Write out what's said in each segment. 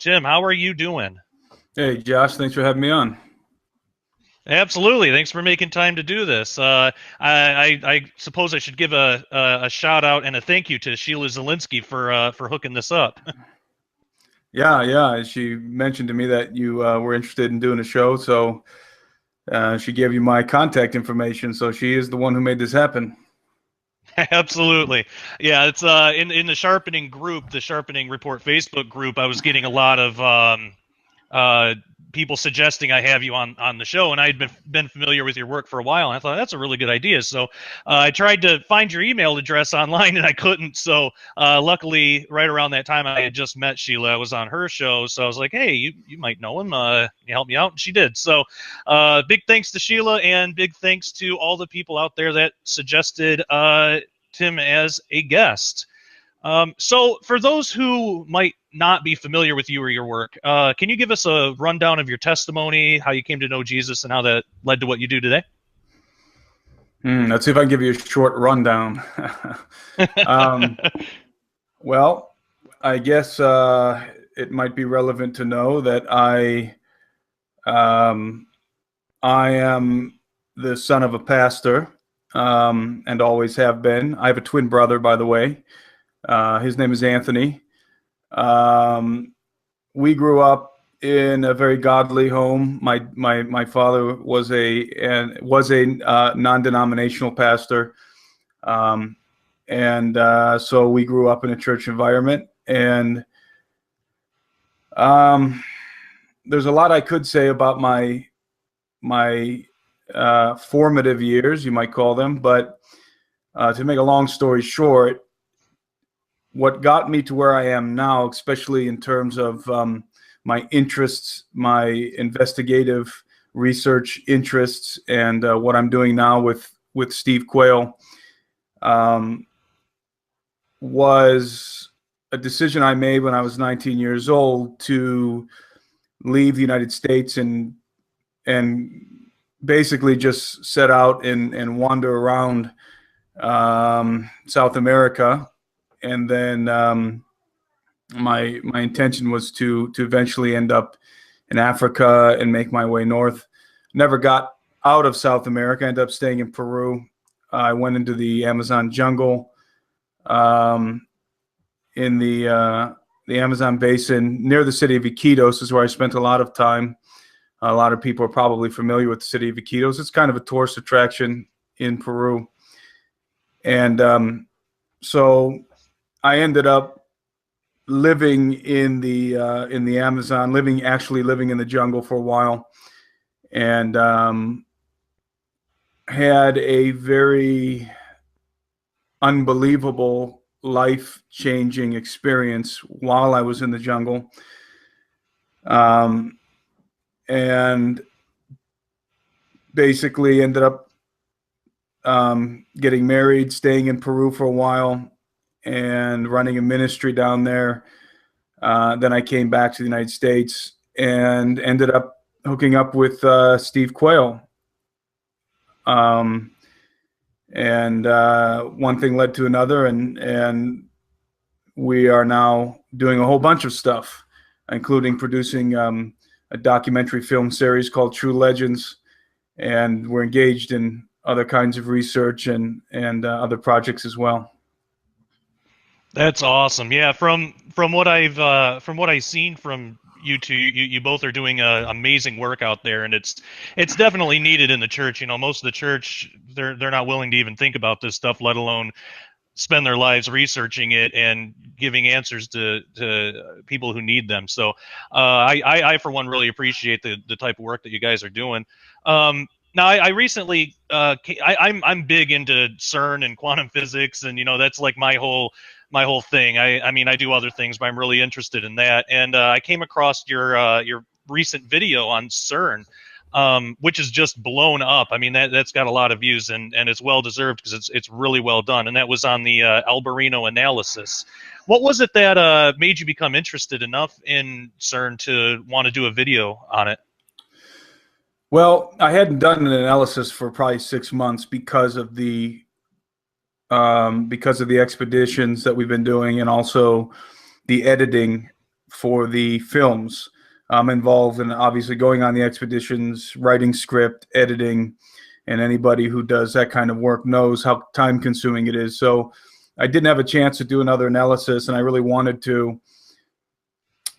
Tim, how are you doing? Hey, Josh, thanks for having me on. Absolutely. Thanks for making time to do this. I suppose I should give a shout out and a thank you to Sheila Zielinski for hooking this up. Yeah. She mentioned to me that you were interested in doing a show, so she gave you my contact information. So she is the one who made this happen. Absolutely. Yeah, it's in the sharpening group, the sharpening report Facebook group, I was getting a lot of uh, people suggesting I have you on the show, and I had been familiar with your work for a while, and I thought that's a really good idea. So I tried to find your email address online, and I couldn't. So luckily, right around that time, I had just met Sheila. I was on her show, so I was like, "Hey, you might know him. Can you help me out?" And she did. So big thanks to Sheila, and big thanks to all the people out there that suggested Tim as a guest. So for those who might not be familiar with you or your work, can you give us a rundown of your testimony, how you came to know Jesus, and how that led to what you do today? Let's see if I can give you a short rundown. um, well, I guess it might be relevant to know that um, I am the son of a pastor, and always have been. I have a twin brother, by the way. His name is Anthony. We grew up in a very godly home. My father was a non-denominational pastor, and so we grew up in a church environment. And there's a lot I could say about my formative years, you might call them, but to make a long story short, what got me to where I am now, especially in terms of my interests, my investigative research interests, and what I'm doing now with Steve Quayle, was a decision I made when I was 19 years old to leave the United States and basically just set out and wander around South America. And then my intention was to eventually end up in Africa and make my way north. Never got out of South America. I ended up staying in Peru. I went into the Amazon jungle, in the Amazon basin near the city of Iquitos is where I spent a lot of time. A lot of people are probably familiar with the city of Iquitos. It's kind of a tourist attraction in Peru. And so I ended up living in the Amazon, actually living in the jungle for a while, and had a very unbelievable life-changing experience while I was in the jungle, and basically ended up getting married, staying in Peru for a while, and running a ministry down there. Then I came back to the United States and ended up hooking up with Steve Quayle. And one thing led to another, and we are now doing a whole bunch of stuff, including producing a documentary film series called True Legends, and we're engaged in other kinds of research and other projects as well. That's awesome. Yeah, from what I've seen from you two, you both are doing amazing work out there, and it's definitely needed in the church. You know, most of the church they're not willing to even think about this stuff, let alone spend their lives researching it and giving answers to people who need them. So I for one really appreciate the type of work that you guys are doing. Now, I recently, I'm big into CERN and quantum physics, and you know that's like my whole thing. I mean, I do other things, but I'm really interested in that. And I came across your recent video on CERN, which is just blown up. I mean, that's got a lot of views, and it's well deserved because it's really well done. And that was on the Alberino analysis. What was it that made you become interested enough in CERN to want to do a video on it? Well, I hadn't done an analysis for probably 6 months because of the expeditions that we've been doing, and also the editing for the films. I'm involved in obviously going on the expeditions, writing script, editing, and anybody who does that kind of work knows how time consuming it is. So I didn't have a chance to do another analysis, and I really wanted to.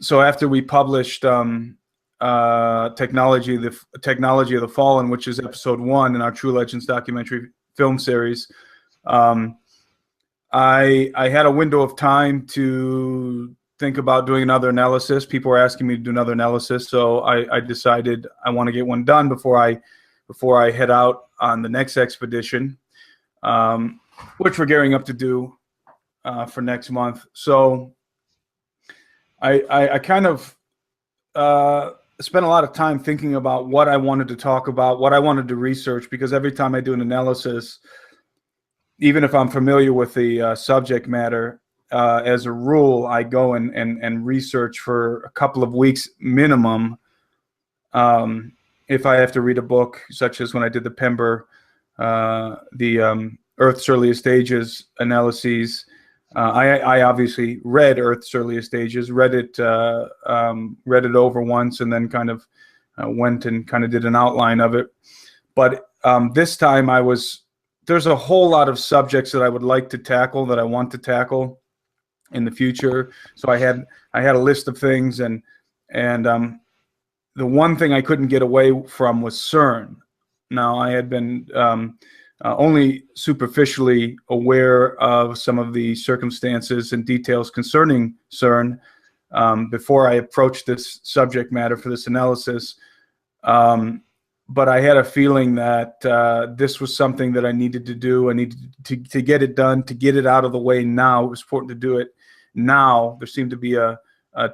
So after we published Technology of the Fallen, which is episode 1 in our True Legends documentary film series, I had a window of time to think about doing another analysis. People were asking me to do another analysis, so I decided I want to get one done before I head out on the next expedition, which we're gearing up to do for next month. So I kind of spent a lot of time thinking about what I wanted to talk about, what I wanted to research, because every time I do an analysis, even if I'm familiar with the subject matter, as a rule, I go and research for a couple of weeks minimum. If I have to read a book, such as when I did the Pember, the Earth's Earliest Ages analyses, I obviously read Earth's Earliest Ages, read it over once, and then kind of went and kind of did an outline of it. But this time there's a whole lot of subjects that I would like to tackle, that I want to tackle in the future. So I had a list of things, and the one thing I couldn't get away from was CERN. Now, I had been only superficially aware of some of the circumstances and details concerning CERN before I approached this subject matter for this analysis. But I had a feeling that this was something that I needed to do. I needed to get it done, to get it out of the way now. It was important to do it now. There seemed to be a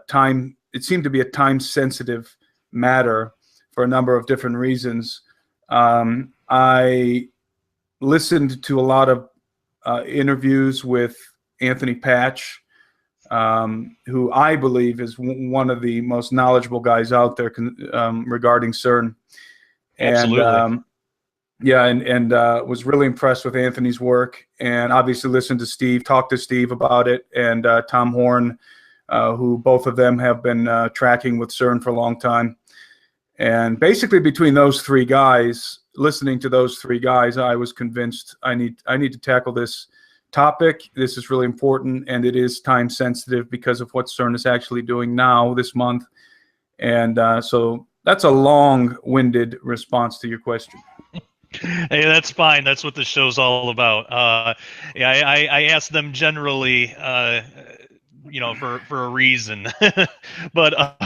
time-sensitive matter for a number of different reasons. I listened to a lot of interviews with Anthony Patch, who I believe is one of the most knowledgeable guys out there regarding CERN. Absolutely. And was really impressed with Anthony's work, and obviously listened to Steve, talked to Steve about it, and Tom Horn, who both of them have been tracking with CERN for a long time. And basically between those three guys, listening to those three guys, I was convinced I need to tackle this topic. This is really important, and it is time sensitive because of what CERN is actually doing now this month. And so that's a long-winded response to your question. Hey, that's fine. That's what the show's all about. I ask them generally, for a reason, but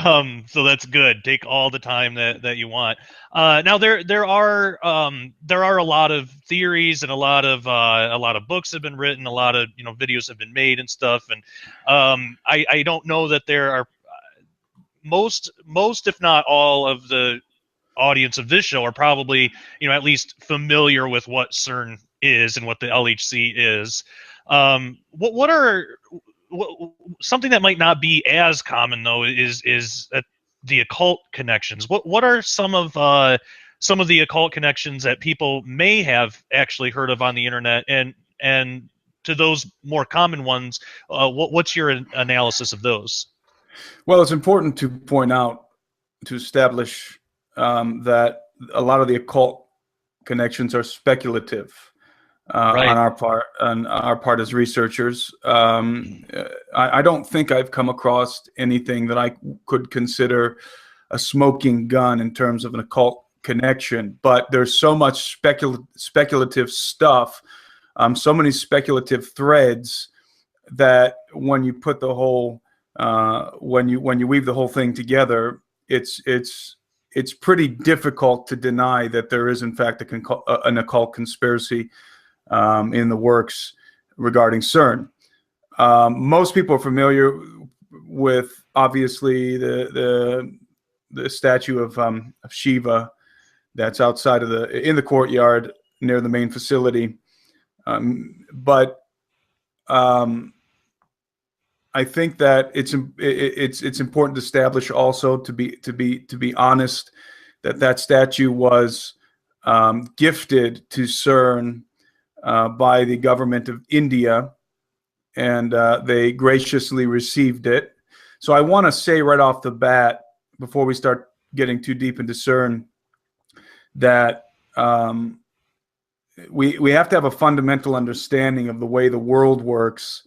so that's good. Take all the time that you want. Now there are a lot of theories, and a lot of books have been written, a lot of videos have been made and stuff, and I don't know that there are most if not all of the audience of this show are probably at least familiar with what CERN is and what the LHC is. Something that might not be as common though is the occult connections. What are some of the occult connections that people may have actually heard of on the internet, and to those more common ones, what's your analysis of those? Well, it's important to point out, to establish that a lot of the occult connections are speculative Right. on our part as researchers. I don't think I've come across anything that I could consider a smoking gun in terms of an occult connection, but there's so much speculative stuff, so many speculative threads, that when you put the whole when you weave the whole thing together, it's pretty difficult to deny that there is in fact an occult conspiracy in the works regarding CERN. Most people are familiar with obviously the statue of Shiva that's outside in the courtyard near the main facility, but I think that it's important to establish also, to be honest, that statue was gifted to CERN by the government of India, and they graciously received it. So I want to say right off the bat, before we start getting too deep into CERN, that we have to have a fundamental understanding of the way the world works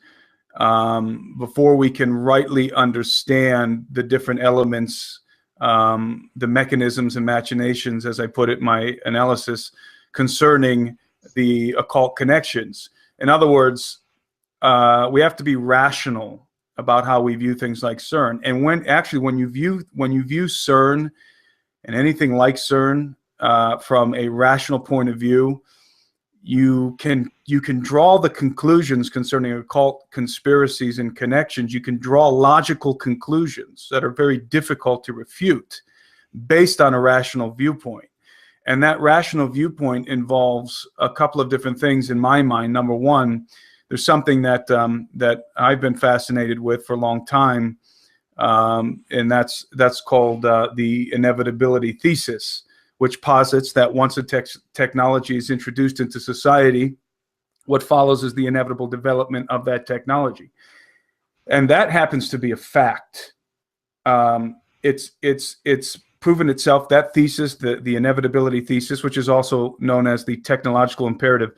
before we can rightly understand the different elements, the mechanisms and machinations, as I put it in my analysis, concerning the occult connections. In other words, we have to be rational about how we view things like CERN. And when you view CERN and anything like CERN from a rational point of view, you can draw the conclusions concerning occult conspiracies and connections. You can draw logical conclusions that are very difficult to refute based on a rational viewpoint. And that rational viewpoint involves a couple of different things in my mind. Number one, there's something that I've been fascinated with for a long time, and that's called the inevitability thesis, which posits that once a technology is introduced into society, what follows is the inevitable development of that technology. And that happens to be a fact. It's proven itself, that thesis, the inevitability thesis, which is also known as the technological imperative,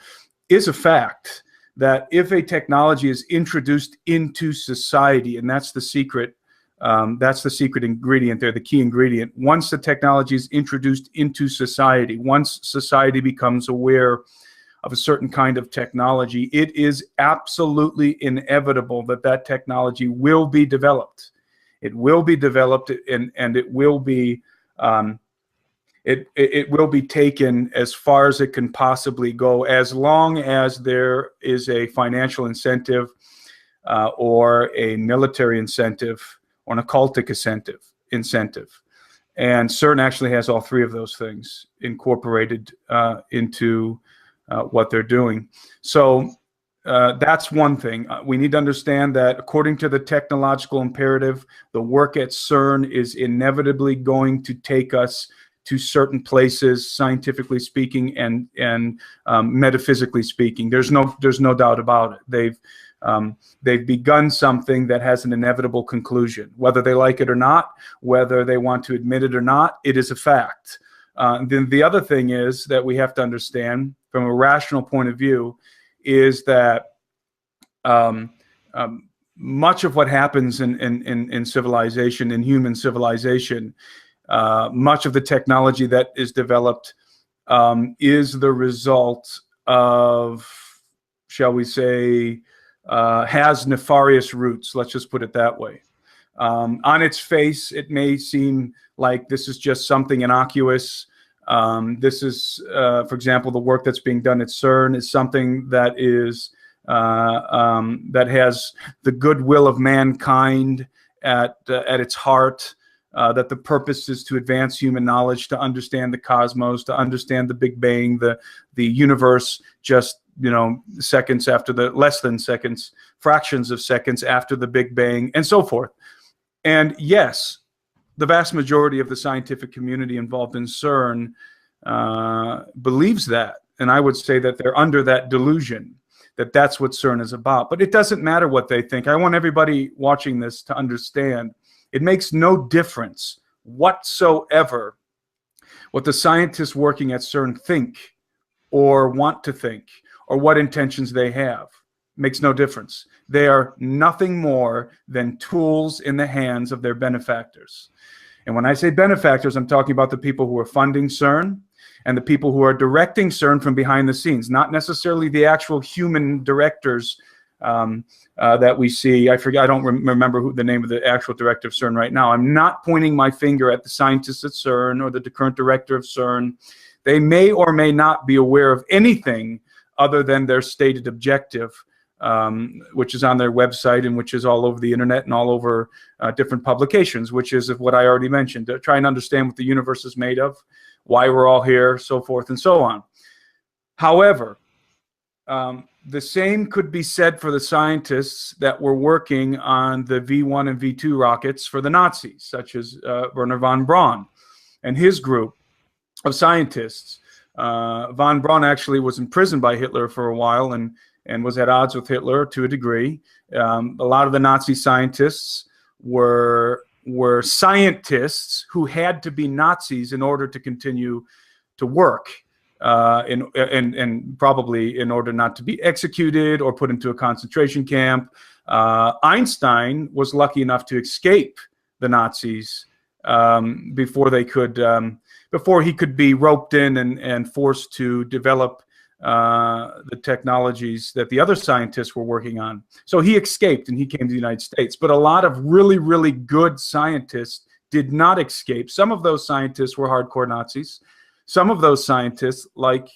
is a fact that if a technology is introduced into society, and that's the secret ingredient there, the key ingredient. Once the technology is introduced into society, once society becomes aware of a certain kind of technology, it is absolutely inevitable that that technology will be developed. It will be developed, and it will be it will be taken as far as it can possibly go, as long as there is a financial incentive or a military incentive or an occultic incentive. And CERN actually has all three of those things incorporated into what they're doing. So that's one thing. We need to understand that according to the technological imperative, the work at CERN is inevitably going to take us to certain places, scientifically speaking and metaphysically speaking. There's no doubt about it. They've begun something that has an inevitable conclusion. Whether they like it or not, whether they want to admit it or not, it is a fact. Then the other thing is that we have to understand from a rational point of view is that much of what happens in civilization, in human civilization, much of the technology that is developed is the result of, shall we say, has nefarious roots. Let's just put it that way. On its face, it may seem like this is just something innocuous. This is, for example, the work that's being done at CERN is something that is that has the goodwill of mankind at its heart. That the purpose is to advance human knowledge, to understand the cosmos, to understand the Big Bang, the universe, just seconds after less than seconds, fractions of seconds after the Big Bang, and so forth. And yes, the vast majority of the scientific community involved in CERN believes that, and I would say that they're under that delusion that that's what CERN is about. But it doesn't matter what they think. I want everybody watching this to understand it makes no difference whatsoever what the scientists working at CERN think or want to think or what intentions they have. It makes no difference. They are nothing more than tools in the hands of their benefactors. And when I say benefactors, I'm talking about the people who are funding CERN and the people who are directing CERN from behind the scenes, not necessarily the actual human directors that we see. I don't remember who the name of the actual director of CERN right now. I'm not pointing my finger at the scientists at CERN or the current director of CERN. They may or may not be aware of anything other than their stated objective, which is on their website and which is all over the internet and all over different publications, which is what I already mentioned, to try and understand what the universe is made of, why we're all here, so forth and so on. However, the same could be said for the scientists that were working on the V1 and V2 rockets for the Nazis, such as Wernher von Braun and his group of scientists. Von Braun actually was imprisoned by Hitler for a while and was at odds with Hitler to a degree. A lot of the Nazi scientists were scientists who had to be Nazis in order to continue to work, and probably in order not to be executed or put into a concentration camp. Einstein was lucky enough to escape the Nazis before he could be roped in and forced to develop the technologies that the other scientists were working on. So he escaped and he came to the United States. But a lot of really, really good scientists did not escape. Some of those scientists were hardcore Nazis. Some of those scientists, like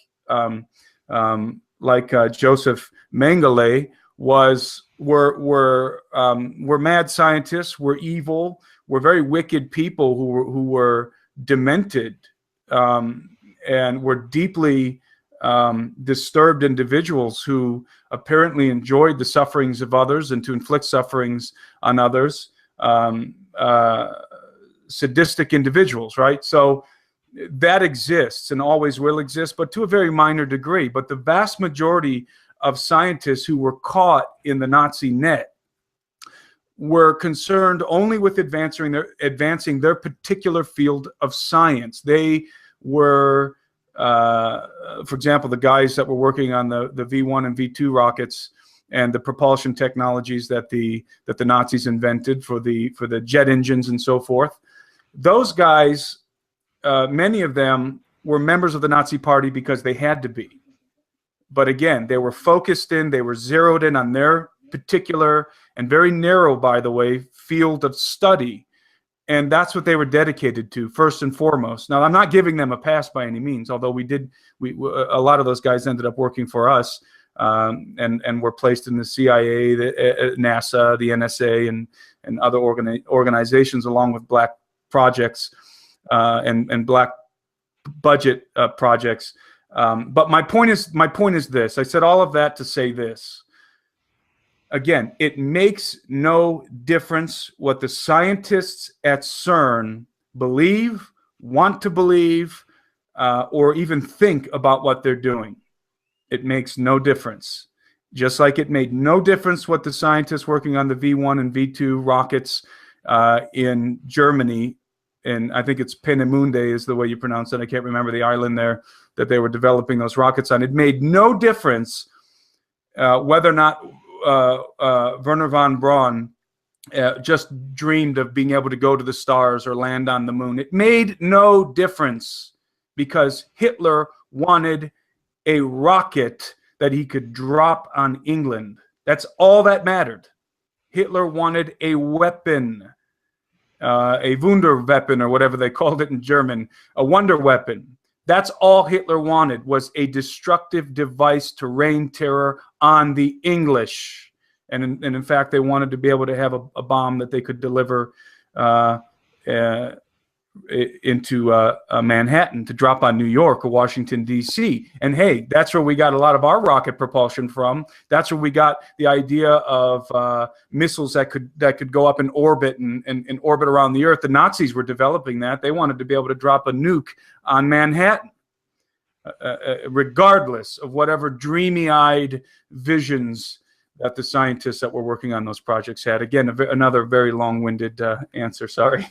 Joseph Mengele, were mad scientists, were evil, were very wicked people who were demented, and were deeply disturbed individuals who apparently enjoyed the sufferings of others and to inflict sufferings on others. Sadistic individuals, right? So that exists and always will exist, but to a very minor degree. But the vast majority of scientists who were caught in the Nazi net were concerned only with advancing their particular field of science. They were, for example, the guys that were working on the V1 and V2 rockets and the propulsion technologies that the Nazis invented for the jet engines and so forth. Those guys, many of them were members of the Nazi Party because they had to be. But again, they were focused in, they were zeroed in on their particular and very narrow, by the way, field of study. And that's what they were dedicated to, first and foremost. Now, I'm not giving them a pass by any means, although a lot of those guys ended up working for us, and were placed in the CIA, NASA, the NSA, and other organizations, along with black projects and black budget projects. But my point is this. I said all of that to say this. Again, it makes no difference what the scientists at CERN believe, want to believe, or even think about what they're doing. It makes no difference. Just like it made no difference what the scientists working on the V1 and V2 rockets in Germany, and I think it's Peenemünde is the way you pronounce it. I can't remember the island there that they were developing those rockets on. It made no difference whether or not Wernher von Braun just dreamed of being able to go to the stars or land on the moon. It made no difference because Hitler wanted a rocket that he could drop on England. That's all that mattered. Hitler wanted a weapon, a Wunderweapon, or whatever they called it in German, a wonder weapon. That's all Hitler wanted, was a destructive device to rain terror on the English. And in fact, they wanted to be able to have a bomb that they could deliver into Manhattan to drop on New York or Washington, D.C. And hey, that's where we got a lot of our rocket propulsion from. That's where we got the idea of missiles that could go up in orbit and orbit around the Earth. The Nazis were developing that. They wanted to be able to drop a nuke on Manhattan, regardless of whatever dreamy-eyed visions that the scientists that were working on those projects had. Again, another very long-winded answer. Sorry.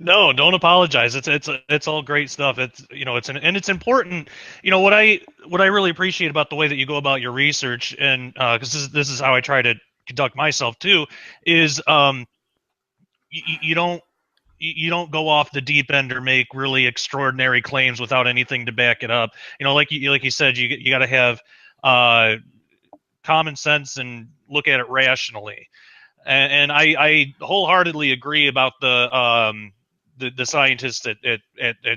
No, don't apologize. It's all great stuff. It's important. What I really appreciate about the way that you go about your research, and because this is how I try to conduct myself too, is you don't go off the deep end or make really extraordinary claims without anything to back it up. Like you said, you got to have common sense and look at it rationally. And I wholeheartedly agree about the scientists at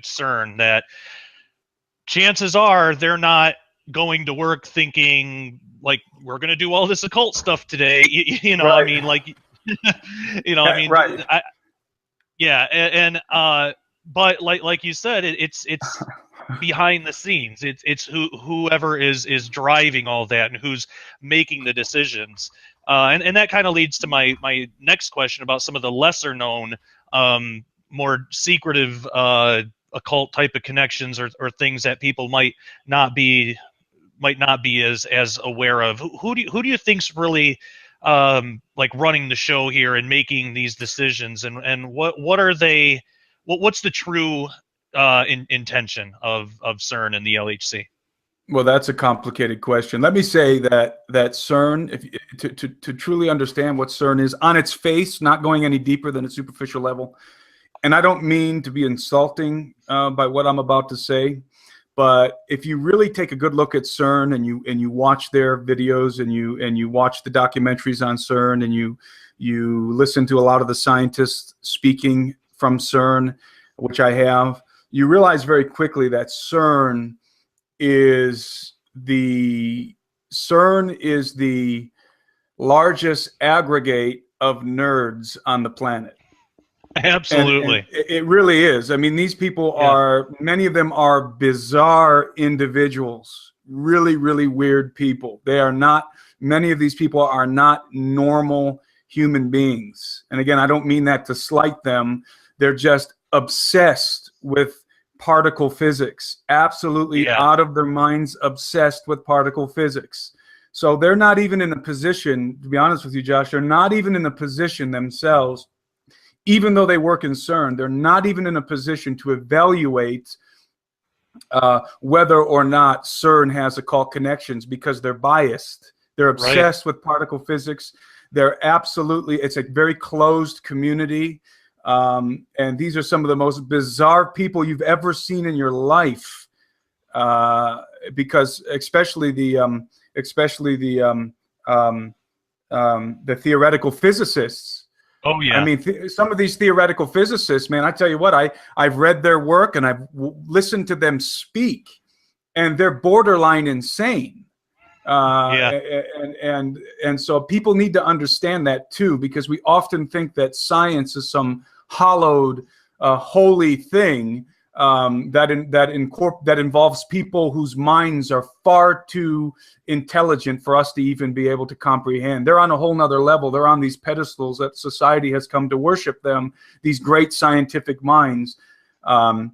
CERN that chances are they're not going to work thinking like we're going to do all this occult stuff today. Right. I mean, like, I mean, right. But like you said, it's behind the scenes. It's whoever is driving all that and who's making the decisions. And that kind of leads to my next question about some of the lesser known, more secretive occult type of connections or things that people might not be as aware of. Who do you think's really like running the show here and making these decisions, and what are they? What's the true intention of CERN and the LHC? Well, that's a complicated question. Let me say that CERN, to truly understand what CERN is on its face, not going any deeper than a superficial level, and I don't mean to be insulting by what I'm about to say, but if you really take a good look at CERN and you watch their videos and you watch the documentaries on CERN and you listen to a lot of the scientists speaking from CERN, which I have, you realize very quickly that CERN is the largest aggregate of nerds on the planet. Absolutely. And it really is. I mean, these people are, many of them are bizarre individuals, really, really weird people. They are not, many of these people are not normal human beings. And again, I don't mean that to slight them. They're just obsessed with particle physics, absolutely out of their minds, obsessed with particle physics. So they're not even in a position, to be honest with you, Josh, they're not even in a position themselves, even though they work in CERN, they're not even in a position to evaluate whether or not CERN has occult connections, because they're biased. They're obsessed with particle physics. They're absolutely, it's a very closed community. And these are some of the most bizarre people you've ever seen in your life, because especially the theoretical physicists. Oh yeah. I mean, some of these theoretical physicists, man, I tell you what, I've read their work and I've listened to them speak, and they're borderline insane. And so people need to understand that too, because we often think that science is some hollowed, holy thing that involves people whose minds are far too intelligent for us to even be able to comprehend. They're on a whole nother level. They're on these pedestals that society has come to worship them, these great scientific minds. And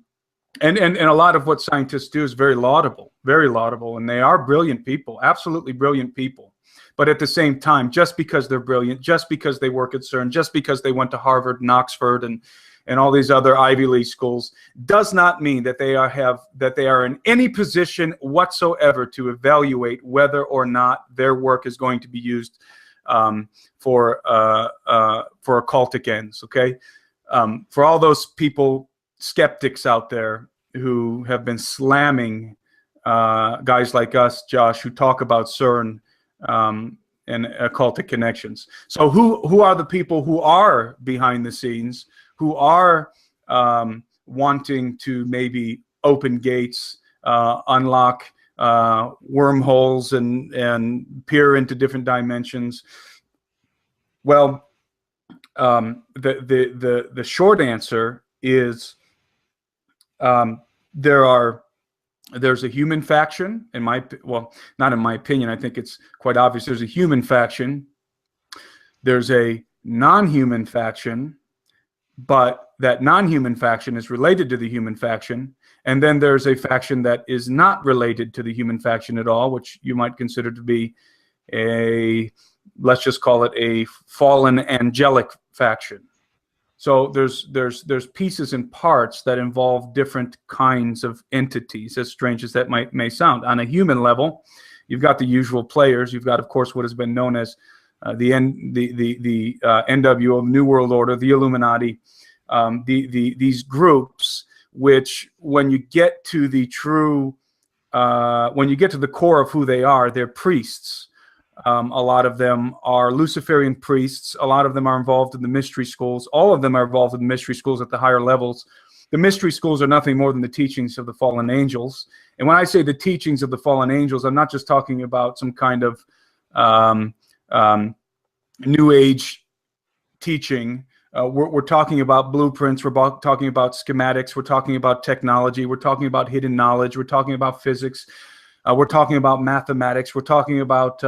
a lot of what scientists do is very laudable, and they are brilliant people, absolutely brilliant people. But at the same time, just because they're brilliant, just because they work at CERN, just because they went to Harvard and Oxford and all these other Ivy League schools, does not mean that they are in any position whatsoever to evaluate whether or not their work is going to be used for occultic ends. Okay, for all those people, skeptics out there who have been slamming guys like us, Josh, who talk about CERN and occultic connections. So who are the people who are behind the scenes, who are wanting to maybe open gates, unlock wormholes, and peer into different dimensions? Well, the short answer is there's a human faction, not in my opinion, I think it's quite obvious. There's a human faction, there's a non-human faction, but that non-human faction is related to the human faction, and then there's a faction that is not related to the human faction at all, which you might consider to be let's just call it a fallen angelic faction. So there's pieces and parts that involve different kinds of entities, as strange as that may sound. On a human level, you've got the usual players. You've got, of course, what has been known as the NWO, New World Order, the Illuminati, these groups, which when you get to the core of who they are, they're priests. A lot of them are Luciferian priests. A lot of them are involved in the mystery schools. All of them are involved in the mystery schools at the higher levels. The mystery schools are nothing more than the teachings of the fallen angels. And when I say the teachings of the fallen angels, I'm not just talking about some kind of New Age teaching. We're talking about blueprints. We're talking about schematics. We're talking about technology. We're talking about hidden knowledge. We're talking about physics. We're talking about mathematics. We're talking about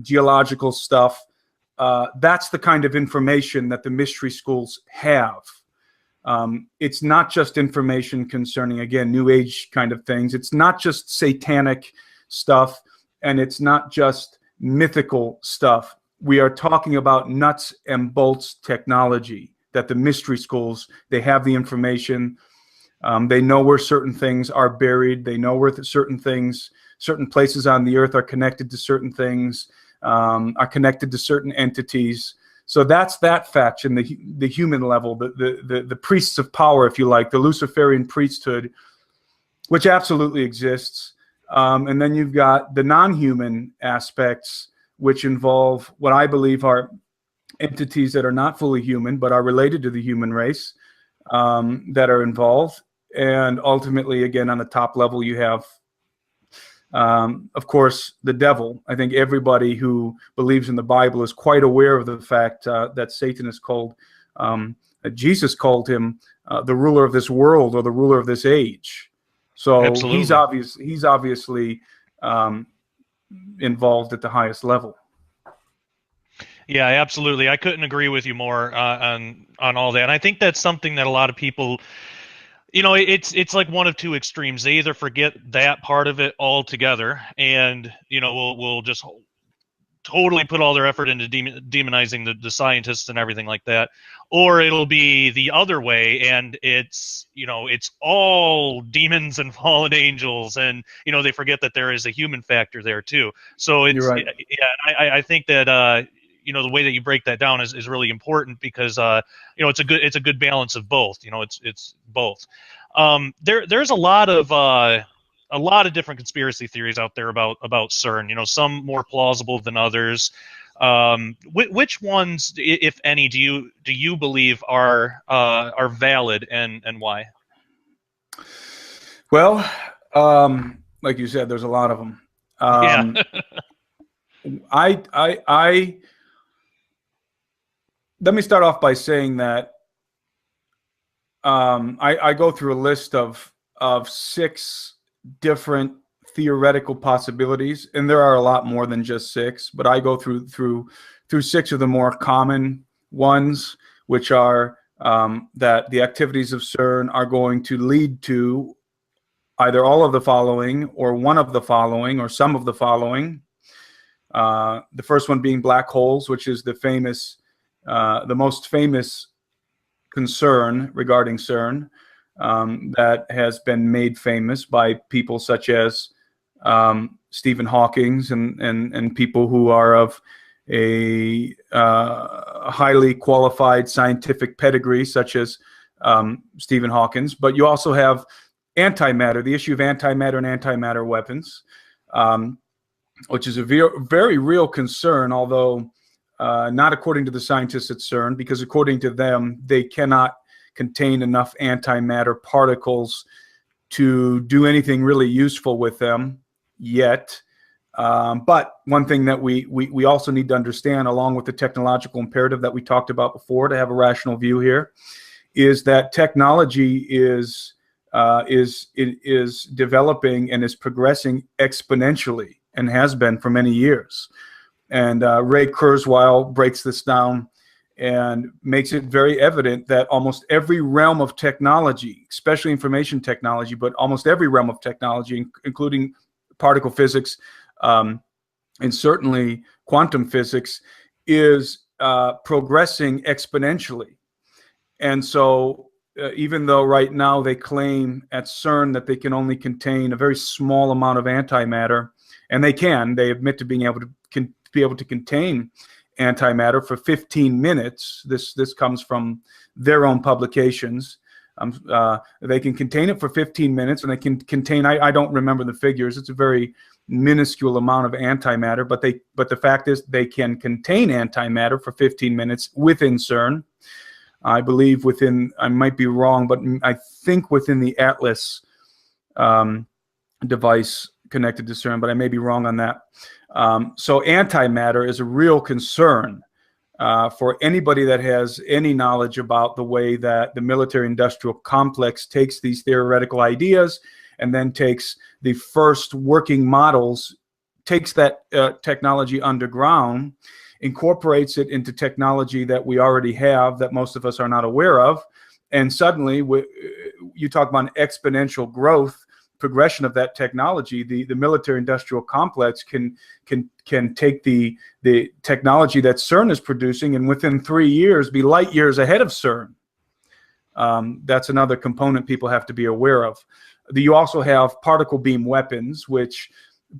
geological stuff. That's the kind of information that the mystery schools have. It's not just information concerning, again, New Age kind of things. It's not just satanic stuff, and it's not just mythical stuff. we are talking about nuts and bolts technology, that the mystery schools, they have the information. They know where certain things are buried. They know where certain things, certain places on the earth are connected to certain things, are connected to certain entities. So that's that faction, the human level, the priests of power, if you like, the Luciferian priesthood, which absolutely exists. And then you've got the non-human aspects, which involve what I believe are entities that are not fully human, but are related to the human race, that are involved. And ultimately, again, on the top level, you have, of course, the devil. I think everybody who believes in the Bible is quite aware of the fact that Satan is called, Jesus called him the ruler of this world, or the ruler of this age. So Absolutely. he's obviously involved at the highest level. Yeah, absolutely. I couldn't agree with you more on all that. And I think that's something that a lot of people, it's like one of two extremes. They either forget that part of it altogether, and we'll just totally put all their effort into demonizing the scientists and everything like that, or it'll be the other way, and it's all demons and fallen angels, and they forget that there is a human factor there too. So You're right. I think that the way that you break that down is really important, because it's a good balance of both. It's both. There's a lot of different conspiracy theories out there about CERN. Some more plausible than others. Which ones, if any, do you believe are valid, and why? Well, like you said, there's a lot of them. Yeah. I let me start off by saying that I go through a list of 6 different theoretical possibilities, and there are a lot more than just 6, but I go through 6 of the more common ones, which are that the activities of CERN are going to lead to either all of the following, or one of the following, or some of the following. The first one being black holes, which is the most famous concern regarding CERN, that has been made famous by people such as Stephen Hawking and people who are of a highly qualified scientific pedigree, such as Stephen Hawking. But you also have antimatter, the issue of antimatter and antimatter weapons, which is a very real concern, although not according to the scientists at CERN, because according to them, they cannot contain enough antimatter particles to do anything really useful with them yet. But one thing that we also need to understand, along with the technological imperative that we talked about before, to have a rational view here, is that technology is developing and is progressing exponentially, and has been for many years. And Ray Kurzweil breaks this down and makes it very evident that almost every realm of technology, especially information technology, but almost every realm of technology, including particle physics, and certainly quantum physics, is progressing exponentially. And so even though right now they claim at CERN that they can only contain a very small amount of antimatter, and they admit to being able to contain antimatter for 15 minutes. This comes from their own publications. They can contain it for 15 minutes, and they can contain, I don't remember the figures, it's a very minuscule amount of antimatter, but the fact is they can contain antimatter for 15 minutes within CERN. I believe within, I might be wrong, but I think within the Atlas device connected to CERN, but I may be wrong on that. So antimatter is a real concern for anybody that has any knowledge about the way that the military-industrial complex takes these theoretical ideas and then takes the first working models, takes that technology underground, incorporates it into technology that we already have that most of us are not aware of, and suddenly you talk about exponential growth. progression of that technology, the military-industrial complex can take the technology that CERN is producing, and within 3 years be light years ahead of CERN. That's another component people have to be aware of. You also have particle beam weapons, which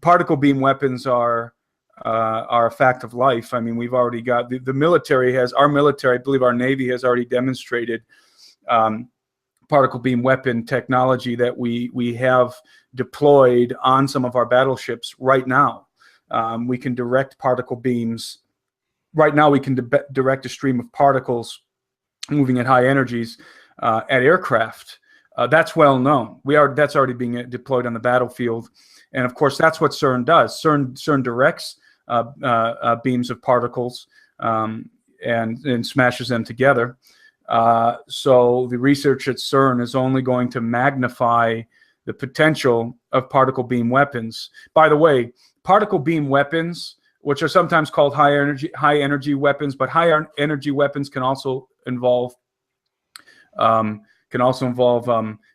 particle beam weapons are a fact of life. I mean, we've already got the military has, our military, I believe our Navy has already demonstrated particle beam weapon technology that we have deployed on some of our battleships right now. We can direct particle beams. Right now, we can direct a stream of particles moving at high energies at aircraft. That's well known. That's already being deployed on the battlefield, and of course, that's what CERN does. CERN directs beams of particles and smashes them together. So the research at CERN is only going to magnify the potential of particle beam weapons. By the way, particle beam weapons, which are sometimes called high energy weapons, but high energy weapons can also involve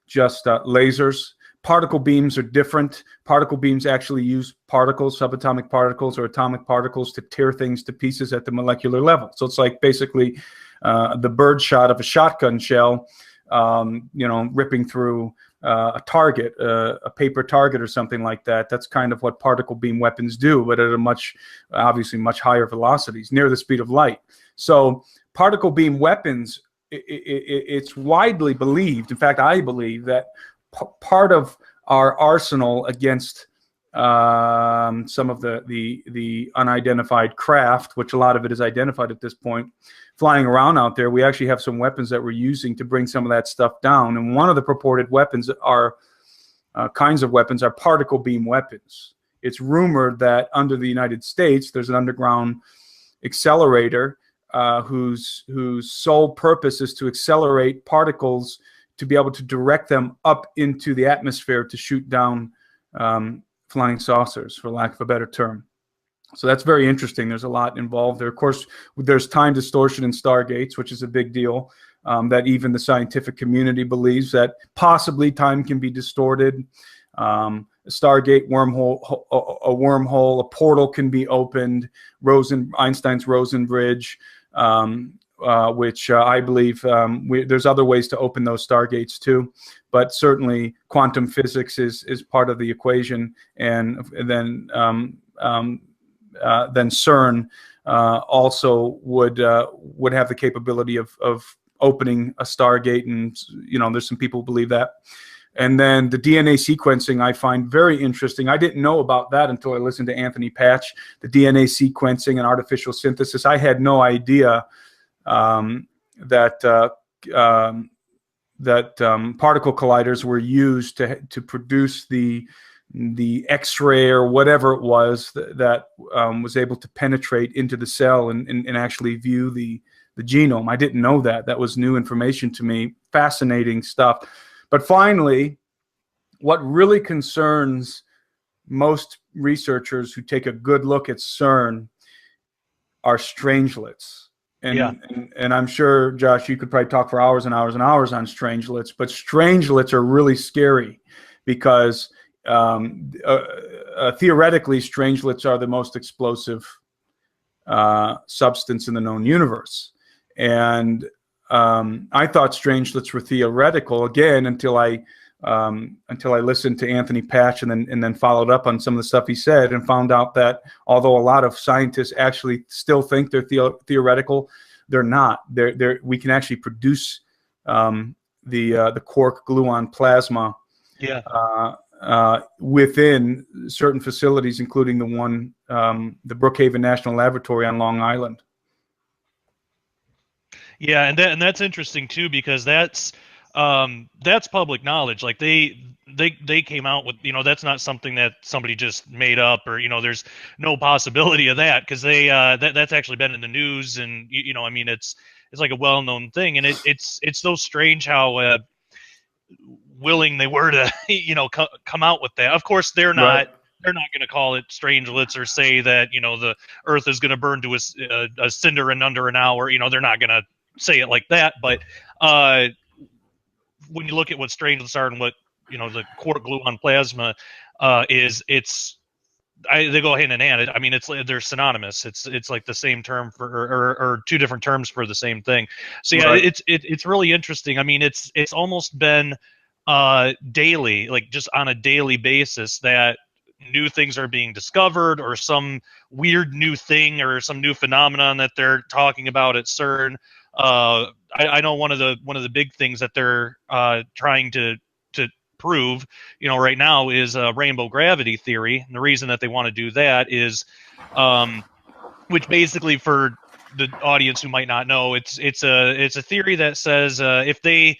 just lasers. Particle beams are different. Particle beams actually use particles, subatomic particles or atomic particles, to tear things to pieces at the molecular level. So it's like basically the bird shot of a shotgun shell, ripping through a target, a paper target or something like that. That's kind of what particle beam weapons do, but at a obviously much higher velocities, near the speed of light. So particle beam weapons, it's widely believed, in fact, I believe that part of our arsenal against some of the unidentified craft, which a lot of it is identified at this point, flying around out there, we actually have some weapons that we're using to bring some of that stuff down. And one of the purported weapons kinds of weapons are particle beam weapons. It's rumored that under the United States, there's an underground accelerator whose sole purpose is to accelerate particles to be able to direct them up into the atmosphere to shoot down flying saucers, for lack of a better term. So that's very interesting. There's a lot involved there. Of course, there's time distortion in stargates, which is a big deal, that even the scientific community believes that possibly time can be distorted. A Stargate wormhole, a portal can be opened. Einstein's Rosen bridge, which I believe there's other ways to open those stargates too, but certainly quantum physics is part of the equation, and then CERN also would have the capability of opening a stargate, and there's some people who believe that. And then the DNA sequencing I find very interesting. I didn't know about that until I listened to Anthony Patch. The DNA sequencing and artificial synthesis. I had no idea that particle colliders were used to produce the X-ray or whatever it was that was able to penetrate into the cell and actually view the genome. I didn't know that. That was new information to me. Fascinating stuff. But finally, what really concerns most researchers who take a good look at CERN are strangelets. And I'm sure, Josh, you could probably talk for hours and hours and hours on strangelets, but strangelets are really scary because theoretically, strangelets are the most explosive substance in the known universe. And I thought strangelets were theoretical again until I listened to Anthony Patch and then followed up on some of the stuff he said and found out that although a lot of scientists actually still think they're theoretical, they're not. We can actually produce the quark gluon plasma within certain facilities, including the Brookhaven National Laboratory on Long Island. Yeah, and that's interesting too, because that's public knowledge. Like they came out with, that's not something that somebody just made up, or there's no possibility of that, because that's actually been in the news, and I mean it's like a well-known thing, and it's so strange how willing they were to come out with that. Of course, they're not. Right. They're not going to call it strangelets or say that the Earth is going to burn to a cinder in under an hour. They're not going to say it like that. But when you look at what strangelets are and what the quark gluon plasma, they go hand in hand. I mean, they're synonymous. It's like the same term for, or two different terms for the same thing. So yeah, Right. it's really interesting. I mean, it's almost been daily, like just on a daily basis, that new things are being discovered, or some weird new thing, or some new phenomenon that they're talking about at CERN. I know one of the big things that they're trying to prove, right now, is rainbow gravity theory. And the reason that they want to do that is, which basically, for the audience who might not know, it's a theory that says, if they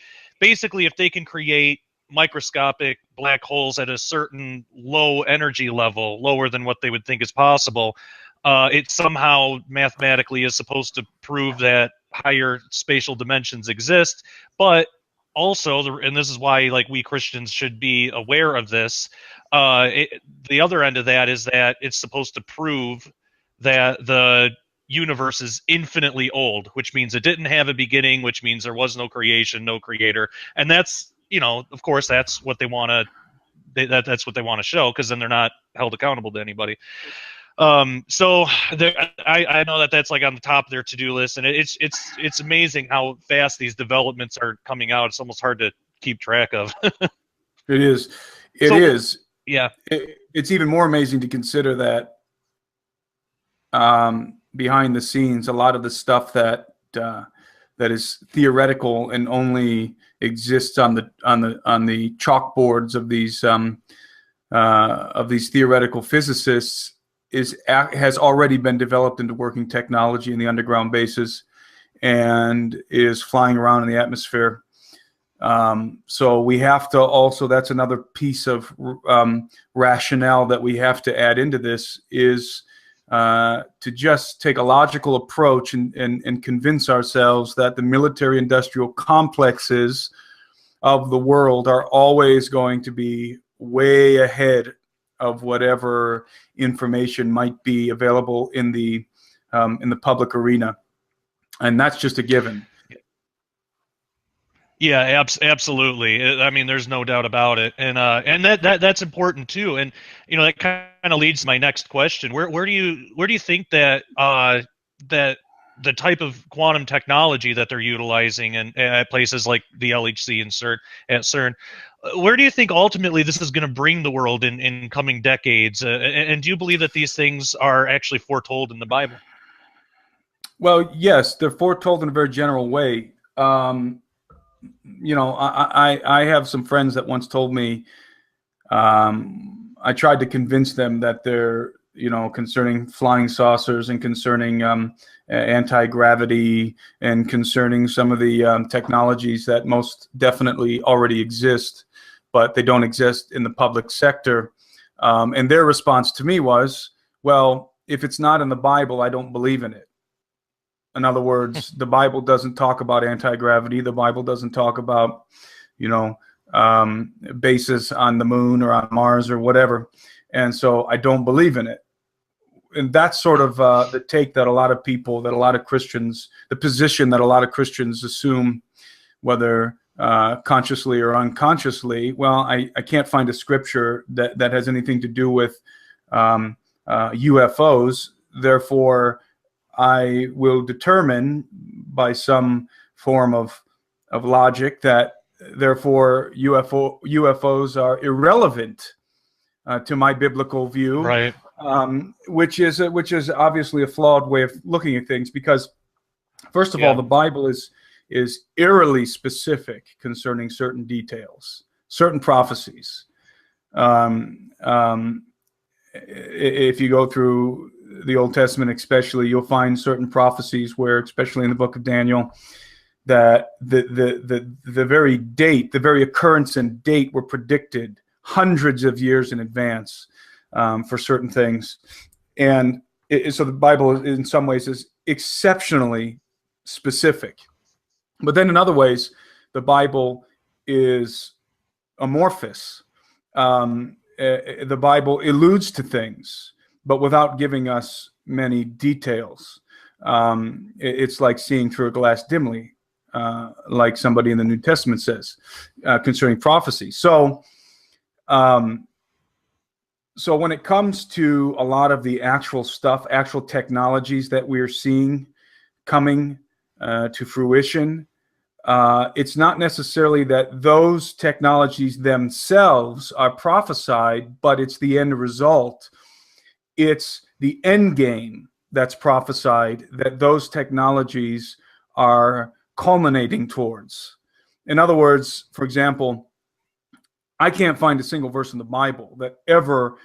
can create microscopic black holes at a certain low energy level, lower than what they would think is possible, it somehow mathematically is supposed to prove that higher spatial dimensions exist. But also, and this is why, like, we Christians should be aware of this, the other end of that is that it's supposed to prove that the universe is infinitely old, which means it didn't have a beginning, which means there was no creation, no creator. And that's, of course, that's what they want to, that's what they want to show, because then they're not held accountable to anybody. So I know that that's like on the top of their to-do list, and it's amazing how fast these developments are coming out. It's almost hard to keep track of. It is. It So, is. yeah. It's even more amazing to consider that behind the scenes, a lot of the stuff that is theoretical and only exists on the chalkboards of these theoretical physicists has already been developed into working technology in the underground bases and is flying around in the atmosphere. So we have to also, that's another piece of rationale that we have to add into this, is to just take a logical approach and convince ourselves that the military-industrial complexes of the world are always going to be way ahead of whatever information might be available in the public arena, and that's just a given. Yeah, absolutely. I mean, there's no doubt about it, and that's important too. And that kind of leads to my next question. Where do you think that that the type of quantum technology that they're utilizing at places like the LHC and CERN, where do you think ultimately this is going to bring the world in coming decades? And do you believe that these things are actually foretold in the Bible? Well, yes, they're foretold in a very general way. I have some friends that once told me, I tried to convince them that they're, concerning flying saucers and concerning anti-gravity and concerning some of the technologies that most definitely already exist, but they don't exist in the public sector. And their response to me was, well, if it's not in the Bible, I don't believe in it. In other words, the Bible doesn't talk about anti-gravity. The Bible doesn't talk about, bases on the moon or on Mars or whatever. And so I don't believe in it. And that's sort of the take that a lot of people, that a lot of Christians, the position that a lot of Christians assume, whether consciously or unconsciously. Well, I can't find a scripture that has anything to do with UFOs. Therefore, I will determine by some form of logic that therefore UFOs are irrelevant to my biblical view, Right. Which is obviously a flawed way of looking at things, because first of all, the Bible is eerily specific concerning certain details, certain prophecies. If you go through the Old Testament especially, you'll find certain prophecies where, especially in the book of Daniel, that the very date, the very occurrence and date were predicted hundreds of years in advance for certain things. And so the Bible in some ways is exceptionally specific. But then in other ways, the Bible is amorphous. The Bible alludes to things, but without giving us many details. It's like seeing through a glass dimly, like somebody in the New Testament says, concerning prophecy. So So when it comes to a lot of the actual stuff, actual technologies that we're seeing coming to fruition, it's not necessarily that those technologies themselves are prophesied, but it's the end result. It's the end game that's prophesied that those technologies are culminating towards. In other words, for example, I can't find a single verse in the Bible that ever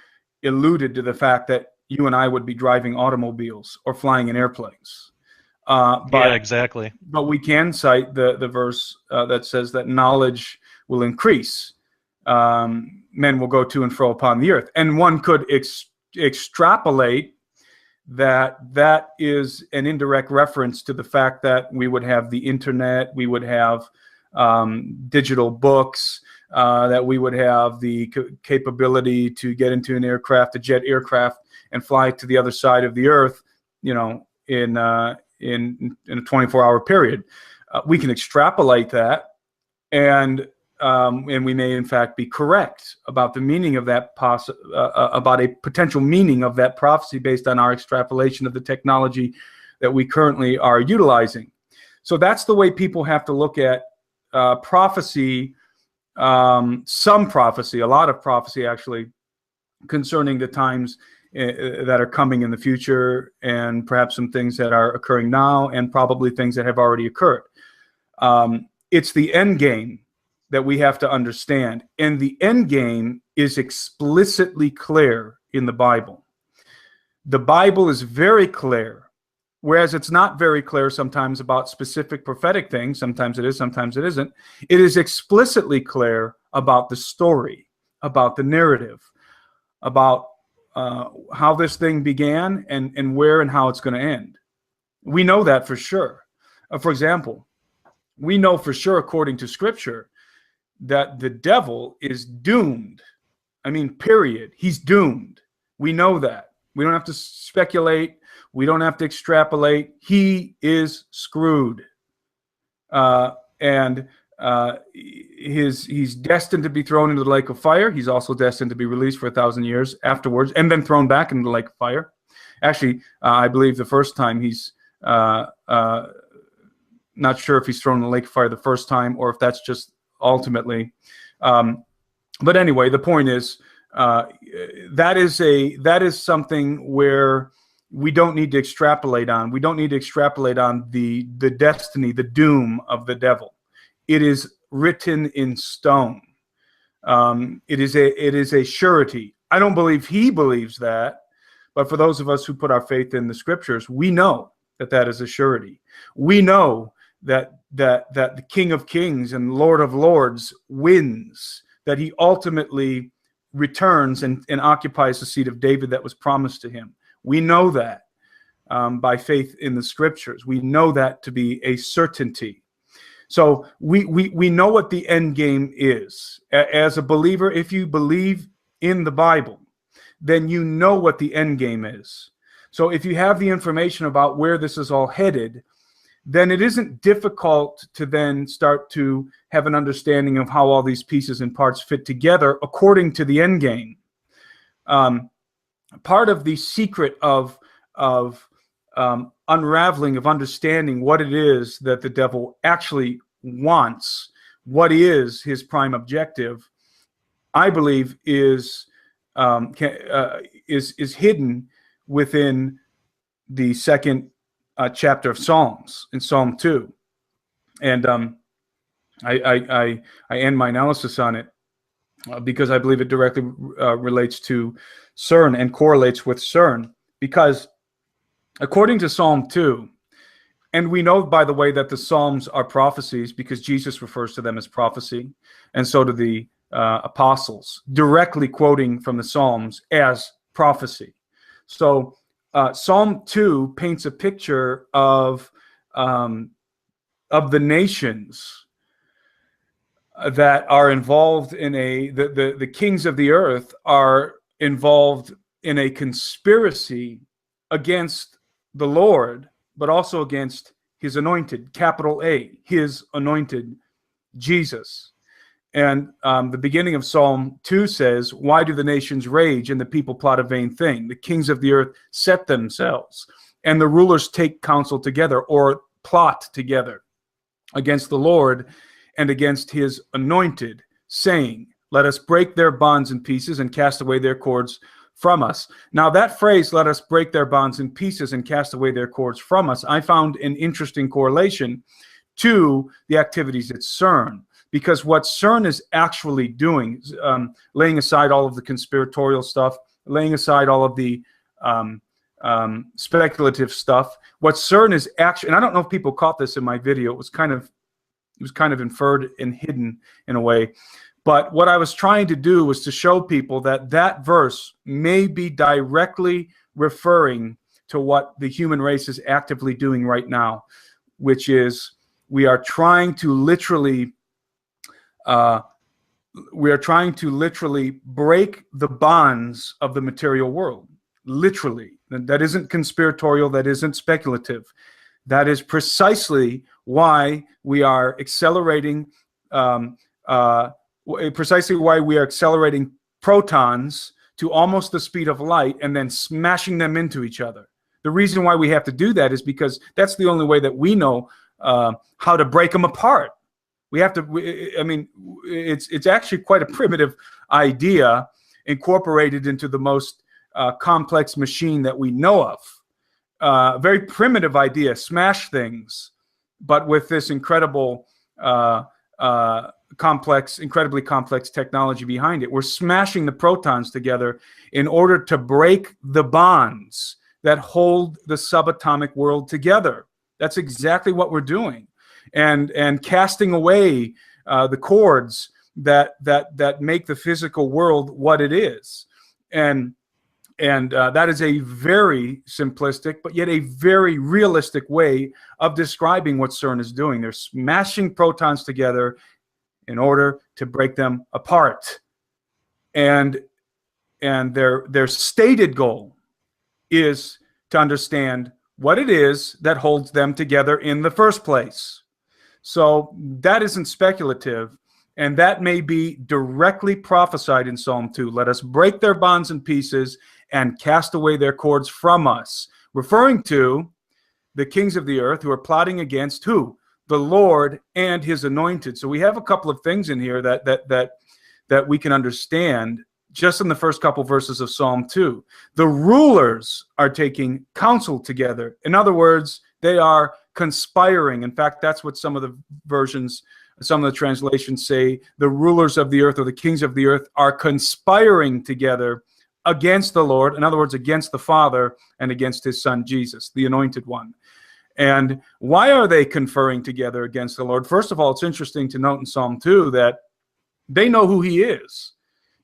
alluded to the fact that you and I would be driving automobiles or flying in airplanes. Yeah, But exactly. we can cite the verse that says that knowledge will increase. Men will go to and fro upon the earth. And one could extrapolate that is an indirect reference to the fact that we would have the internet, we would have digital books, that we would have the capability to get into an aircraft, a jet aircraft, and fly to the other side of the earth, in a 24-hour period. We can extrapolate that, and we may in fact be correct about the meaning of that about a potential meaning of that prophecy based on our extrapolation of the technology that we currently are utilizing. So that's the way people have to look at prophecy. Some prophecy, a lot of prophecy actually, concerning the times that are coming in the future, and perhaps some things that are occurring now, and probably things that have already occurred. It's the end game that we have to understand, and the end game is explicitly clear in the Bible. The Bible is very clear, whereas it's not very clear sometimes about specific prophetic things. Sometimes it is, sometimes it isn't. It is explicitly clear about the story, about the narrative, about how this thing began, and where and how it's going to end. We know that for sure. For example, we know for sure, according to Scripture, that the devil is doomed. I mean, period. He's doomed. We know that. We don't have to speculate. We don't have to extrapolate. He is screwed. And he's destined to be thrown into the lake of fire. He's also destined to be released for 1,000 years afterwards, and then thrown back into the lake of fire. Actually, I believe the first time he's not sure if he's thrown in the lake of fire the first time, or if that's just ultimately. But anyway, the point is, that is something where we don't need to extrapolate on. We don't need to extrapolate on the destiny, the doom of the devil. It is written in stone. It is a surety. I don't believe he believes that, but for those of us who put our faith in the Scriptures, we know that is a surety. We know that the King of Kings and Lord of Lords wins, that he ultimately returns and occupies the seat of David that was promised to him. We know that by faith in the Scriptures. We know that to be a certainty. So we know what the end game is. As a believer, if you believe in the Bible, then you know what the end game is. So if you have the information about where this is all headed, then it isn't difficult to then start to have an understanding of how all these pieces and parts fit together according to the end game. Part of the secret of unraveling, of understanding what it is that the devil actually wants, what is his prime objective, I believe is hidden within the second chapter of Psalms, in Psalm 2. And I end my analysis on it because I believe it directly relates to CERN and correlates with CERN, because according to Psalm 2, and we know, by the way, that the Psalms are prophecies because Jesus refers to them as prophecy, and so do the apostles, directly quoting from the Psalms as prophecy. So Psalm 2 paints a picture of the nations that are involved in the kings of the earth are involved in a conspiracy against the Lord, but also against his anointed, capital A, his anointed, Jesus. And the beginning of Psalm 2 says, why do the nations rage and the people plot a vain thing? The kings of the earth set themselves, and the rulers take counsel together, or plot together against the Lord and against his anointed, saying, let us break their bonds in pieces and cast away their cords from us. Now that phrase, let us break their bonds in pieces and cast away their cords from us, I found an interesting correlation to the activities at CERN. Because what CERN is actually doing, laying aside all of the conspiratorial stuff, laying aside all of the speculative stuff, what CERN is actually, and I don't know if people caught this in my video, it was kind of inferred and hidden in a way, but what I was trying to do was to show people that that verse may be directly referring to what the human race is actively doing right now, which is we are trying to literally break the bonds of the material world. Literally. That isn't conspiratorial. That isn't speculative. That is precisely why we are accelerating. Precisely why we are accelerating protons to almost the speed of light and then smashing them into each other. The reason why we have to do that is because that's the only way that we know how to break them apart. We have to, I mean, it's actually quite a primitive idea incorporated into the most complex machine that we know of. Very primitive idea, smash things, but with this incredible, incredibly complex technology behind it. We're smashing the protons together in order to break the bonds that hold the subatomic world together. That's exactly what we're doing. And casting away the cords that make the physical world what it is. And that is a very simplistic, but yet a very realistic way of describing what CERN is doing. They're smashing protons together in order to break them apart. And their stated goal is to understand what it is that holds them together in the first place. So that isn't speculative, and that may be directly prophesied in Psalm 2. Let us break their bonds in pieces and cast away their cords from us, referring to the kings of the earth who are plotting against who? The Lord and his anointed. So we have a couple of things in here that we can understand just in the first couple verses of Psalm 2. The rulers are taking counsel together. In other words, they are conspiring. In fact, that's what some of the versions, some of the translations say. The rulers of the earth, or the kings of the earth, are conspiring together against the Lord. In other words, against the Father and against his Son, Jesus, the anointed one. And why are they conferring together against the Lord? First of all, it's interesting to note in Psalm 2 that they know who he is.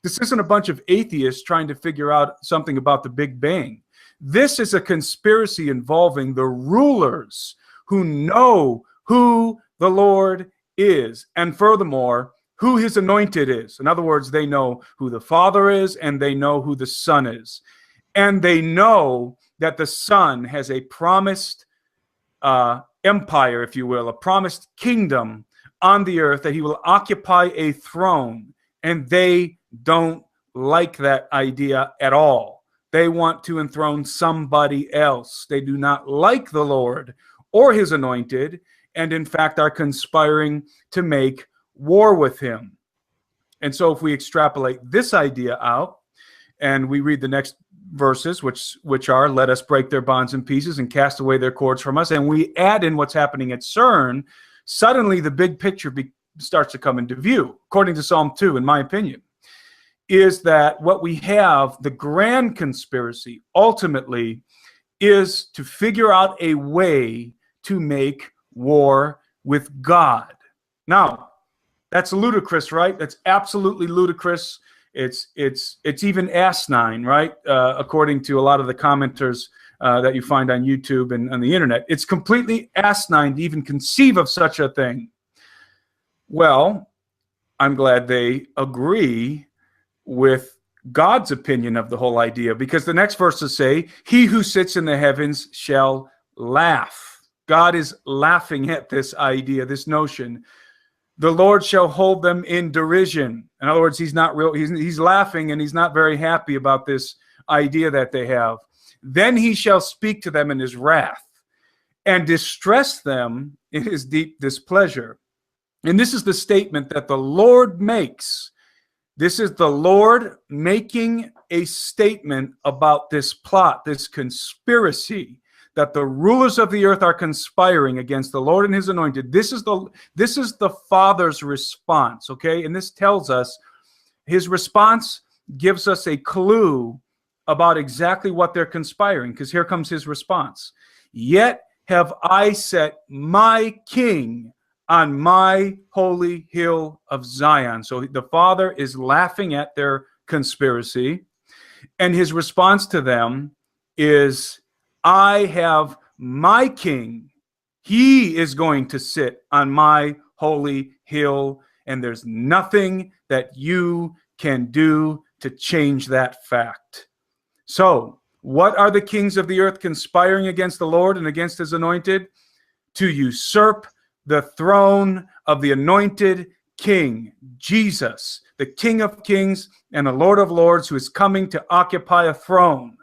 This isn't a bunch of atheists trying to figure out something about the Big Bang. This is a conspiracy involving the rulers who know who the Lord is, and furthermore, who his anointed is. In other words, they know who the Father is, and they know who the Son is. And they know that the Son has a promised empire, if you will, a promised kingdom on the earth, that he will occupy a throne. And they don't like that idea at all. They want to enthrone somebody else. They do not like the Lord or his anointed, and in fact are conspiring to make war with him. And so if we extrapolate this idea out, and we read the next verses, which are, let us break their bonds in pieces and cast away their cords from us, and we add in what's happening at CERN, suddenly the big picture starts to come into view, according to Psalm 2, in my opinion, is that what we have, the grand conspiracy, ultimately, is to figure out a way to make war with God. Now, that's ludicrous, right? That's absolutely ludicrous. It's even asinine, right? According to a lot of the commenters that you find on YouTube and on the internet. It's completely asinine to even conceive of such a thing. Well, I'm glad they agree with God's opinion of the whole idea, because the next verses say, he who sits in the heavens shall laugh. God is laughing at this idea, this notion The Lord shall hold them in derision. In other words, he's not real. He's laughing, and he's not very happy about this idea that they have. Then he shall speak to them in his wrath and distress them in his deep displeasure. And this is the statement that the Lord makes. This is the Lord making a statement about this plot, this conspiracy that the rulers of the earth are conspiring against the Lord and his anointed. This is the Father's response, okay? And this tells us, his response gives us a clue about exactly what they're conspiring, because here comes his response. Yet have I set my king on my holy hill of Zion. So the Father is laughing at their conspiracy, and his response to them is, I have my king. He is going to sit on my holy hill, and there's nothing that you can do to change that fact. So, what are the kings of the earth conspiring against the Lord and against his anointed? To usurp the throne of the anointed king, Jesus, the King of kings and the Lord of lords, who is coming to occupy a throne.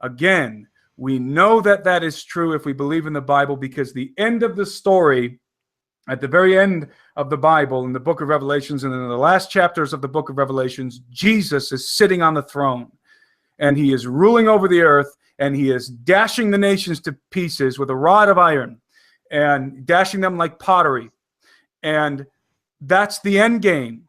Again, we know that that is true if we believe in the Bible, because the end of the story, at the very end of the Bible, in the book of Revelations and in the last chapters of the book of Revelations, Jesus is sitting on the throne, and he is ruling over the earth, and he is dashing the nations to pieces with a rod of iron and dashing them like pottery. And that's the end game.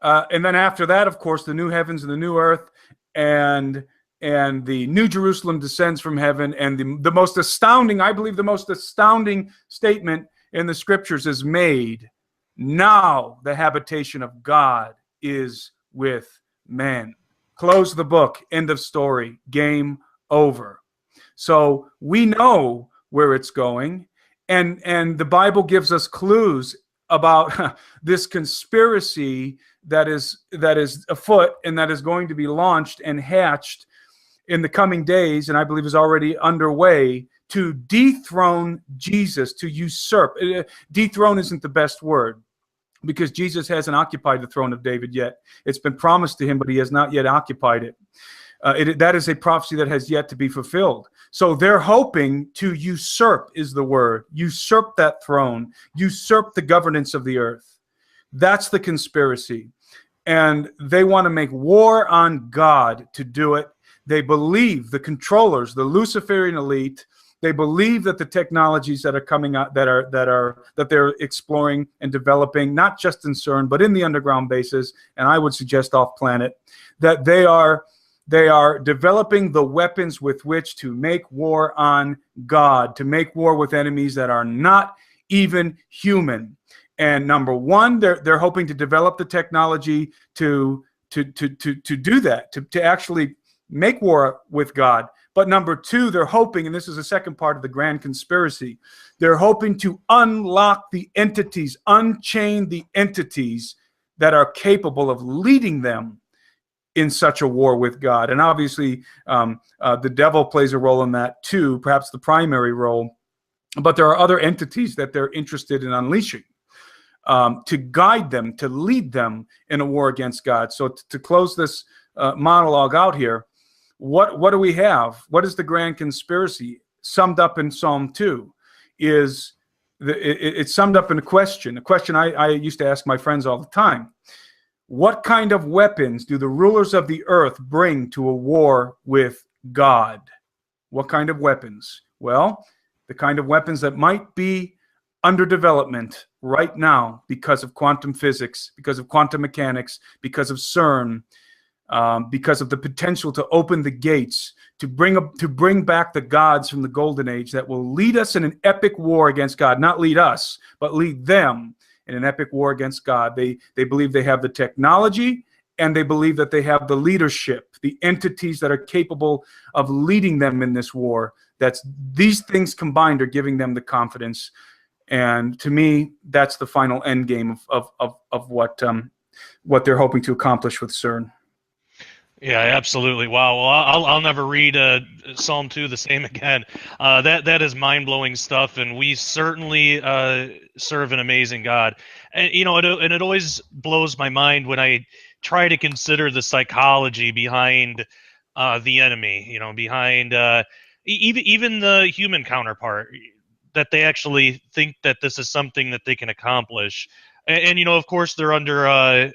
And then after that, of course, the new heavens and the new earth, and the New Jerusalem descends from heaven. And the most astounding, I believe the most astounding statement in the scriptures is made. Now the habitation of God is with men. Close the book. End of story. Game over. So we know where it's going. And the Bible gives us clues about this conspiracy that is afoot and that is going to be launched and hatched in the coming days, and I believe is already underway, to dethrone Jesus, to usurp. Dethrone isn't the best word, because Jesus hasn't occupied the throne of David yet. It's been promised to him, but he has not yet occupied it. That is a prophecy that has yet to be fulfilled. So they're hoping to usurp, is the word, usurp that throne, usurp the governance of the earth. That's the conspiracy. And they want to make war on God to do it. They believe, the controllers, the Luciferian elite, they believe that the technologies that are coming out, that they're exploring and developing, not just in CERN, but in the underground bases, and I would suggest off planet, that they are developing the weapons with which to make war on God, to make war with enemies that are not even human. And number one, they're hoping to develop the technology to do that, to actually make war with God. But number two, they're hoping, and this is the second part of the grand conspiracy, they're hoping to unlock the entities, unchain the entities that are capable of leading them in such a war with God. And obviously, the devil plays a role in that too, perhaps the primary role. But there are other entities that they're interested in unleashing to guide them, to lead them in a war against God. So to close this monologue out here, what do we have? What is the grand conspiracy? Summed up in Psalm 2 is, it's summed up in a question I used to ask my friends all the time. What kind of weapons do the rulers of the earth bring to a war with God? What kind of weapons? Well, the kind of weapons that might be under development right now because of quantum physics, because of quantum mechanics, because of CERN, because of the potential to open the gates, to bring back the gods from the golden age that will lead us in an epic war against God. Not lead us, but lead them in an epic war against God. They believe they have the technology, and they believe that they have the leadership, the entities that are capable of leading them in this war. These things combined are giving them the confidence. And to me, that's the final end game of what they're hoping to accomplish with CERN. Yeah, absolutely. Wow. Well, I'll never read Psalm 2 the same again. That is mind-blowing stuff, and we certainly serve an amazing God. and it always blows my mind when I try to consider the psychology behind the enemy, behind even the human counterpart, that they actually think that this is something that they can accomplish. And of course, they're under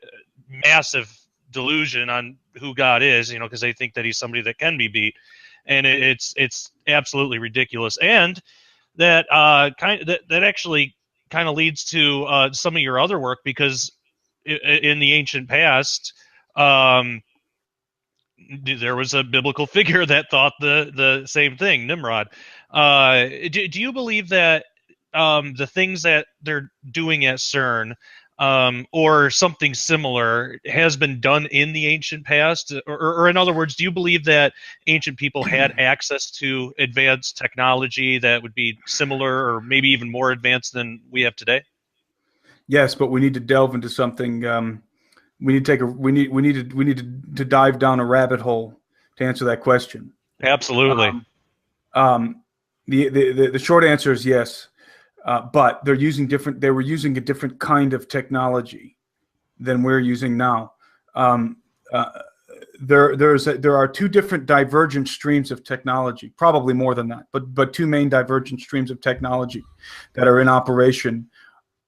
massive delusion on who God is, because they think that he's somebody that can be beat, and it's absolutely ridiculous. And that actually kind of leads to some of your other work, because in the ancient past, um, there was a biblical figure that thought the same thing, Nimrod. Do you believe that the things that they're doing at CERN, or something similar, has been done in the ancient past? Or in other words, do you believe that ancient people had access to advanced technology that would be similar or maybe even more advanced than we have today? Yes, but we need to delve into something. We need to take a we need to dive down a rabbit hole to answer that question. Absolutely. Um, the short answer is yes, but they're using different. They were using a different kind of technology than we're using now. Um, uh, there are two different divergent streams of technology, probably more than that, but two main divergent streams of technology that are in operation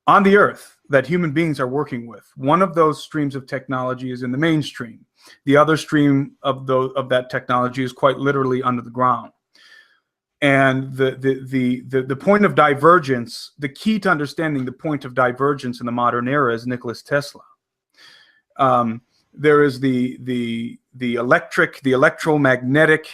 on the earth that human beings are working with. One of those streams of technology is in the mainstream. The other stream of that technology is quite literally under the ground. And the point of divergence, the key to understanding the point of divergence in the modern era is Nikola Tesla. There is the electromagnetic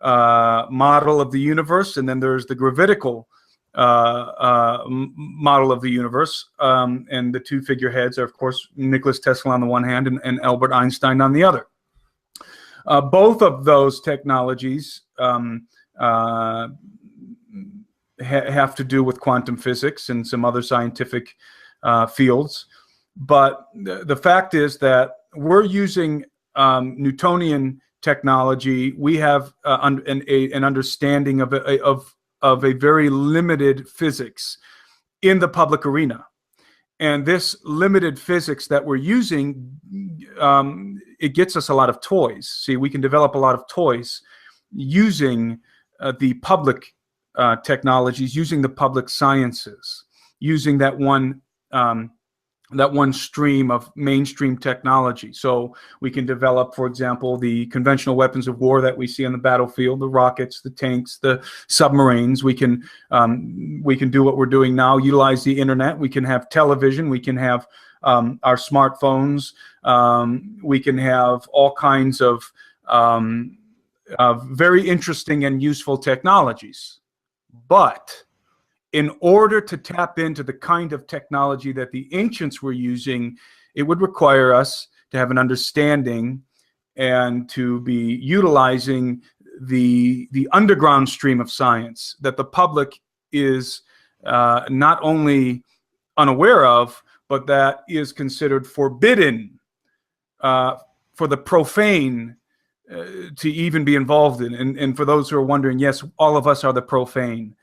model of the universe, and then there's the gravitical model of the universe. And the two figureheads are, of course, Nikola Tesla on the one hand and Albert Einstein on the other. Both of those technologies have to do with quantum physics and some other scientific fields. But the fact is that we're using Newtonian technology. We have an understanding of a very limited physics in the public arena. And this limited physics that we're using, it gets us a lot of toys. See, we can develop a lot of toys using the public technologies, using the public sciences, using that one stream of mainstream technology. So we can develop, for example, the conventional weapons of war that we see on the battlefield, the rockets, the tanks, the submarines. We can do what we're doing now, utilize the internet. We can have television. We can have our smartphones. We can have all kinds of very interesting and useful technologies. But in order to tap into the kind of technology that the ancients were using, it would require us to have an understanding and to be utilizing the underground stream of science that the public is not only unaware of, but that is considered forbidden for the profane to even be involved in. And for those who are wondering, yes, all of us are the profane.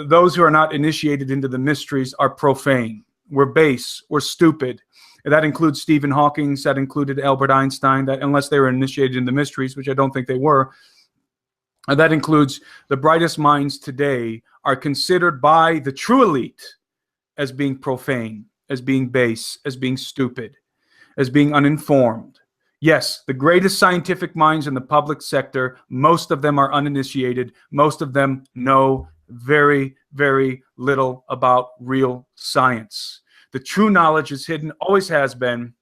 Those who are not initiated into the mysteries are profane. We're base. We're stupid. That includes Stephen Hawking. That included Albert Einstein. That, unless they were initiated in the mysteries, which I don't think they were, that includes the brightest minds today are considered by the true elite as being profane, as being base, as being stupid, as being uninformed. Yes, the greatest scientific minds in the public sector, most of them are uninitiated. Most of them know very, very little about real science. The true knowledge is hidden, always has been.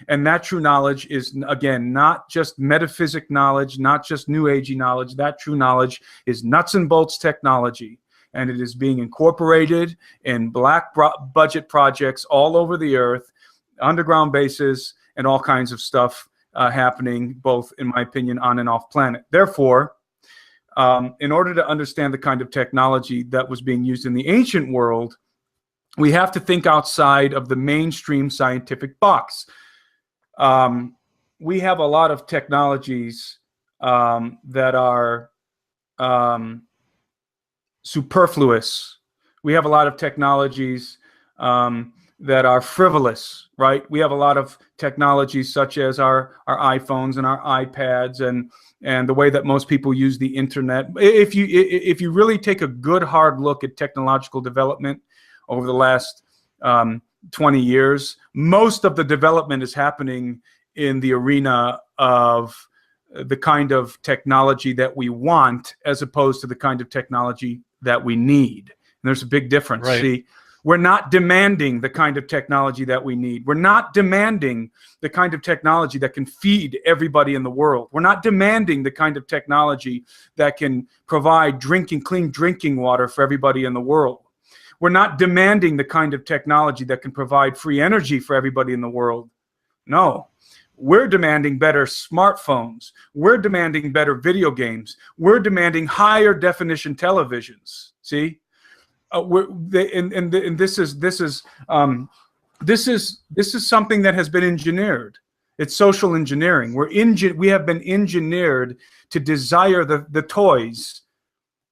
And that true knowledge is, again, not just metaphysic knowledge, not just new agey knowledge. That true knowledge is nuts and bolts technology. And it is being incorporated in black budget projects all over the earth, underground bases, and all kinds of stuff happening, both, in my opinion, on and off planet. Therefore, in order to understand the kind of technology that was being used in the ancient world, we have to think outside of the mainstream scientific box. We have a lot of technologies that are superfluous. We have a lot of technologies that are frivolous, right? We have a lot of technologies such as our iPhones and our iPads and the way that most people use the internet. If you really take a good hard look at technological development over the last 20 years, most of the development is happening in the arena of the kind of technology that we want as opposed to the kind of technology that we need. And there's a big difference. Right. See, we're not demanding the kind of technology that we need. We're not demanding the kind of technology that can feed everybody in the world. We're not demanding the kind of technology that can provide clean drinking water for everybody in the world. We're not demanding the kind of technology that can provide free energy for everybody in the world. No. We're demanding better smartphones. We're demanding better video games. We're demanding higher definition televisions. See? This is something that has been engineered. It's social engineering. We have been engineered to desire the toys,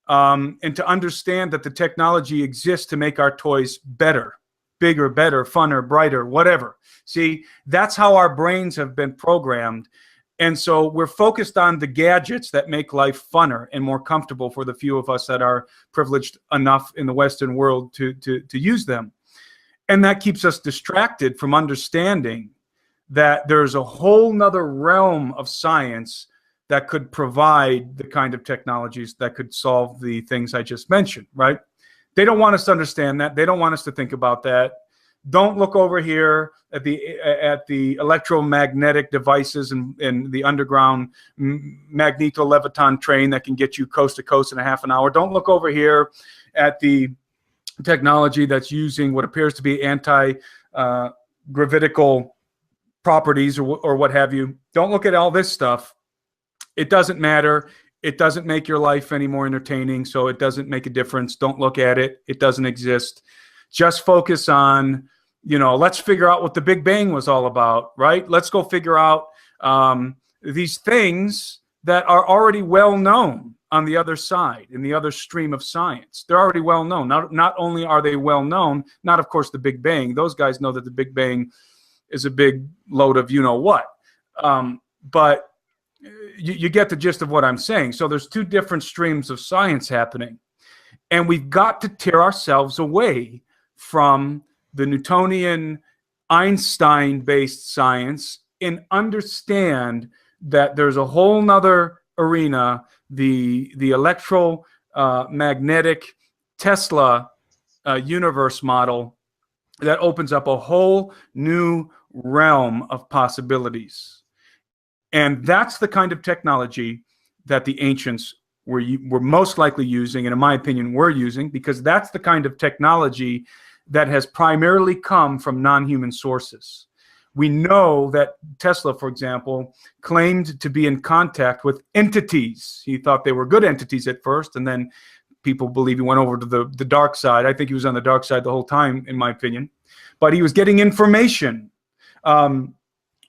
and to understand that the technology exists to make our toys better, bigger, better, funner, brighter, whatever. See, that's how our brains have been programmed. And so we're focused on the gadgets that make life funner and more comfortable for the few of us that are privileged enough in the Western world to use them. And that keeps us distracted from understanding that there's a whole nother realm of science that could provide the kind of technologies that could solve the things I just mentioned, right? They don't want us to understand that. They don't want us to think about that. Don't look over here at the electromagnetic devices and the underground magneto-leviton train that can get you coast to coast in a half an hour. Don't look over here at the technology that's using what appears to be anti-gravitical properties or what have you. Don't look at all this stuff. It doesn't matter. It doesn't make your life any more entertaining, so it doesn't make a difference. Don't look at it. It doesn't exist. Just focus on, let's figure out what the Big Bang was all about, right? Let's go figure out these things that are already well known on the other side, in the other stream of science. They're already well known. Not only are they well known, not of course the Big Bang. Those guys know that the Big Bang is a big load of you-know-what. But you get the gist of what I'm saying. So there's two different streams of science happening. And we've got to tear ourselves away from the Newtonian, Einstein-based science and understand that there's a whole nother arena, the electromagnetic Tesla universe model that opens up a whole new realm of possibilities. And that's the kind of technology that the ancients were most likely using, and in my opinion, were using, because that's the kind of technology that has primarily come from non-human sources. We know that Tesla, for example, claimed to be in contact with entities. He thought they were good entities at first, and then people believe he went over to the dark side. I think he was on the dark side the whole time, in my opinion. But he was getting information.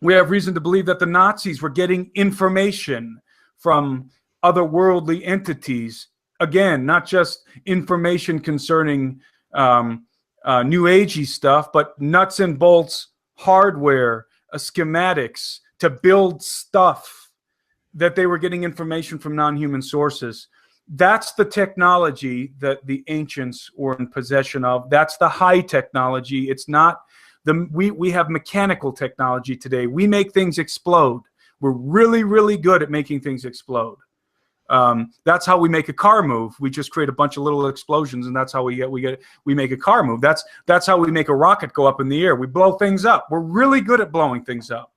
We have reason to believe that the Nazis were getting information from otherworldly entities. Again, not just information concerning new agey stuff, but nuts and bolts hardware, schematics to build stuff, that they were getting information from non-human sources. That's the technology that the ancients were in possession of. That's the high technology. It's not we have mechanical technology today. We make things explode. We're really, really good at making things explode. That's how we make a car move. We just create a bunch of little explosions, and that's how we make a car move. That's how we make a rocket go up in the air. We blow things up. We're really good at blowing things up.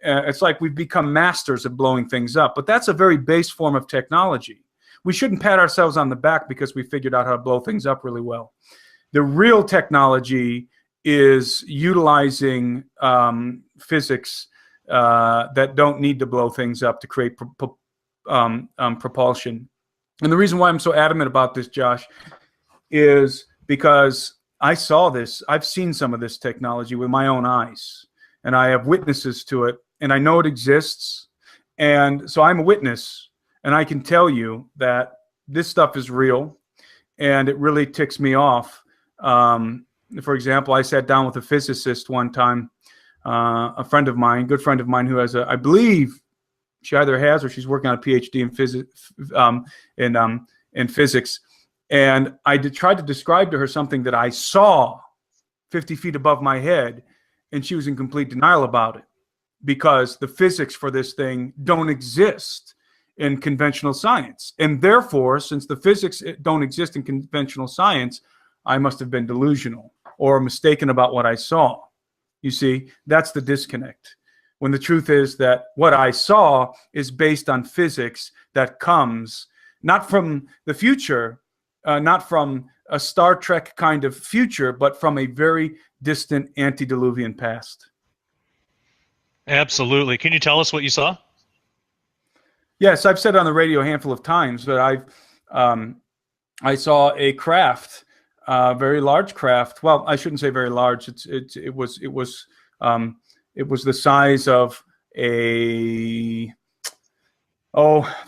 It's like we've become masters at blowing things up, but that's a very base form of technology. We shouldn't pat ourselves on the back because we figured out how to blow things up really well. The real technology is utilizing physics that don't need to blow things up to create propulsion. And the reason why I'm so adamant about this, Josh, is because I saw this. I've seen some of this technology with my own eyes, and I have witnesses to it, and I know it exists. And so I'm a witness, and I can tell you that this stuff is real, and it really ticks me off For example, I sat down with a physicist one time, a friend of mine, good friend of mine, who has I believe she either has or she's working on a PhD in physics, in physics. And I tried to describe to her something that I saw 50 feet above my head, and she was in complete denial about it, because the physics for this thing don't exist in conventional science. And therefore, since the physics don't exist in conventional science, I must have been delusional or mistaken about what I saw. You see, that's the disconnect. When the truth is that what I saw is based on physics that comes not from the future, not from a Star Trek kind of future, but from a very distant antediluvian past. Absolutely. Can you tell us what you saw? Yes, I've said it on the radio a handful of times, but I saw a craft, very large craft. Well, I shouldn't say very large. It was the size of the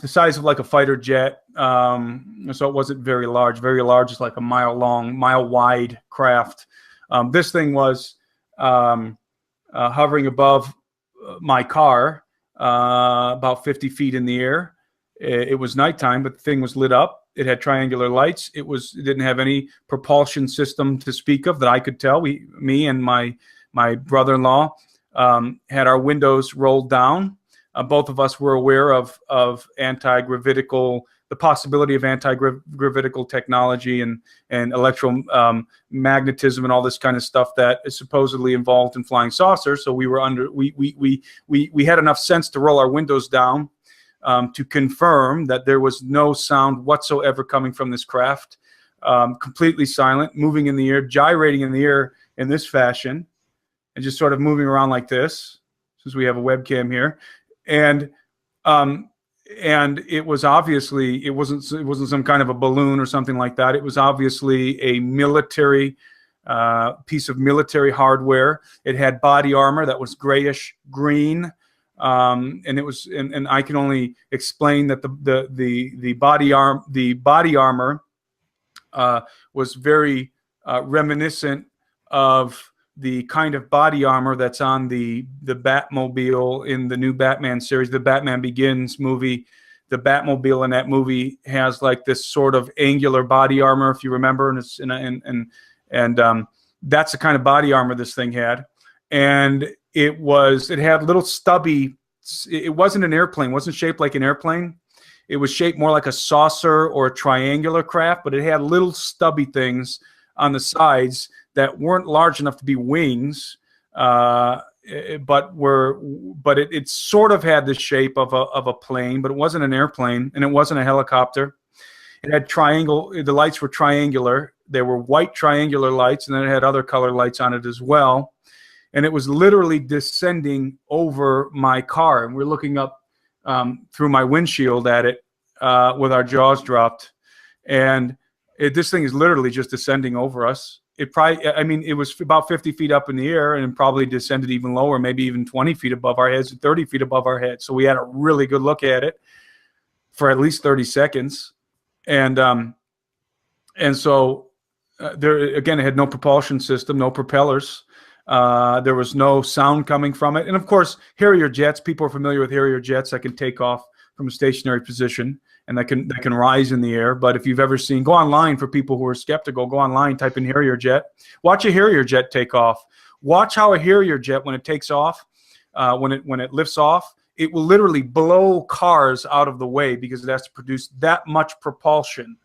size of like a fighter jet. So it wasn't very large. Very large is like a mile long, mile wide craft. This thing was hovering above my car, about 50 feet in the air. It was nighttime, but the thing was lit up. It had triangular lights. It didn't have any propulsion system to speak of that I could tell. Me and my brother-in-law had our windows rolled down. Both of us were aware of the possibility of anti-gravitical technology and electromagnetism and all this kind of stuff that is supposedly involved in flying saucers. So we had enough sense to roll our windows down to confirm that there was no sound whatsoever coming from this craft, completely silent, moving in the air, gyrating in the air in this fashion, and just sort of moving around like this, since we have a webcam here. And it was obviously, it wasn't some kind of a balloon or something like that. It was obviously a military piece of military hardware. It had body armor that was grayish green, and it was, and I can only explain that the body armor was very reminiscent of the kind of body armor that's on the Batmobile in the new Batman series, the Batman Begins movie. The Batmobile in that movie has like this sort of angular body armor, if you remember, and it's that's the kind of body armor this thing had. And it had little stubby. It wasn't an airplane. It wasn't shaped like an airplane. It was shaped more like a saucer or a triangular craft, but it had little stubby things on the sides that weren't large enough to be wings, but it sort of had the shape of a plane, but it wasn't an airplane, and it wasn't a helicopter. It had the lights were triangular. They were white triangular lights, and then it had other color lights on it as well. And it was literally descending over my car, and we're looking up through my windshield at it with our jaws dropped, and this thing is literally just descending over us. It was about 50 feet up in the air, and it probably descended even lower, maybe even 20 feet above our heads, 30 feet above our heads. So we had a really good look at it for at least 30 seconds. And so there, again, it had no propulsion system, no propellers. There was no sound coming from it. And of course, Harrier jets, people are familiar with Harrier jets that can take off from a stationary position and that can rise in the air. But if you've ever seen, go online for people who are skeptical, go online, type in Harrier jet, watch a Harrier jet take off. Watch how a Harrier jet, when it takes off, when it lifts off, it will literally blow cars out of the way because it has to produce that much propulsion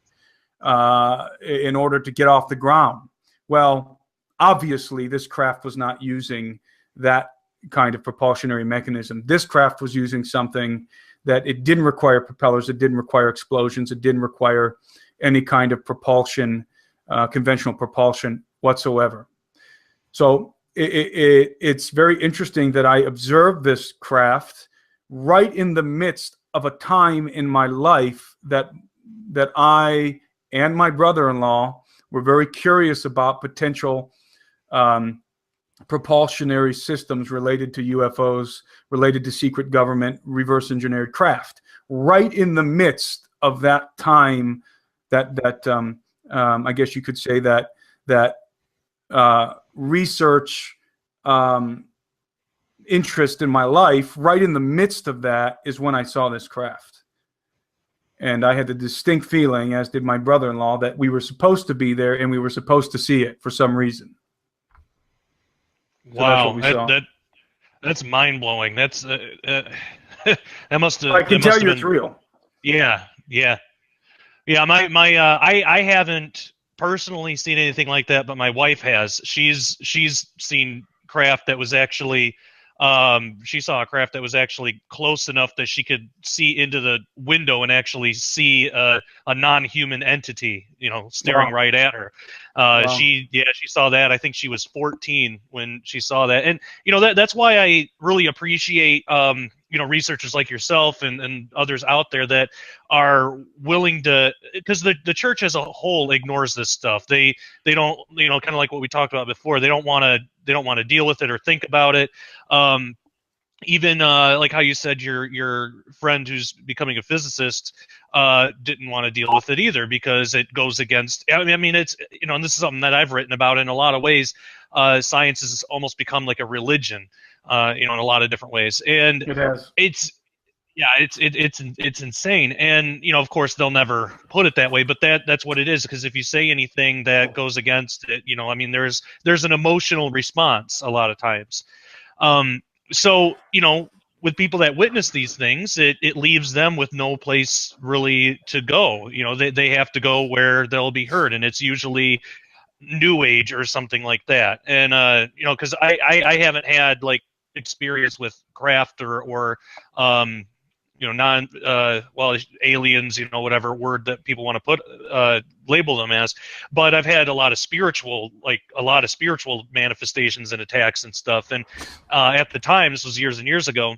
in order to get off the ground. Well, obviously, this craft was not using that kind of propulsionary mechanism. This craft was using something that it didn't require propellers, it didn't require explosions, it didn't require any kind of propulsion, conventional propulsion whatsoever. So it's very interesting that I observed this craft right in the midst of a time in my life that I and my brother-in-law were very curious about potential propulsionary systems related to UFOs, related to secret government, reverse engineered craft. Right in the midst of that time, I guess you could say that research interest in my life, right in the midst of that is when I saw this craft. And I had the distinct feeling, as did my brother-in-law, that we were supposed to be there and we were supposed to see it for some reason. So that's what Wow, we saw. that's mind blowing. That's I can that tell must have you it's been. real. Yeah, yeah. Yeah, I haven't personally seen anything like that, but my wife has. She's seen craft that was actually she saw a craft that was actually close enough that she could see into the window and actually see a non-human entity, staring Wow. right at her. Wow. She saw that. I think she was 14 when she saw that, and that's why I really appreciate researchers like yourself and others out there that are willing to, because the church as a whole ignores this stuff. They don't, kind of like what we talked about before. They don't want to deal with it or think about it. Even like how you said your friend who's becoming a physicist didn't want to deal with it either because it goes against. I mean, it's and this is something that I've written about in a lot of ways. Science has almost become like a religion, in a lot of different ways, and It has. it's insane. And of course they'll never put it that way, but that's what it is, because if you say anything that goes against it, I mean, there's an emotional response a lot of times. So with people that witness these things, it leaves them with no place really to go. They have to go where they'll be heard, and it's usually New Age or something like that. And because I haven't had like experience with craft or non aliens, whatever word that people want to put label them as. But I've had a lot of spiritual manifestations and attacks and stuff. And at the time, this was years and years ago,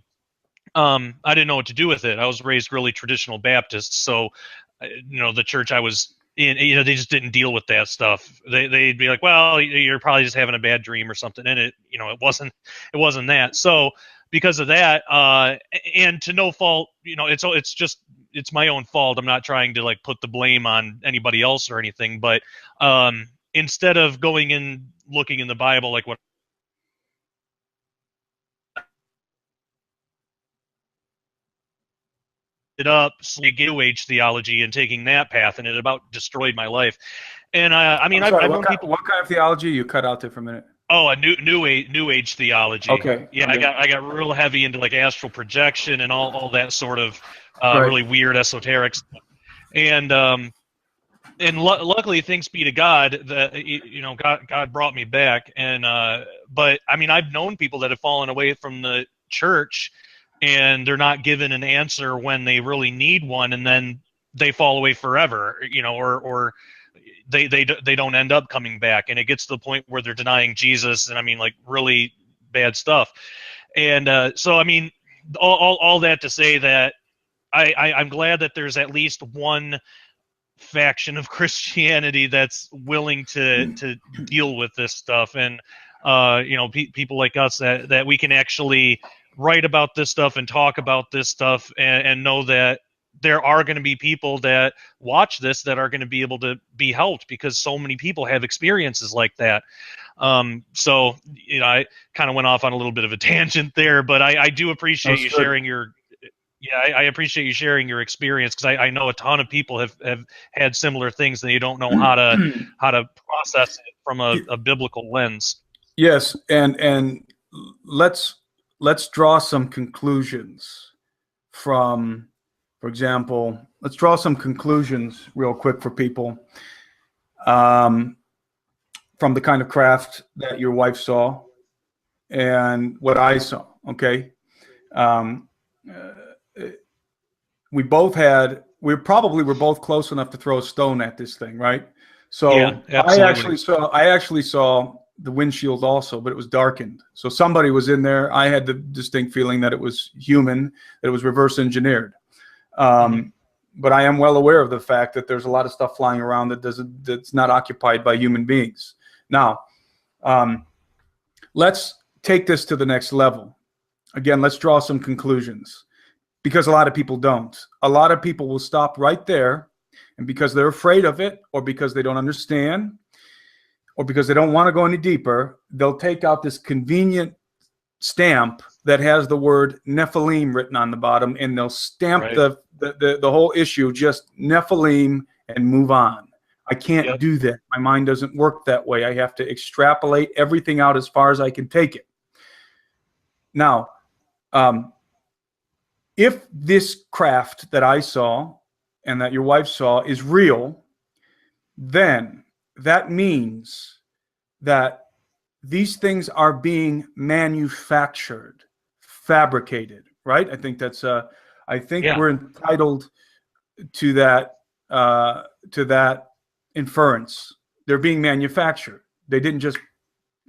I didn't know what to do with it. I was raised really traditional Baptist, so the church I was in, they just didn't deal with that stuff. They'd be like, well, you're probably just having a bad dream or something. And it wasn't that. So because of that, and to no fault, it's my own fault. I'm not trying to like put the blame on anybody else or anything, but instead of going and looking in the Bible, like what it up, New Age theology and taking that path, and it about destroyed my life. And I mean, I'm sorry, I've known people. What kind of theology? You cut out there for a minute. Oh, a new age theology. Okay. Yeah, okay. I got real heavy into like astral projection and all that sort of Right. really weird esoteric stuff. And luckily, thanks be to God, that God brought me back. And but I mean, I've known people that have fallen away from the church, and they're not given an answer when they really need one, and then they fall away forever, or they don't end up coming back, and it gets to the point where they're denying Jesus, and I mean, like, really bad stuff. And so I mean, all that to say that I'm glad that there's at least one faction of Christianity that's willing to deal with this stuff, and people like us that we can actually write about this stuff and talk about this stuff, and know that there are going to be people that watch this that are going to be able to be helped, because so many people have experiences like that. So I kind of went off on a little bit of a tangent there, but I do appreciate you sharing your. Yeah, I appreciate you sharing your experience, because I know a ton of people have had similar things, and they don't know how to process it from a biblical lens. Yes, and let's draw some conclusions from, for example, let's draw some conclusions real quick for people from the kind of craft that your wife saw and what I saw. Okay. We both had, we probably were both close enough to throw a stone at this thing, right? So Yeah, absolutely. I actually saw the windshield also, but it was darkened. So somebody was in there. I had the distinct feeling that it was human, that it was reverse engineered. But I am well aware of the fact that there's a lot of stuff flying around that's not occupied by human beings. Now, let's take this to the next level. Again, let's draw some conclusions, because a lot of people don't. A lot of people will stop right there, and because they're afraid of it, or because they don't understand, or because they don't want to go any deeper, they'll take out this convenient stamp that has the word Nephilim written on the bottom, and they'll stamp Right. the whole issue just Nephilim and move on. I can't Yep. do that. My mind doesn't work that way. I have to extrapolate everything out as far as I can take it. Now, if this craft that I saw and that your wife saw is real, then that means that these things are being manufactured, fabricated, right? I think that's I think Yeah. we're entitled to that inference. They're being manufactured. They didn't just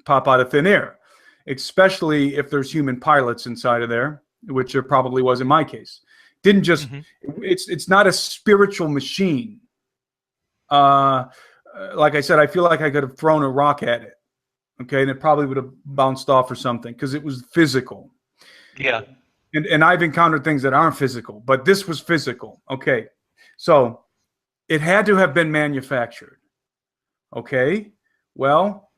pop out of thin air, especially if there's human pilots inside of there, which there probably was in my case. Didn't just it's not a spiritual machine. Like I said, I feel like I could have thrown a rock at it, okay, and it probably would have bounced off or something because it was physical. Yeah. And I've encountered things that aren't physical, but this was physical. Okay, so it had to have been manufactured. Okay, well,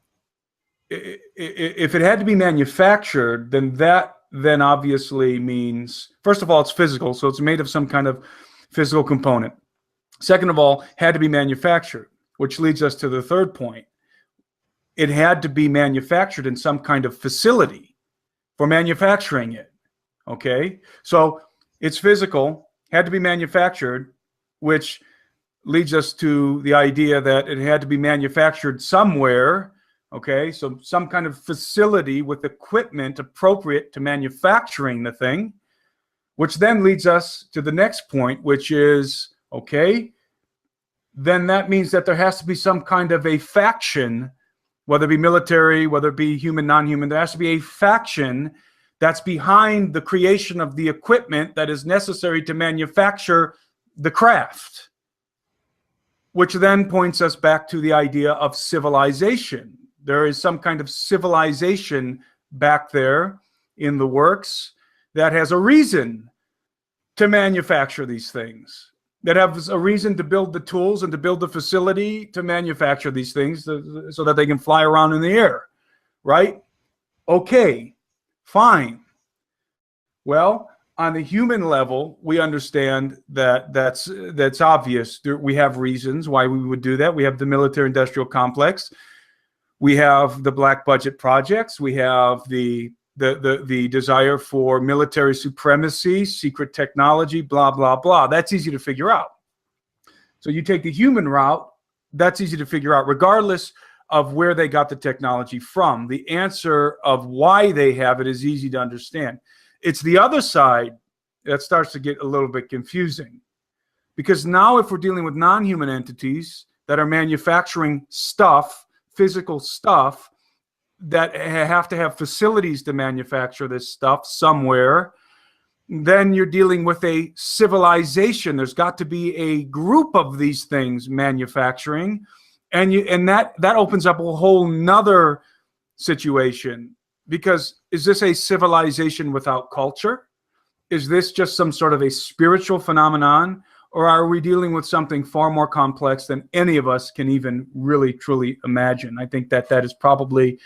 if it had to be manufactured, then obviously means, first of all, it's physical, so it's made of some kind of physical component. Second of all, had to be manufactured, which leads us to the third point. It had to be manufactured in some kind of facility for manufacturing it. Okay, so it's physical, had to be manufactured, which leads us to the idea that it had to be manufactured somewhere. Okay, so some kind of facility with equipment appropriate to manufacturing the thing, which then leads us to the next point, which is, okay, then that means that there has to be some kind of a faction, whether it be military, whether it be human, non-human, there has to be a faction that's behind the creation of the equipment that is necessary to manufacture the craft, which then points us back to the idea of civilization. There is some kind of civilization back there in the works that has a reason to manufacture these things, that has a reason to build the tools and to build the facility to manufacture these things so that they can fly around in the air, right? Okay, fine. Well, on the human level, we understand that that's obvious. We have reasons why we would do that. We have the military-industrial complex. We have the black budget projects. We have the desire for military supremacy, secret technology, blah, blah, blah. That's easy to figure out. So you take the human route, that's easy to figure out, regardless of where they got the technology from. The answer of why they have it is easy to understand. It's the other side that starts to get a little bit confusing. Because now if we're dealing with non-human entities that are manufacturing stuff, physical stuff, that have to have facilities to manufacture this stuff somewhere, then you're dealing with a civilization. There's got to be a group of these things manufacturing, and that opens up a whole nother situation. Because is this a civilization without culture? Is this just some sort of a spiritual phenomenon? Or are we dealing with something far more complex than any of us can even really, truly imagine? I think that is probably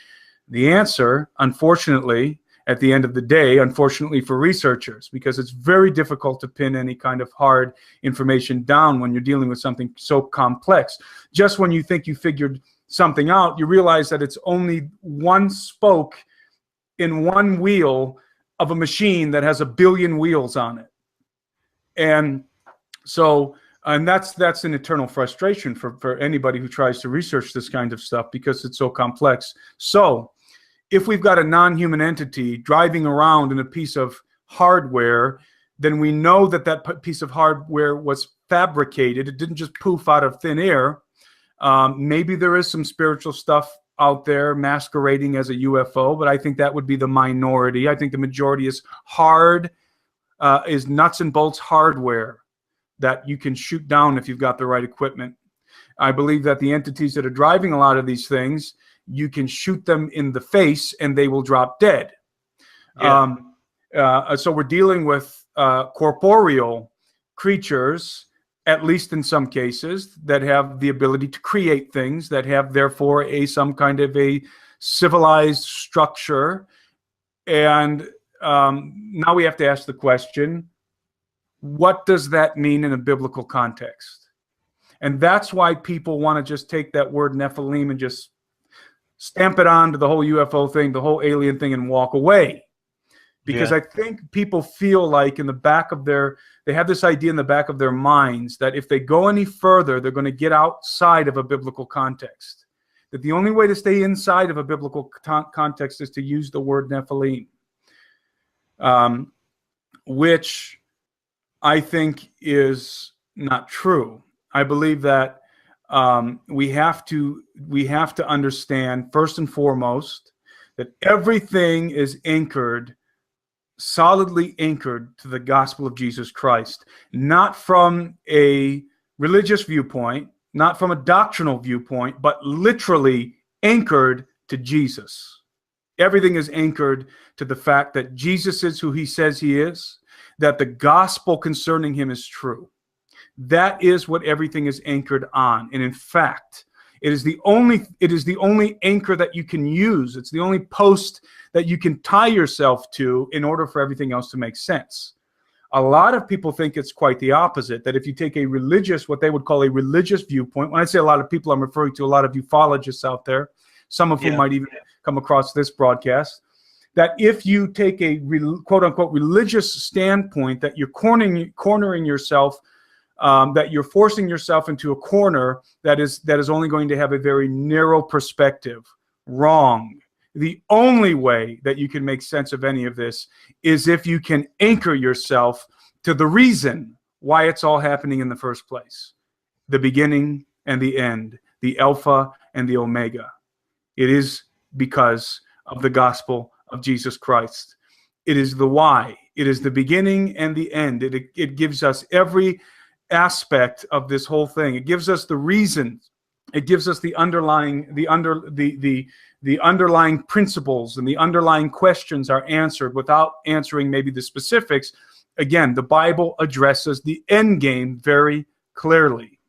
the answer, unfortunately, at the end of the day, unfortunately for researchers, because it's very difficult to pin any kind of hard information down when you're dealing with something so complex. Just when you think you figured something out, you realize that it's only one spoke in one wheel of a machine that has 1 billion wheels on it. And so, and that's an eternal frustration for anybody who tries to research this kind of stuff, because it's so complex. So if we've got a non-human entity driving around in a piece of hardware, then we know that that piece of hardware was fabricated. It didn't just poof out of thin air. Maybe there is some spiritual stuff out there masquerading as a UFO, but I think that would be the minority. I think the majority is is nuts and bolts hardware that you can shoot down if you've got the right equipment. I believe that the entities that are driving a lot of these things, you can shoot them in the face and they will drop dead. Yeah. So we're dealing with corporeal creatures, at least in some cases, that have the ability to create things, that have therefore some kind of a civilized structure. And now we have to ask the question, what does that mean in a biblical context? And that's why people want to just take that word Nephilim and just stamp it onto the whole UFO thing, the whole alien thing, and walk away. Because I think people feel like they have this idea in the back of their minds that if they go any further, they're going to get outside of a biblical context. That the only way to stay inside of a biblical context is to use the word Nephilim, which I think is not true. I believe that we have to understand, first and foremost, that everything is solidly anchored to the gospel of Jesus Christ, not from a religious viewpoint, not from a doctrinal viewpoint, but literally anchored to Jesus. Everything is anchored to the fact that Jesus is who he says he is, that the gospel concerning him is true. That is what everything is anchored on. And in fact, it is the only anchor that you can use. It's the only post that you can tie yourself to in order for everything else to make sense. A lot of people think it's quite the opposite, that if you take what they would call a religious viewpoint, when I say a lot of people, I'm referring to a lot of ufologists out there, some of whom might even come across this broadcast, that if you take a quote-unquote religious standpoint, that you're cornering yourself, that you're forcing yourself into a corner that is only going to have a very narrow perspective. Wrong. The only way that you can make sense of any of this is if you can anchor yourself to the reason why it's all happening in the first place. The beginning and the end, the Alpha and the Omega. It is because of the gospel of Jesus Christ. It is the why. It is the beginning and the end. It gives us every aspect of this whole thing. It gives us the reason. It gives us the underlying principles, and the underlying questions are answered without answering maybe the specifics. Again, the Bible addresses the end game very clearly,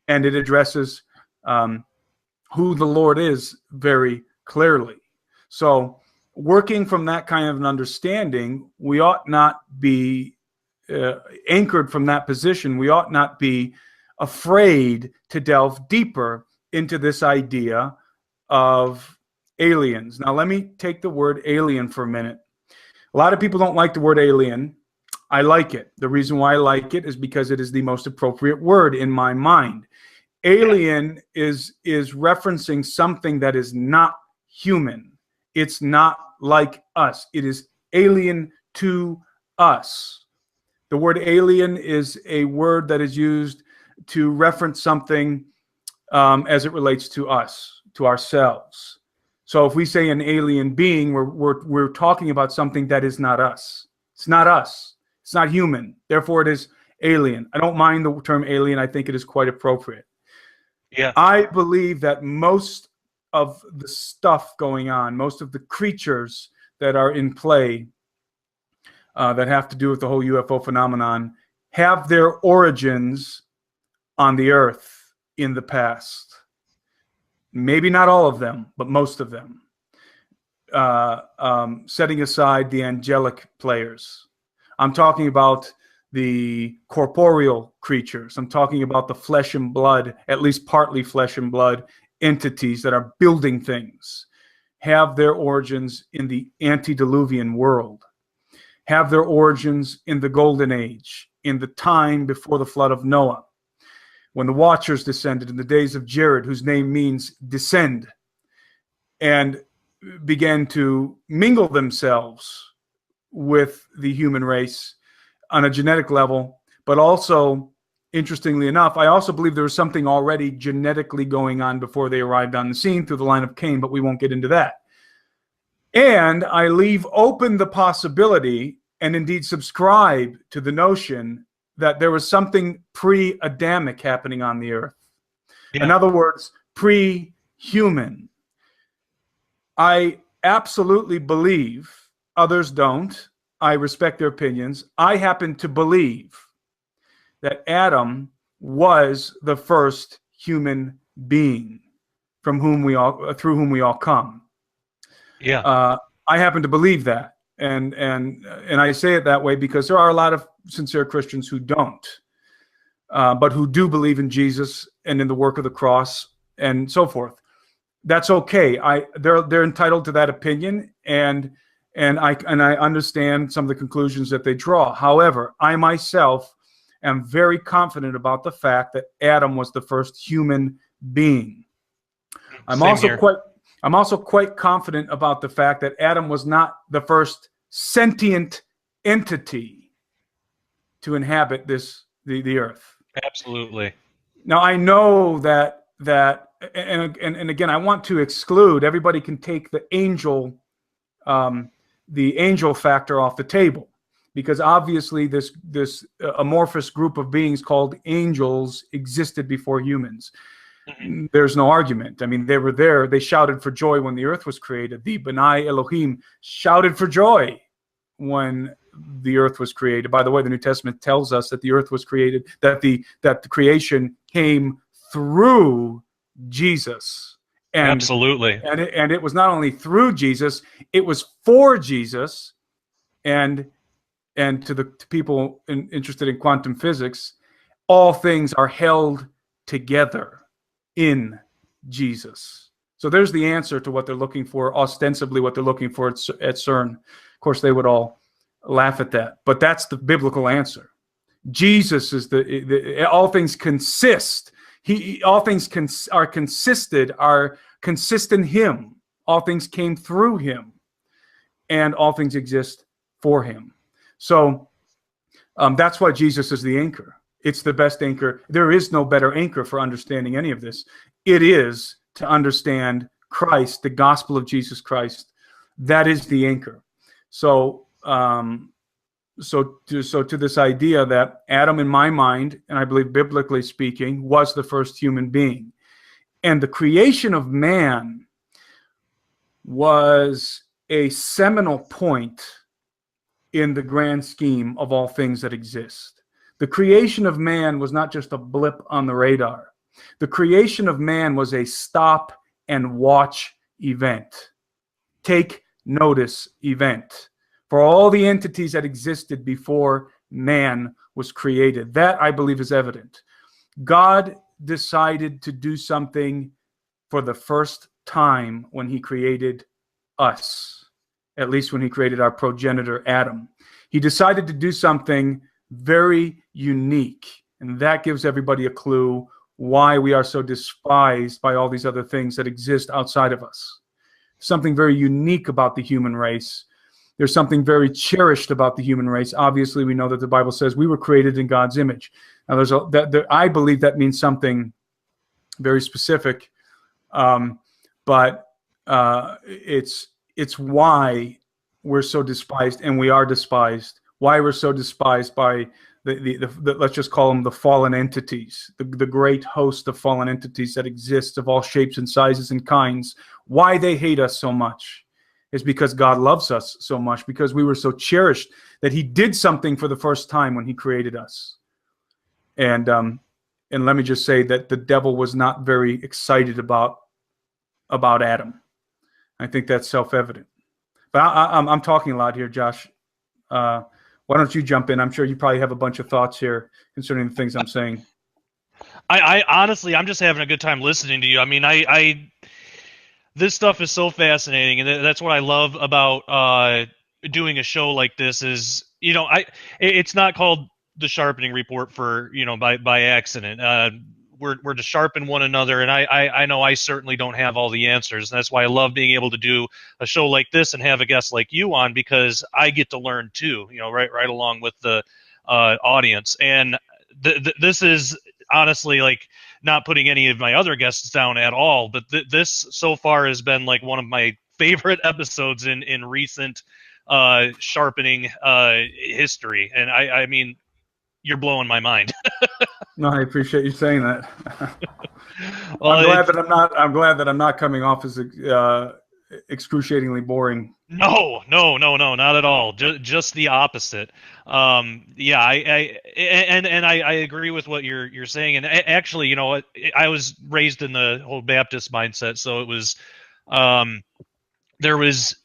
and it addresses who the Lord is very clearly. So, working from that kind of an understanding, we ought not be anchored from that position. We ought not be afraid to delve deeper into this idea of aliens. Now, let me take the word alien for a minute. A lot of people don't like the word alien. I like it. The reason why I like it is because it is the most appropriate word in my mind. Alien is referencing something that is not human. It's not like us. It is alien to us. The word alien is a word that is used to reference something as it relates to us, to ourselves. So if we say an alien being, we're talking about something that is not us. It's not us. It's not human. Therefore, it is alien. I don't mind the term alien. I think it is quite appropriate. Yeah. I believe that most of the stuff going on, most of the creatures that are in play that have to do with the whole UFO phenomenon have their origins on the earth in the past. Maybe not all of them, but most of them. Setting aside the angelic players. I'm talking about the corporeal creatures. I'm talking about the flesh and blood, at least partly flesh and blood, entities that are building things, have their origins in the antediluvian world, have their origins in the golden age, in the time before the flood of Noah, when the Watchers descended in the days of Jared, whose name means descend, and began to mingle themselves with the human race on a genetic level. But also, interestingly enough, I also believe there was something already genetically going on before they arrived on the scene through the line of Cain, but we won't get into that. And I leave open the possibility, and indeed subscribe to the notion, that there was something pre-Adamic happening on the earth. Yeah. In other words, pre-human. I absolutely believe, others don't, I respect their opinions, I happen to believe that Adam was the first human being through whom we all come. Yeah. I happen to believe that, and I say it that way because there are a lot of sincere Christians who don't, but who do believe in Jesus and in the work of the cross and so forth. That's okay. They're entitled to that opinion, and I understand some of the conclusions that they draw. However, I myself am very confident about the fact that Adam was the first human being. I'm also quite confident about the fact that Adam was not the first sentient entity to inhabit the earth. Absolutely. Now I know that and again, I want to exclude. Everybody can take the angel factor off the table, because obviously this amorphous group of beings called angels existed before humans. Mm-hmm. There's no argument. I mean, they were there. They shouted for joy when the earth was created. The B'nai Elohim shouted for joy when the earth was created. By the way, the New Testament tells us that the earth was created, that the creation came through Jesus. And, absolutely. And it was not only through Jesus, it was for Jesus. And to people interested in quantum physics, all things are held together in Jesus. So there's the answer to what they're looking for, ostensibly what they're looking for at CERN. Of course, they would all laugh at that, but that's the biblical answer. Jesus is all things consist. All things are consist in him. All things came through him, and all things exist for him. So that's why Jesus is the anchor. It's the best anchor. There is no better anchor for understanding any of this. It is to understand Christ, the gospel of Jesus Christ. That is the anchor. So to this idea that Adam, in my mind, and I believe biblically speaking, was the first human being, and the creation of man was a seminal point in the grand scheme of all things that exist. The creation of man was not just a blip on the radar. The creation of man was a stop and watch event. Take notice event for all the entities that existed before man was created. That, I believe, is evident. God decided to do something for the first time when he created us, at least when he created our progenitor Adam. He decided to do something very unique, and that gives everybody a clue why we are so despised by all these other things that exist outside of us. Something very unique about the human race. There's something very cherished about the human race. Obviously, we know that the Bible says we were created in God's image. Now, I believe that means something very specific, but it's why we're so despised, and we are despised. Why we're so despised by the let's just call them the fallen entities, the great host of fallen entities that exist of all shapes and sizes and kinds. Why they hate us so much is because God loves us so much, because we were so cherished that he did something for the first time when he created us. And let me just say that the devil was not very excited about Adam. I think that's self-evident. But I'm talking a lot here, Josh. Why don't you jump in? I'm sure you probably have a bunch of thoughts here concerning the things I'm saying. I honestly, I'm just having a good time listening to you. I mean, this stuff is so fascinating, and that's what I love about doing a show like this. Is, it's not called the Sharpening Report for by accident. We're to sharpen one another, and I know I certainly don't have all the answers. And that's why I love being able to do a show like this and have a guest like you on, because I get to learn too, right along with the audience. And this is honestly, like, not putting any of my other guests down at all, but this so far has been like one of my favorite episodes in recent sharpening history. And I mean, you're blowing my mind. No, I appreciate you saying that. Well, I'm glad that I'm not coming off as excruciatingly boring. No, not at all. Just the opposite. Yeah, I agree with what you're saying. And actually, you know what? I was raised in the whole Baptist mindset, so it was, um, there was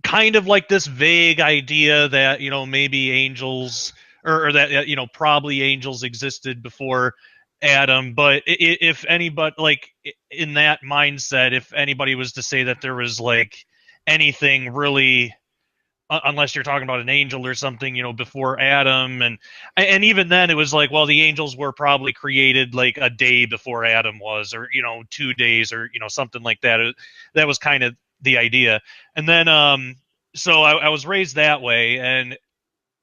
kind of like this vague idea that, you know, maybe angels, or that, you know, probably angels existed before Adam. But if anybody, like, in that mindset, if anybody was to say that there was like anything really, unless you're talking about an angel or something, you know, before Adam, and even then it was like, well, the angels were probably created like a day before Adam was, or, you know, 2 days, or, you know, something like that. That was kind of the idea. And then, so I was raised that way, and,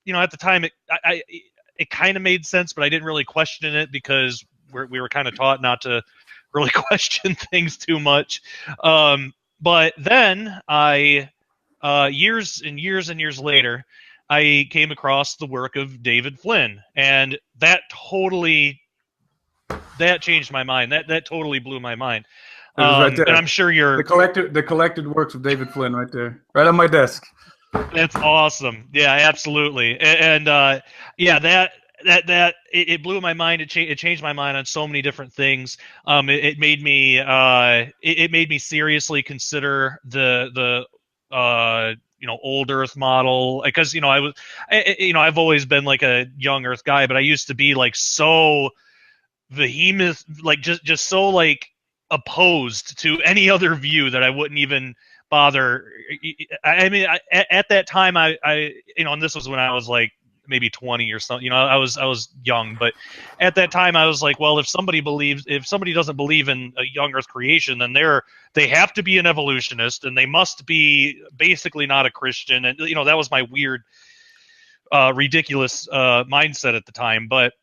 you know, at the time it kind of made sense, but I didn't really question it because we were kind of taught not to really question things too much. But then years and years and years later, I came across the work of David Flynn, and that changed my mind. That totally blew my mind. It was right And there. I'm sure you're. The collected works of David Flynn, right there, right on my desk. That's awesome. Yeah, absolutely. And yeah, it blew my mind. It changed my mind on so many different things. It made me it made me seriously consider the you know, old Earth model, because, you know, you know, I've always been like a young Earth guy, but I used to be like so behemoth, like just so like opposed to any other view that I wouldn't even bother. I mean, at that time, you know, and this was when I was like maybe 20 or something. You know, I was young, but at that time I was like, well, if somebody doesn't believe in a young Earth creation, then they have to be an evolutionist, and they must be basically not a Christian. And, you know, that was my weird, ridiculous mindset at the time. But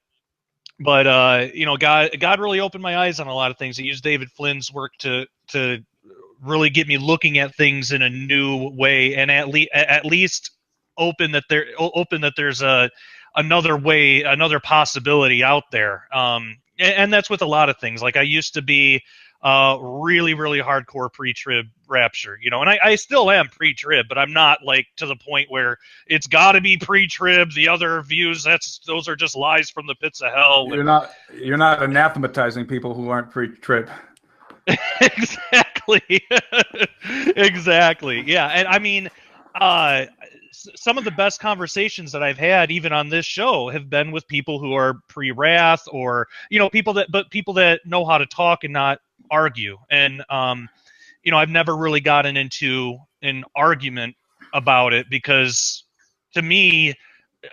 you know, God really opened my eyes on a lot of things. He used David Flynn's work to really get me looking at things in a new way, and at least open that there's another way, another possibility out there. And that's with a lot of things. Like, I used to be really hardcore pre-trib rapture, you know, and I still am pre-trib, but I'm not like to the point where it's got to be pre-trib. The other views, those are just lies from the pits of hell. You're not anathematizing people who aren't pre-trib. Exactly. Exactly. Yeah. And I mean, uh, some of the best conversations that I've had, even on this show, have been with people who are pre-wrath, or, you know, people that know how to talk and not argue. And, you know, I've never really gotten into an argument about it, because to me,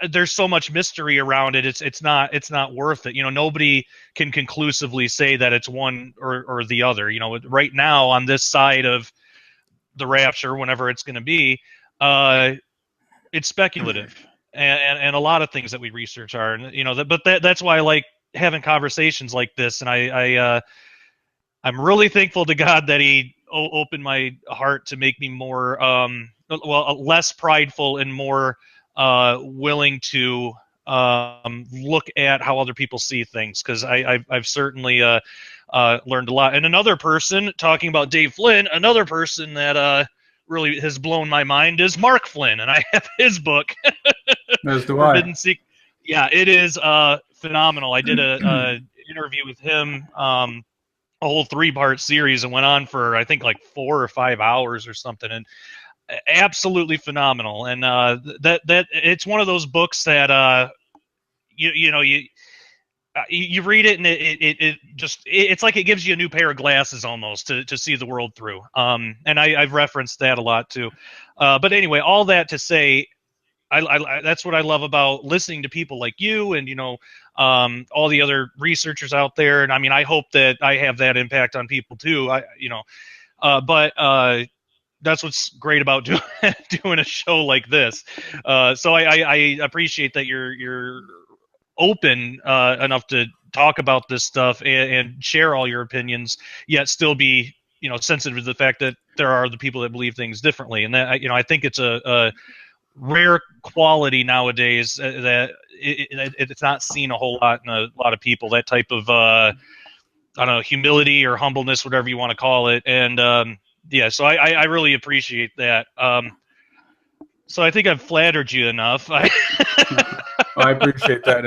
there's so much mystery around it. It's not worth it. You know, nobody can conclusively say that it's one or the other. You know, right now on this side of the rapture, whenever it's going to be, uh, it's speculative, and a lot of things that we research are. And, you know, that's why I like having conversations like this. And I'm really thankful to God that He opened my heart to make me more, less prideful and more willing to look at how other people see things, because I've certainly learned a lot. And another person, talking about Dave Flynn, another person that really has blown my mind is Mark Flynn, and I have his book, As do I. Forbidden Secret. Yeah, it is phenomenal. I did a interview with him, a whole 3-part series, and went on for, I think, like 4 or 5 hours or something, and absolutely phenomenal. And that it's one of those books that you know, you read it, and it's like it gives you a new pair of glasses almost to see the world through. And I've referenced that a lot too. But anyway, all that to say, that's what I love about listening to people like you, and, you know, all the other researchers out there. And I mean, I hope that I have that impact on people too. You know, but that's what's great about doing a show like this. So I appreciate that you're open enough to talk about this stuff, and share all your opinions, yet still be, you know, sensitive to the fact that there are the people that believe things differently. And that, you know, I think it's a rare quality nowadays, that it's not seen a whole lot in a lot of people. That type of I don't know, humility or humbleness, whatever you want to call it. And yeah, so I really appreciate that. So I think I've flattered you enough. I appreciate that,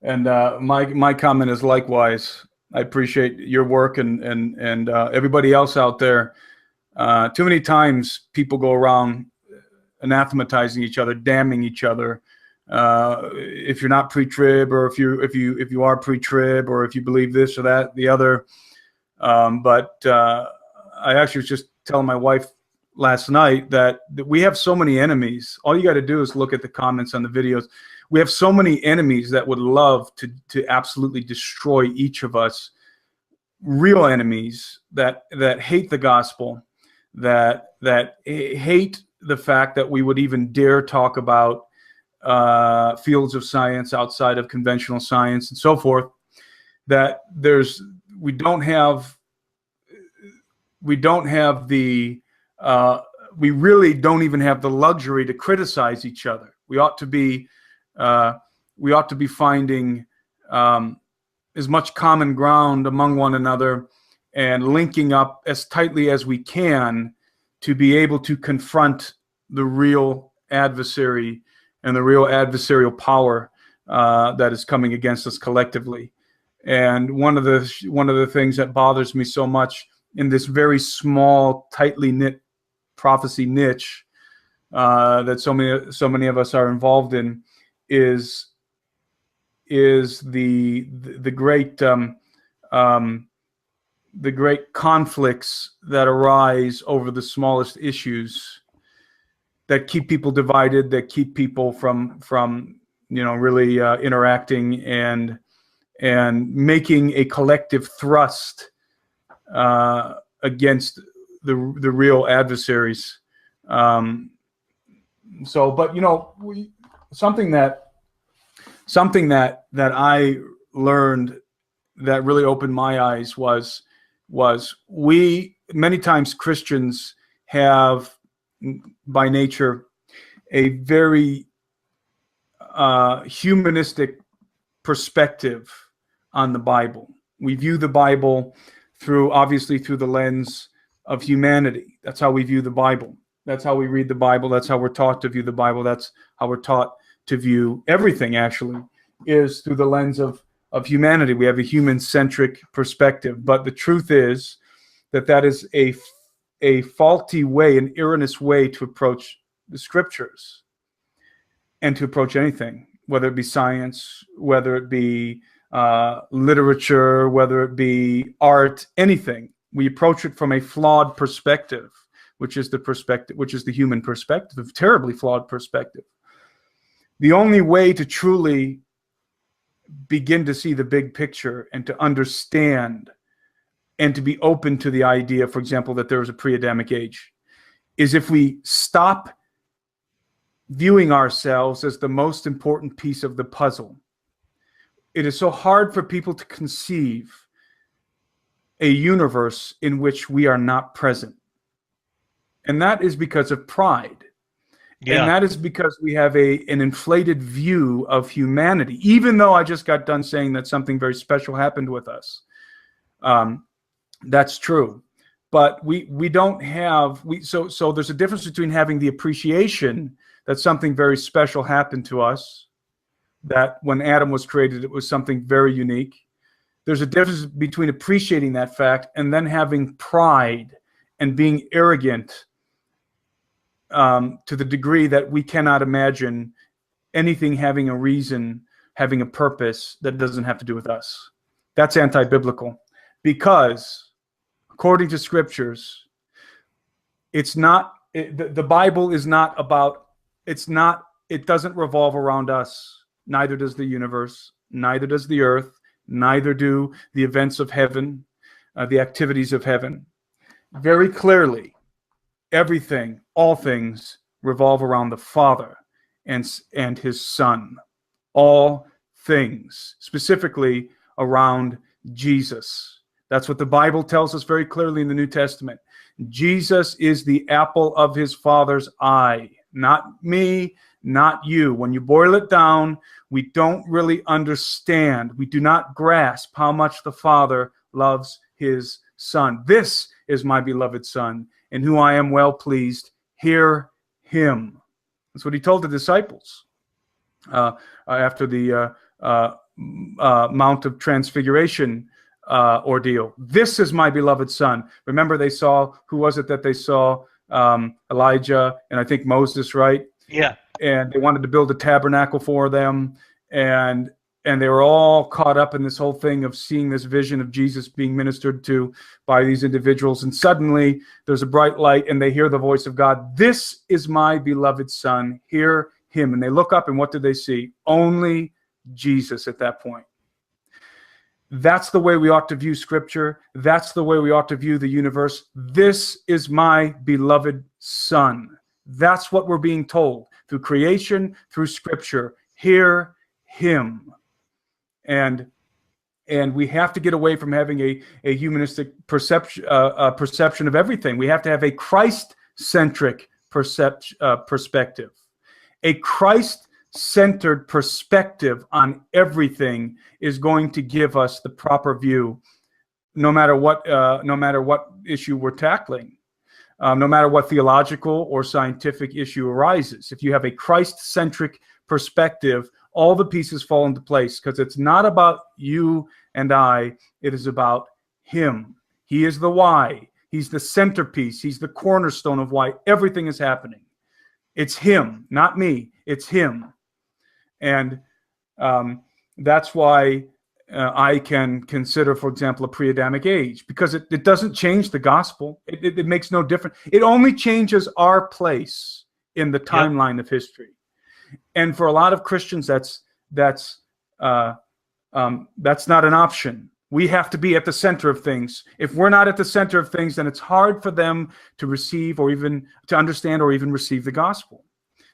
and my comment is likewise. I appreciate your work and everybody else out there. Too many times people go around anathematizing each other, damning each other. If you're not pre-trib, or if you are pre-trib, or if you believe this or that, the other. But I actually was just telling my wife last night that we have so many enemies. All you got to do is look at the comments on the videos. We have so many enemies that would love to absolutely destroy each of us. Real enemies that hate the gospel, that hate the fact that we would even dare talk about fields of science outside of conventional science and so forth. That we don't have the we really don't even have the luxury to criticize each other. We ought to be finding as much common ground among one another and linking up as tightly as we can to be able to confront the real adversary and the real adversarial power that is coming against us collectively. And one of the things that bothers me so much in this very small, tightly knit prophecy niche that so many of us are involved in is the great conflicts that arise over the smallest issues that keep people divided, that keep people from really interacting and making a collective thrust against the real adversaries. But something that I learned that really opened my eyes was we many times Christians have by nature a very humanistic perspective on the Bible. We view the Bible obviously through the lens of humanity. That's how we view the Bible. That's how we read the Bible. That's how we're taught to view the Bible. That's how we're taught to view everything, actually, is through the lens of humanity. We have a human-centric perspective. But the truth is that is a faulty way, an erroneous way to approach the scriptures and to approach anything, whether it be science, whether it be literature, whether it be art, anything. We approach it from a flawed perspective, which is the human perspective, a terribly flawed perspective. The only way to truly begin to see the big picture and to understand and to be open to the idea, for example, that there was a pre-Adamic age, is if we stop viewing ourselves as the most important piece of the puzzle. It is so hard for people to conceive a universe in which we are not present. And that is because of pride. Yeah. And that is because we have an inflated view of humanity, even though I just got done saying that something very special happened with us. That's true. But we don't have, so there's a difference between having the appreciation that something very special happened to us, that when Adam was created, it was something very unique. There's a difference between appreciating that fact and then having pride and being arrogant to the degree that we cannot imagine anything having a reason, having a purpose that doesn't have to do with us. That's anti-biblical, because according to scriptures, the Bible is not about, it doesn't revolve around us. Neither does the universe, neither does the earth, neither do the events of heaven, the activities of heaven. Very clearly, everything, all things revolve around the Father and his Son. All things, specifically around Jesus. That's what the Bible tells us very clearly in the New Testament. Jesus is the apple of his Father's eye. Not me, not you. When you boil it down, we don't really understand. We do not grasp how much the Father loves his Son. This is my beloved Son, in whom I am well pleased. Hear him. That's what he told the disciples after the Mount of Transfiguration ordeal. This is my beloved Son. Remember, they saw, who was it that they saw? Elijah and I think Moses, right? Yeah. And they wanted to build a tabernacle for them, and they were all caught up in this whole thing of seeing this vision of Jesus being ministered to by these individuals. And suddenly there's a bright light, and they hear the voice of God. This is my beloved Son. Hear him. And they look up, and what did they see? Only Jesus at that point. That's the way we ought to view Scripture. That's the way we ought to view the universe. This is my beloved Son. That's what we're being told through creation, through Scripture. Hear him. And we have to get away from having a humanistic perception of everything. We have to have a Christ-centric perspective. A Christ-centered perspective on everything is going to give us the proper view, no matter what issue we're tackling. No matter what theological or scientific issue arises. If you have a Christ-centric perspective, all the pieces fall into place, because it's not about you and I, it is about him. He is the why. He's the centerpiece. He's the cornerstone of why everything is happening. It's him, not me. It's him. And that's why I can consider, for example, a pre-Adamic age, because it doesn't change the gospel. It makes no difference. It only changes our place in the timeline of history. And for a lot of Christians, that's not an option. We have to be at the center of things. If we're not at the center of things, then it's hard for them to receive or even to understand or even receive the gospel,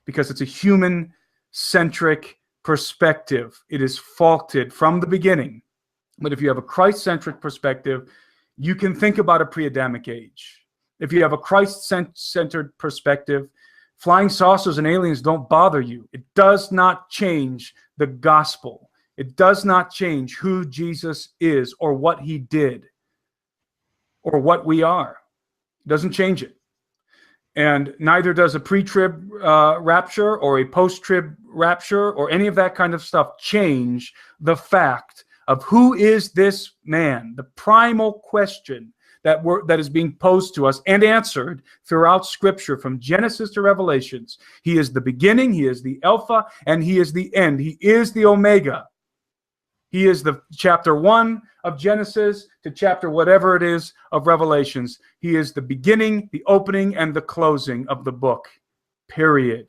because it's a human-centric perspective. It is faulted from the beginning. But if you have a Christ-centric perspective, you can think about a pre-Adamic age. If you have a Christ-centered perspective, flying saucers and aliens don't bother you. It does not change the gospel. It does not change who Jesus is or what he did or what we are. It doesn't change it. And neither does a pre-trib rapture or a post-trib rapture or any of that kind of stuff change the fact of who is this man, the primal question that is being posed to us and answered throughout Scripture from Genesis to Revelations. He is the beginning, he is the Alpha, and he is the end. He is the Omega. He is the chapter 1 of Genesis to chapter whatever it is of Revelations. He is the beginning, the opening, and the closing of the book, period.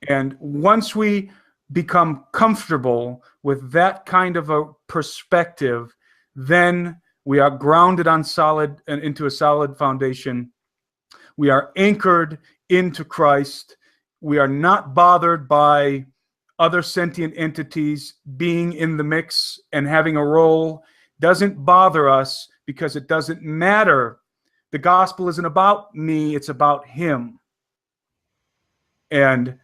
And once we become comfortable with that kind of a perspective, then we are grounded on solid and into a solid foundation. We are anchored into Christ. We are not bothered by other sentient entities being in the mix and having a role. Doesn't bother us because it doesn't matter. The gospel isn't about me, it's about him. And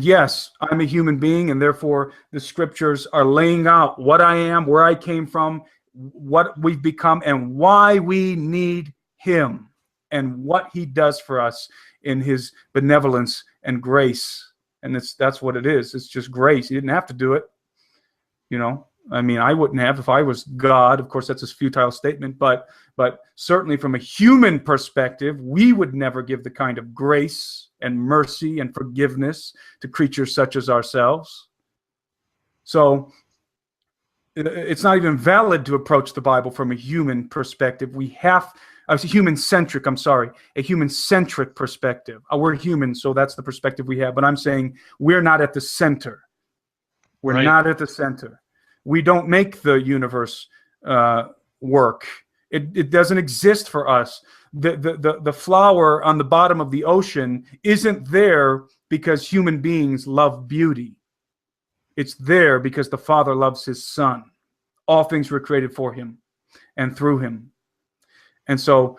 yes, I'm a human being, and therefore the Scriptures are laying out what I am, where I came from, what we've become, and why we need him, and what he does for us in his benevolence and grace. And that's what it is. It's just grace. He didn't have to do it. You know, I mean, I wouldn't have if I was God. Of course, that's a futile statement, but certainly from a human perspective, we would never give the kind of grace and mercy and forgiveness to creatures such as ourselves. So it's not even valid to approach the Bible from a human perspective. We have a human-centric perspective. We're human, so that's the perspective we have. But I'm saying we're not at the center. We're not at the center. We don't make the universe work. It doesn't exist for us. The flower on the bottom of the ocean isn't there because human beings love beauty. It's there because the Father loves his Son. All things were created for him and through him. And so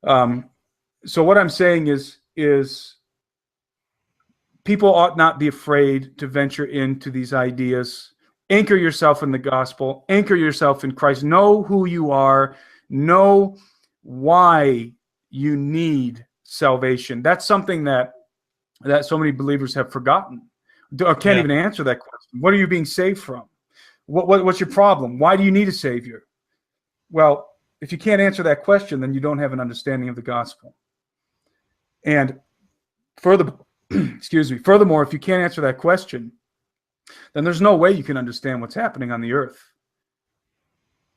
what I'm saying is people ought not be afraid to venture into these ideas Anchor yourself in the gospel. Anchor yourself in Christ. Know who you are. Know why you need salvation. That's something that so many believers have forgotten, or can't Yeah. even answer that question. What are you being saved from? What's your problem? Why do you need a Savior? Well, if you can't answer that question, then you don't have an understanding of the gospel. And furthermore, if you can't answer that question, then there's no way you can understand what's happening on the earth.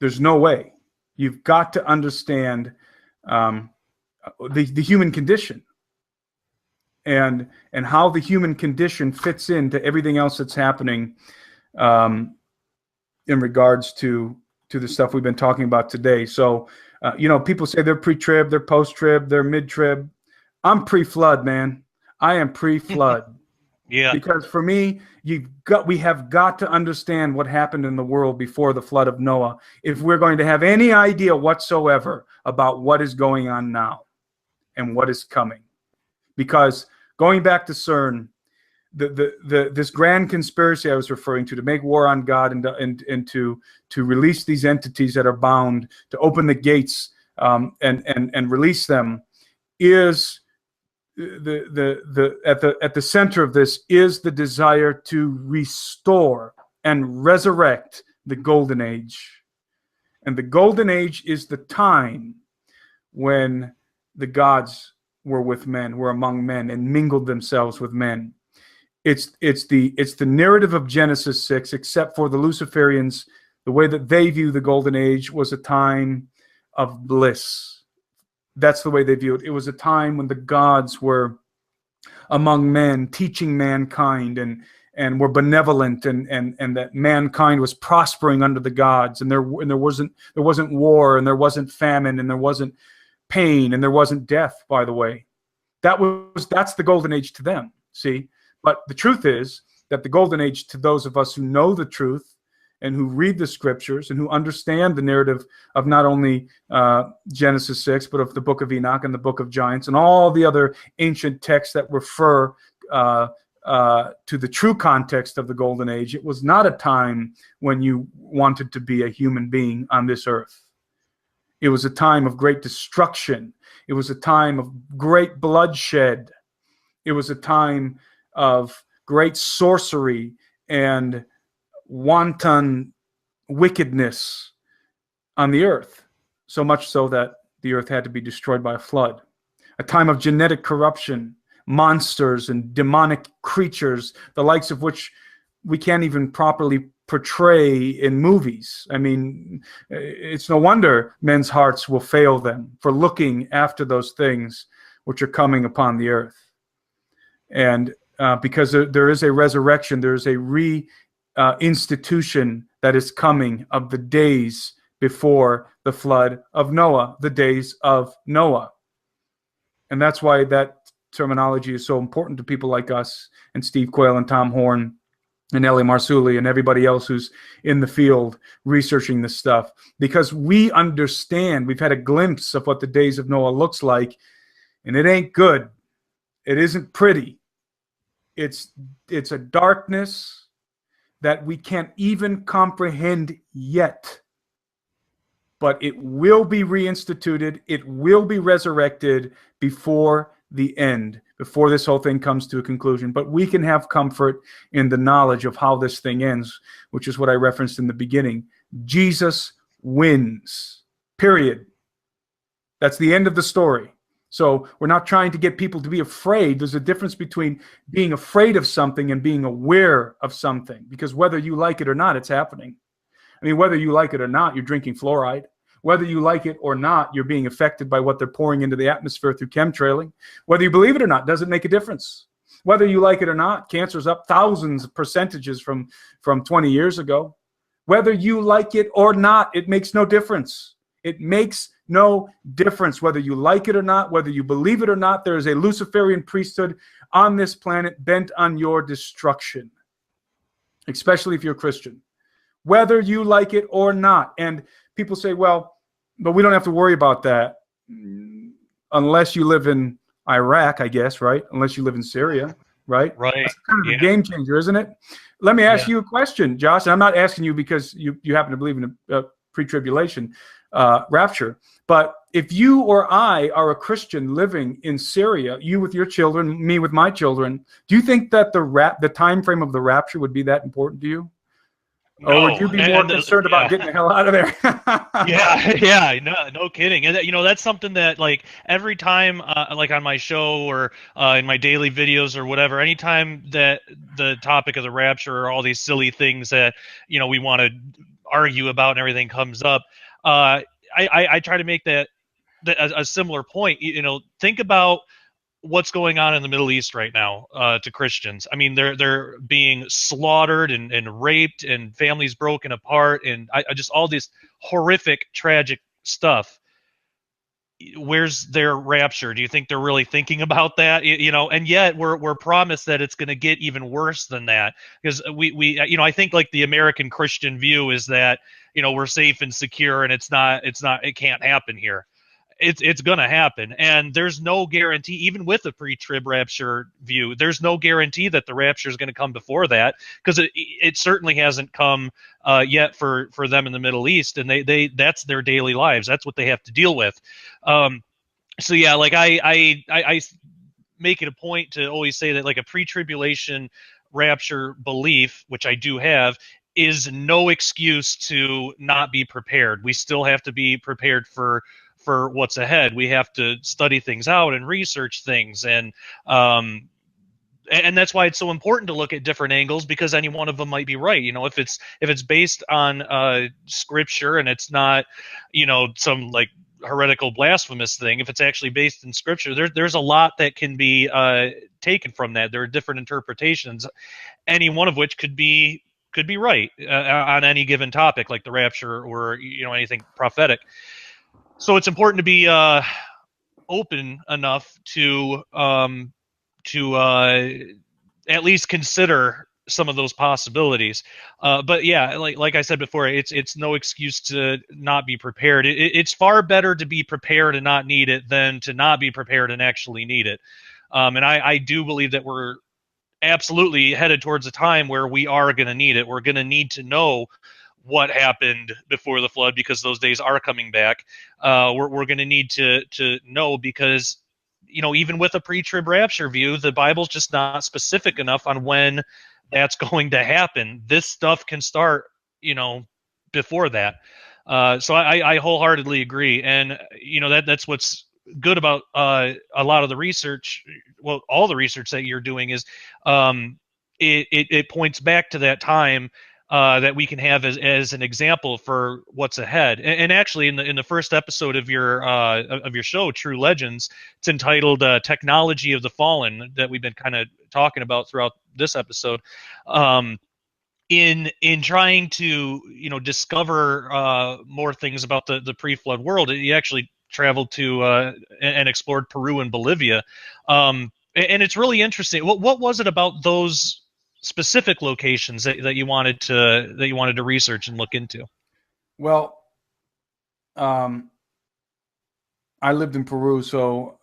There's no way. You've got to understand the human condition and how the human condition fits into everything else that's happening in regards to the stuff we've been talking about today. So, people say they're pre-trib, they're post-trib, they're mid-trib. I'm pre-flood, man. I am pre-flood. Yeah. Because for me, we have got to understand what happened in the world before the flood of Noah if we're going to have any idea whatsoever about what is going on now and what is coming. Because going back to CERN, this grand conspiracy I was referring to make war on God and to release these entities that are bound, to open the gates and release them, is at the center of this is the desire to restore and resurrect the golden age. And the golden age is the time when the gods were with men, were among men, and mingled themselves with men. It's the narrative of Genesis 6, except for the Luciferians. The way that they view the golden age was a time of bliss. That's the way they view it. It was a time when the gods were among men, teaching mankind and were benevolent, and that mankind was prospering under the gods, and there wasn't war, and there wasn't famine, and there wasn't pain, and there wasn't death, by the way. That's the golden age to them, see? But the truth is that the golden age to those of us who know the truth and who read the scriptures and who understand the narrative of not only Genesis 6, but of the book of Enoch and the book of Giants and all the other ancient texts that refer to the true context of the golden age. It was not a time when you wanted to be a human being on this earth. It was a time of great destruction. It was a time of great bloodshed. It was a time of great sorcery and wanton wickedness on the earth, so much so that the earth had to be destroyed by a flood. A time of genetic corruption, monsters and demonic creatures, the likes of which we can't even properly portray in movies. I mean, it's no wonder men's hearts will fail them for looking after those things which are coming upon the earth. And because there is a resurrection, there is a institution that is coming of the days before the flood of Noah, the days of Noah. And that's why that terminology is so important to people like us and Steve Quayle and Tom Horn and Ellie Marsuli and everybody else who's in the field researching this stuff, because we understand, we've had a glimpse of what the days of Noah looks like, and it ain't good. It isn't pretty. It's a darkness that we can't even comprehend yet. But it will be reinstituted. It will be resurrected before the end, before this whole thing comes to a conclusion. But we can have comfort in the knowledge of how this thing ends, which is what I referenced in the beginning. Jesus wins, period. That's the end of the story. So we're not trying to get people to be afraid. There's a difference between being afraid of something and being aware of something, because whether you like it or not, it's happening. I mean, whether you like it or not, you're drinking fluoride. Whether you like it or not, you're being affected by what they're pouring into the atmosphere through chemtrailing. Whether you believe it or not, doesn't make a difference. Whether you like it or not, cancer's up thousands of percentages from 20 years ago. Whether you like it or not, it makes no difference. It makes no difference whether you like it or not, whether you believe it or not. There is a Luciferian priesthood on this planet bent on your destruction, especially if you're a Christian, whether you like it or not. And people say, well, but we don't have to worry about that unless you live in Iraq, I guess, right? Unless you live in Syria. right? Right. That's kind of a Yeah. game changer, isn't it? Let me ask Yeah. you a question, Josh. And I'm not asking you because you happen to believe in a pre-tribulation rapture. But if you or I are a Christian living in Syria, you with your children, me with my children, do you think that the time frame of the rapture would be that important to you? Or would No. you be more concerned about Yeah. getting the hell out of there? Yeah, yeah, no kidding. And that's something that like every time, like on my show or in my daily videos or whatever, anytime that the topic of the rapture or all these silly things that we want to argue about and everything comes up, I try to make that a similar point. Think about what's going on in the Middle East right now to Christians. I mean, they're being slaughtered and raped and families broken apart and I just all this horrific, tragic stuff. Where's their rapture? Do you think they're really thinking about that? And yet we're promised that it's going to get even worse than that because we I think like the American Christian view is that we're safe and secure and it can't happen here. It's going to happen, and there's no guarantee, even with a pre-trib rapture view, there's no guarantee that the rapture is going to come before that, because it certainly hasn't come yet for them in the Middle East, and they that's their daily lives. That's what they have to deal with. So yeah, like I make it a point to always say that like a pre-tribulation rapture belief, which I do have, is no excuse to not be prepared. We still have to be prepared for what's ahead. We have to study things out and research things, and that's why it's so important to look at different angles, because any one of them might be right. If it's based on scripture and it's not some like heretical blasphemous thing, if it's actually based in scripture, there's a lot that can be taken from that. There are different interpretations, any one of which could be right on any given topic, like the rapture or anything prophetic. So it's important to be open enough to at least consider some of those possibilities. But yeah, like I said before, it's no excuse to not be prepared. It's far better to be prepared and not need it than to not be prepared and actually need it. And I do believe that we're absolutely headed towards a time where we are going to need it. We're going to need to know what happened before the flood, because those days are coming back. We're going to need to know, because even with a pre-trib rapture view, the Bible's just not specific enough on when that's going to happen. This stuff can start before that. So I wholeheartedly agree, and that's what's good about a lot of the research. Well, all the research that you're doing is it points back to that time that we can have as an example for what's ahead. And actually, in the first episode of your show, True Legends, it's entitled "Technology of the Fallen," that we've been kind of talking about throughout this episode. In trying to discover more things about the pre-flood world, you actually traveled to and explored Peru and Bolivia, and it's really interesting. What was it about those specific locations that you wanted to research and look into? Well, I lived in Peru, so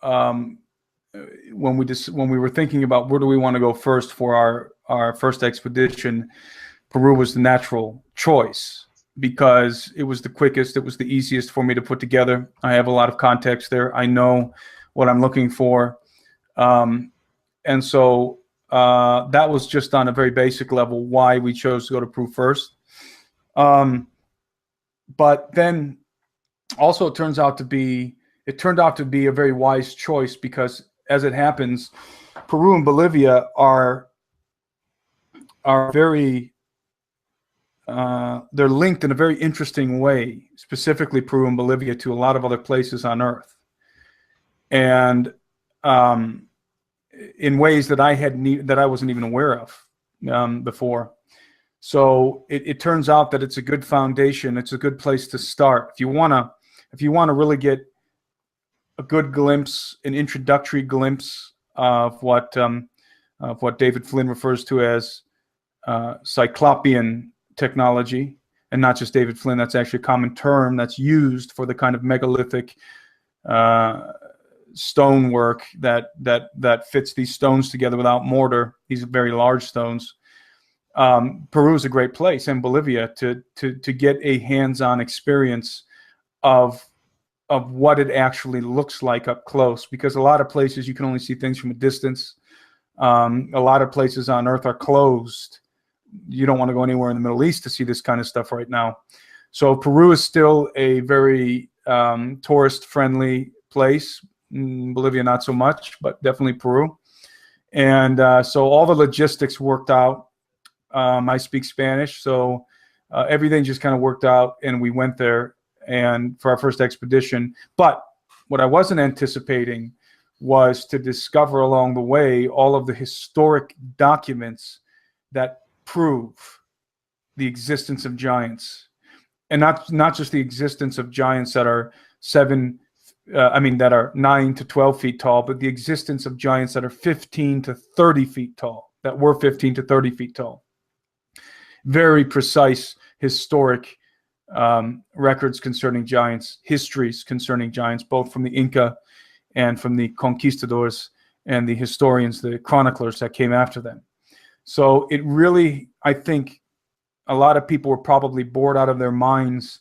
when we were thinking about where do we want to go first for our first expedition, Peru was the natural choice because it was the quickest, it was the easiest for me to put together. I have a lot of context there. I know what I'm looking for, and so that was just on a very basic level why we chose to go to Peru first. But then also it turned out to be a very wise choice, because as it happens, Peru and Bolivia are very they're linked in a very interesting way, specifically Peru and Bolivia, to a lot of other places on Earth, and in ways that I wasn't even aware of before. So it turns out that it's a good foundation. It's a good place to start if you wanna really get a good glimpse, an introductory glimpse of what David Flynn refers to as Cyclopean technology, and not just David Flynn. That's actually a common term that's used for the kind of megalithic stonework that fits these stones together without mortar. These are very large stones. Peru is a great place, and Bolivia, to get a hands-on experience of what it actually looks like up close, because a lot of places you can only see things from a distance. A lot of places on Earth are closed. You don't want to go anywhere in the Middle East to see this kind of stuff right now. So Peru is still a very tourist-friendly place. Bolivia, not so much, but definitely Peru. And so all the logistics worked out. I speak Spanish, so everything just kind of worked out, and we went there and for our first expedition. But what I wasn't anticipating was to discover along the way all of the historic documents that prove the existence of giants, and not just the existence of giants that are that are 9 to 12 feet tall, but the existence of giants that are 15 to 30 feet tall, that were 15 to 30 feet tall. Very precise historic records concerning giants, histories concerning giants, both from the Inca and from the conquistadors and the historians, the chroniclers that came after them. So it really, I think, a lot of people were probably bored out of their minds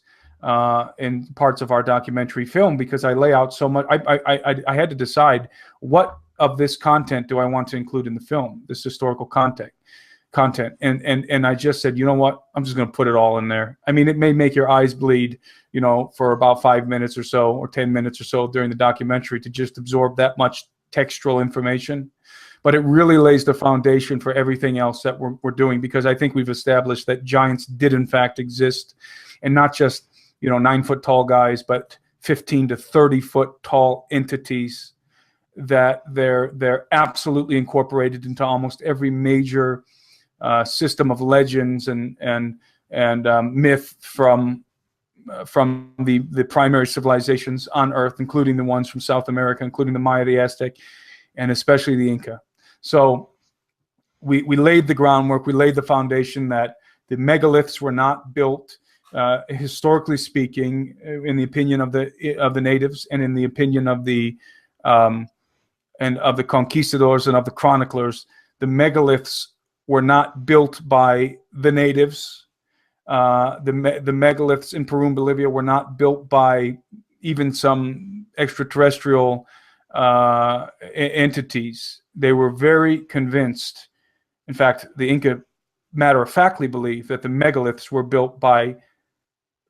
in parts of our documentary film, because I lay out so much. I had to decide what of this content do I want to include in the film, this historical content. And I just said, you know what, I'm just going to put it all in there. I mean, it may make your eyes bleed, for about 5 minutes or so, or 10 minutes or so during the documentary, to just absorb that much textual information. But it really lays the foundation for everything else that we're doing, because I think we've established that giants did in fact exist, and not just 9-foot tall guys, but 15 to 30 foot tall entities that they're absolutely incorporated into almost every major system of legends and myth from the primary civilizations on Earth, including the ones from South America, including the Maya, the Aztec, and especially the Inca. So we laid the groundwork, we laid the foundation that the megaliths were not built, historically speaking, in the opinion of the natives, and in the opinion of the conquistadors and of the chroniclers. The megaliths were not built by the natives. The megaliths in Peru and Bolivia were not built by even some extraterrestrial entities. They were very convinced. In fact, the Inca matter-of-factly believed that the megaliths were built by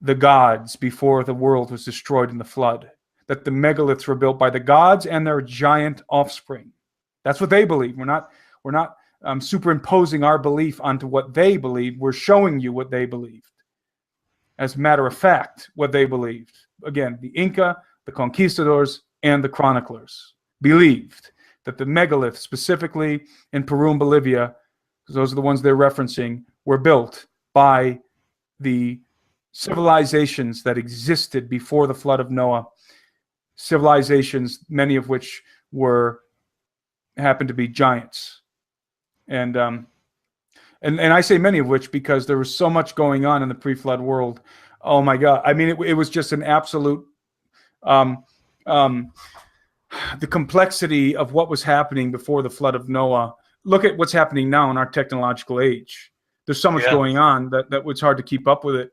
the gods before the world was destroyed in the flood. That the megaliths were built by the gods and their giant offspring. That's what they believe. We're not superimposing our belief onto what they believe. We're showing you what they believed. As a matter of fact, what they believed. Again, the Inca, the conquistadors, and the chroniclers believed that the megaliths, specifically in Peru and Bolivia, because those are the ones they're referencing, were built by the civilizations that existed before the flood of Noah. Civilizations, many of which happened to be giants. And I say many of which because there was so much going on in the pre-flood world. Oh my God! I mean, it was just an absolute. The complexity of what was happening before the flood of Noah. Look at what's happening now in our technological age. There's so much going on that it's hard to keep up with it.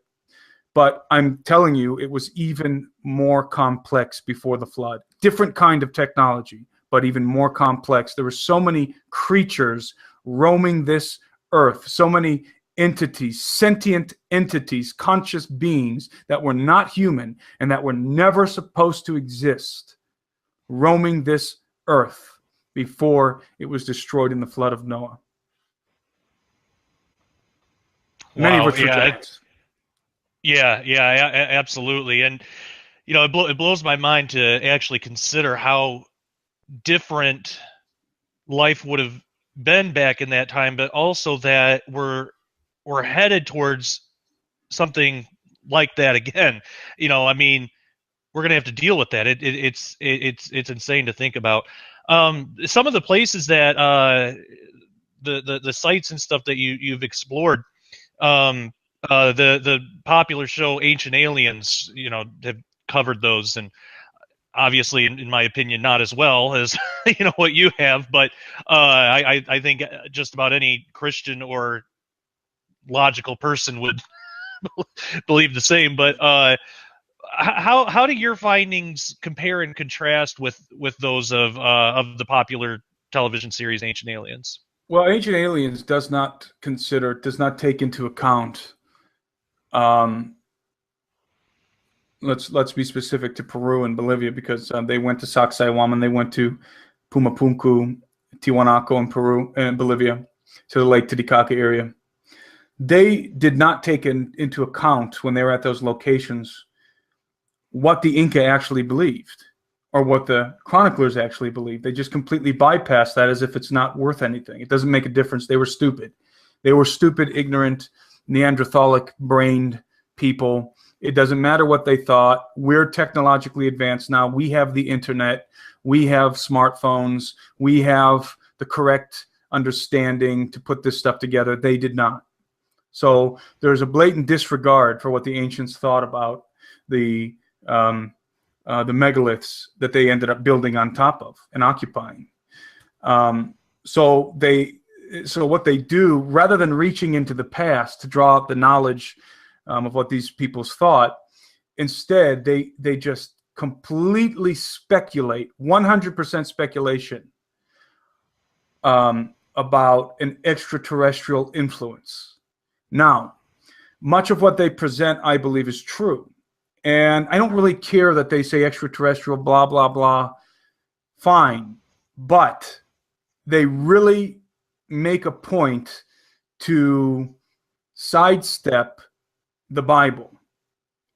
But I'm telling you, it was even more complex before the flood. Different kind of technology, but even more complex. There were so many creatures roaming this earth, so many entities, sentient entities, conscious beings that were not human and that were never supposed to exist, roaming this earth before it was destroyed in the flood of Noah. Wow, many of which were giants. Yeah, absolutely. And it blows my mind to actually consider how different life would have been back in that time, but also that we're headed towards something like that again. I mean, we're gonna have to deal with that. It's insane to think about. Some of the places that the sites and stuff that you've explored. The popular show Ancient Aliens, have covered those, and obviously, in my opinion, not as well as what you have, but I think just about any Christian or logical person would believe the same. But how do your findings compare and contrast with those of the popular television series Ancient Aliens? Well, Ancient Aliens does not take into account. Let's be specific to Peru and Bolivia, because they went to Sacsayhuaman, they went to Pumapunku, Tiwanaku in Peru and Bolivia, to the Lake Titicaca area. They did not take into account, when they were at those locations, what the Inca actually believed or what the chroniclers actually believed. They just completely bypassed that as if it's not worth anything. It doesn't make a difference. They were stupid. They were stupid, ignorant, Neanderthalic-brained people. It doesn't matter what they thought. We're technologically advanced now. We have the internet. We have smartphones. We have the correct understanding to put this stuff together. They did not. So there's a blatant disregard for what the ancients thought about the megaliths that they ended up building on top of and occupying. So what they do, rather than reaching into the past to draw out the knowledge of what these peoples thought, instead they just completely speculate, 100% speculation, about an extraterrestrial influence. Now, much of what they present, I believe, is true. And I don't really care that they say extraterrestrial, blah, blah, blah. Fine. But they really make a point to sidestep the Bible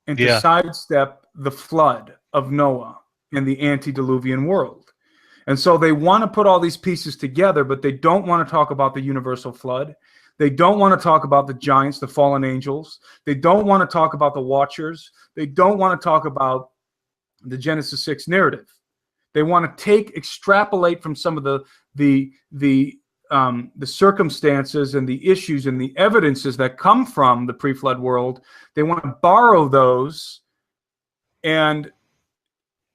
and to sidestep the flood of Noah and the antediluvian world. And so they want to put all these pieces together, but they don't want to talk about the universal flood. They don't want to talk about the giants, the fallen angels. They don't want to talk about the watchers. They don't want to talk about the Genesis 6 narrative. They want to extrapolate from some of the circumstances and the issues and the evidences that come from the pre-flood world. They want to borrow those and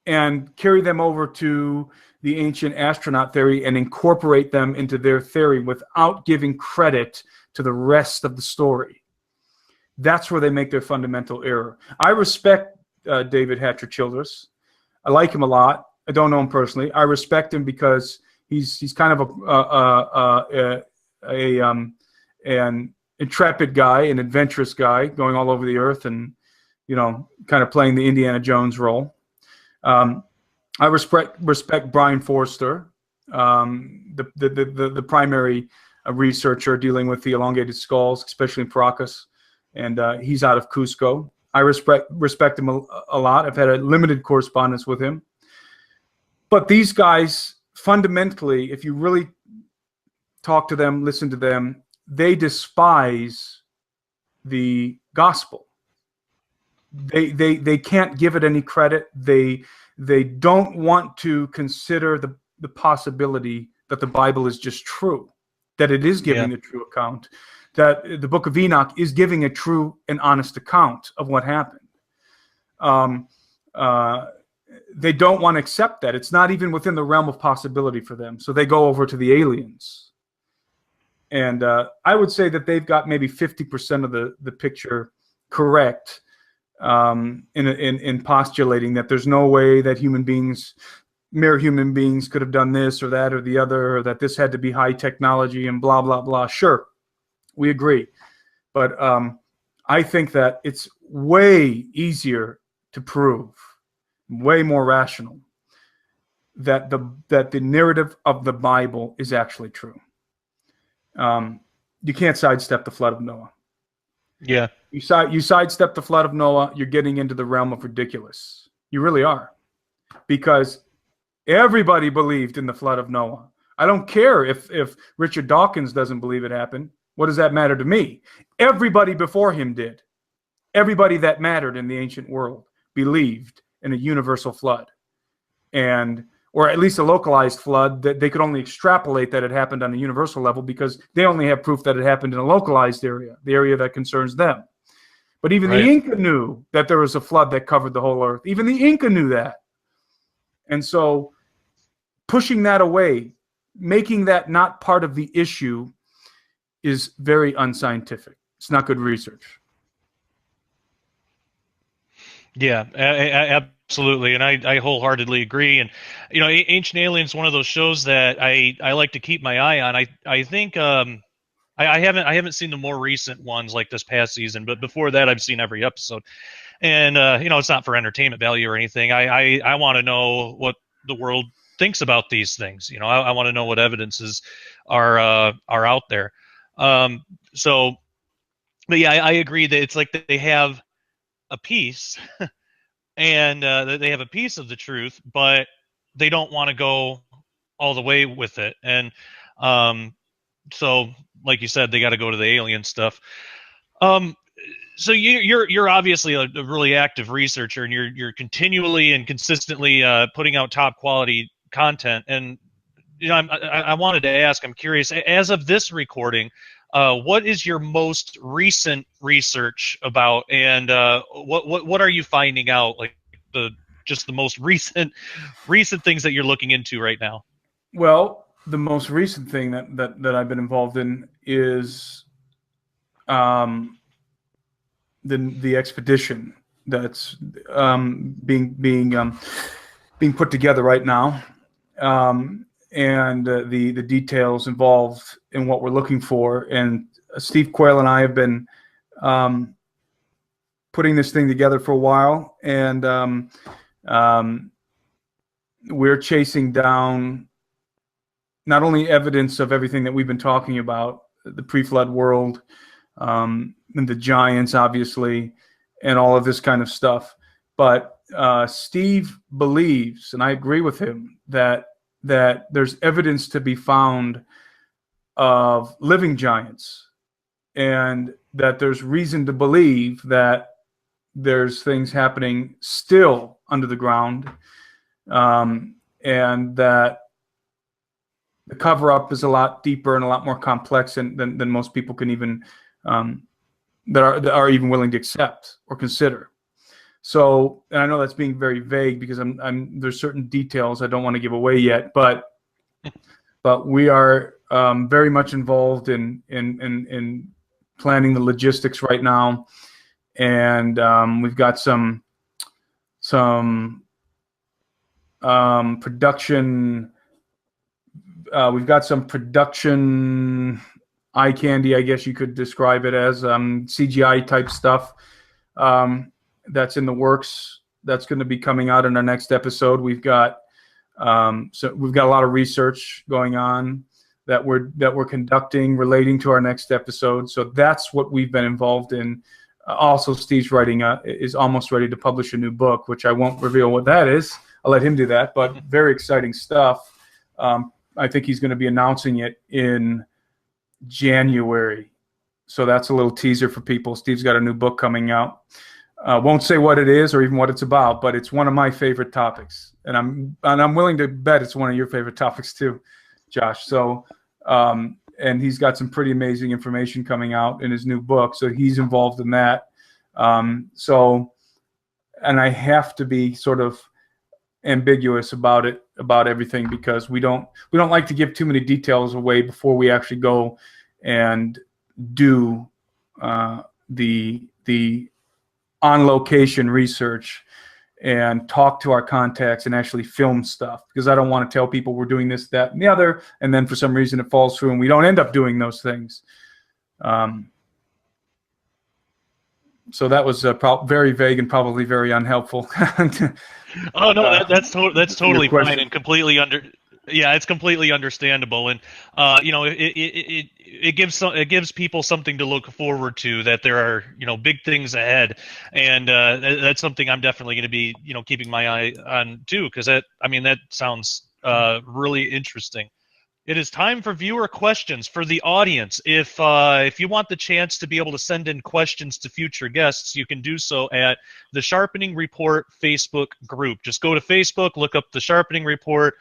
carry them over to the ancient astronaut theory and incorporate them into their theory without giving credit to the rest of the story. That's where they make their fundamental error. I respect David Hatcher Childress. I like him a lot. I don't know him personally. I respect him because he's kind of an intrepid guy, an adventurous guy, going all over the earth and kind of playing the Indiana Jones role. I respect Brian Forster, the primary researcher dealing with the elongated skulls, especially in Paracas, and he's out of Cusco. I respect him a lot. I've had a limited correspondence with him. But these guys, fundamentally, if you really talk to them, listen to them, they despise the gospel. They can't give it any credit. They don't want to consider the possibility that the Bible is just true, that it is giving a true account, that the book of Enoch is giving a true and honest account of what happened. They don't want to accept that. It's not even within the realm of possibility for them. So they go over to the aliens. And I would say that they've got maybe 50% of the picture correct, in postulating that there's no way that mere human beings could have done this or that or the other, or that this had to be high technology and blah, blah, blah. Sure, we agree. But I think that it's way easier to prove, way more rational, that the narrative of the Bible is actually true. You can't sidestep the flood of Noah. Yeah. You sidestep the flood of Noah, you're getting into the realm of ridiculous. You really are. Because everybody believed in the flood of Noah. I don't care if Richard Dawkins doesn't believe it happened. What does that matter to me? Everybody before him did. Everybody that mattered in the ancient world believed in a universal flood. Or at least a localized flood that they could only extrapolate that it happened on a universal level because they only have proof that it happened in a localized area, the area that concerns them. But even the Inca knew that there was a flood that covered the whole earth. Even the Inca knew that. And so pushing that away, making that not part of the issue, is very unscientific. It's not good research. Yeah, absolutely, and I wholeheartedly agree. And Ancient Aliens is one of those shows that I like to keep my eye on. I think I haven't seen the more recent ones like this past season, but before that I've seen every episode. And it's not for entertainment value or anything. I want to know what the world thinks about these things. I want to know what evidences are out there. So, but yeah, I agree that it's like they have a piece, and they have a piece of the truth, but they don't want to go all the way with it. And so, like you said, they got to go to the alien stuff. Um, so you're obviously a really active researcher, and you're continually and consistently putting out top quality content. And I wanted to ask, I'm curious, as of this recording, what is your most recent research about, and what are you finding out, like just the most recent things that you're looking into right now? Well, the most recent thing that I've been involved in is the expedition that's being put together right now, and the details involved in what we're looking for. And Steve Quayle and I have been putting this thing together for a while, and we're chasing down not only evidence of everything that we've been talking about, the pre-flood world, and the giants, obviously, and all of this kind of stuff. But Steve believes, and I agree with him, that there's evidence to be found of living giants, and that there's reason to believe that there's things happening still under the ground, and that the cover-up is a lot deeper and a lot more complex than most people can even that are even willing to accept or consider. So, and I know that's being very vague because there's certain details I don't want to give away yet, but we are very much involved in planning the logistics right now, and we've got some production. We've got some production eye candy, I guess you could describe it as, CGI type stuff that's in the works. That's going to be coming out in our next episode. We've got we've got a lot of research going on that we're conducting relating to our next episode. So that's what we've been involved in. Also, Steve's is almost ready to publish a new book, which I won't reveal what that is. I'll let him do that. But very exciting stuff. I think he's going to be announcing it in January. So that's a little teaser for people. Steve's got a new book coming out. Won't say what it is or even what it's about, but it's one of my favorite topics, and I'm willing to bet it's one of your favorite topics too, Josh. So, and he's got some pretty amazing information coming out in his new book, so he's involved in that. So, and I have to be sort of ambiguous about everything, because we don't like to give too many details away before we actually go and do the on location research and talk to our contacts and actually film stuff, because I don't want to tell people we're doing this, that, and the other, and then for some reason it falls through and we don't end up doing those things. So that was very vague and probably very unhelpful. Oh no, that's totally fine and completely it's completely understandable, and it gives people something to look forward to, that there are big things ahead, and that's something I'm definitely going to be keeping my eye on too, because that sounds really interesting. It is time for viewer questions for the audience. If you want the chance to be able to send in questions to future guests, you can do so at the Sharpening Report Facebook group. Just go to Facebook, look up the Sharpening Report,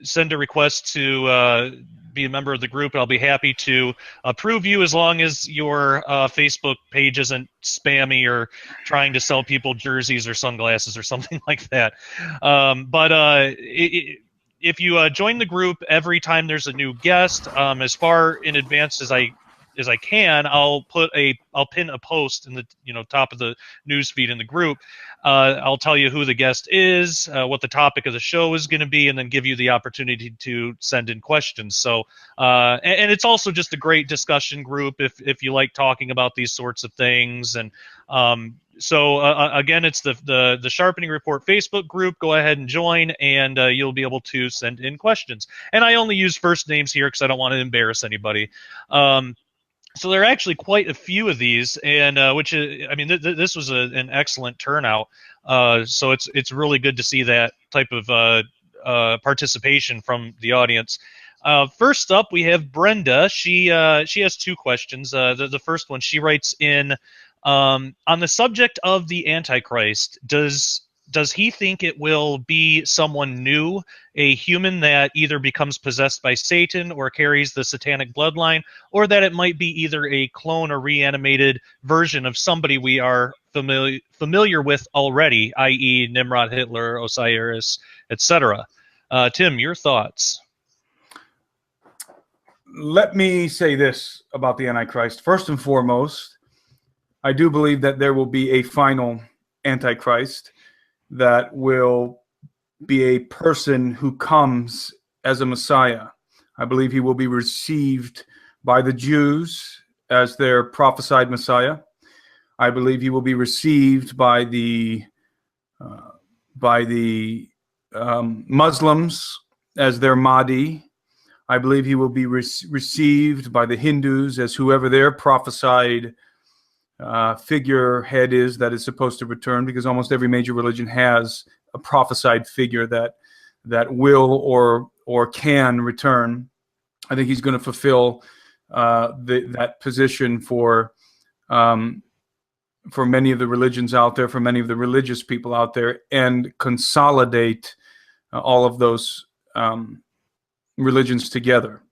send a request to be a member of the group, and I'll be happy to approve you as long as your Facebook page isn't spammy or trying to sell people jerseys or sunglasses or something like that. If you join the group every time there's a new guest, as far in advance as I can, I'll pin a post in the top of the news feed in the group. I'll tell you who the guest is, what the topic of the show is going to be, and then give you the opportunity to send in questions. So, and it's also just a great discussion group if you like talking about these sorts of things. And again, it's the Sharpening Report Facebook group. Go ahead and join, and you'll be able to send in questions. And I only use first names here because I don't want to embarrass anybody. So there are actually quite a few of these, and which is, I mean, this was an excellent turnout. So it's really good to see that type of participation from the audience. First up, we have Brenda. She has two questions. The first one, she writes in on the subject of the Antichrist. Does he think it will be someone new, a human that either becomes possessed by Satan or carries the satanic bloodline, or that it might be either a clone or reanimated version of somebody we are familiar with already, i.e. Nimrod, Hitler, Osiris, etc.? Tim, your thoughts? Let me say this about the Antichrist. First and foremost, I do believe that there will be a final Antichrist that will be a person who comes as a Messiah. I believe he will be received by the Jews as their prophesied Messiah. I believe he will be received by the Muslims as their Mahdi. I believe he will be received by the Hindus as whoever their prophesied figurehead is that is supposed to return, because almost every major religion has a prophesied figure that will or can return. I think he's going to fulfill that position for many of the religions out there, for many of the religious people out there, and consolidate all of those religions together,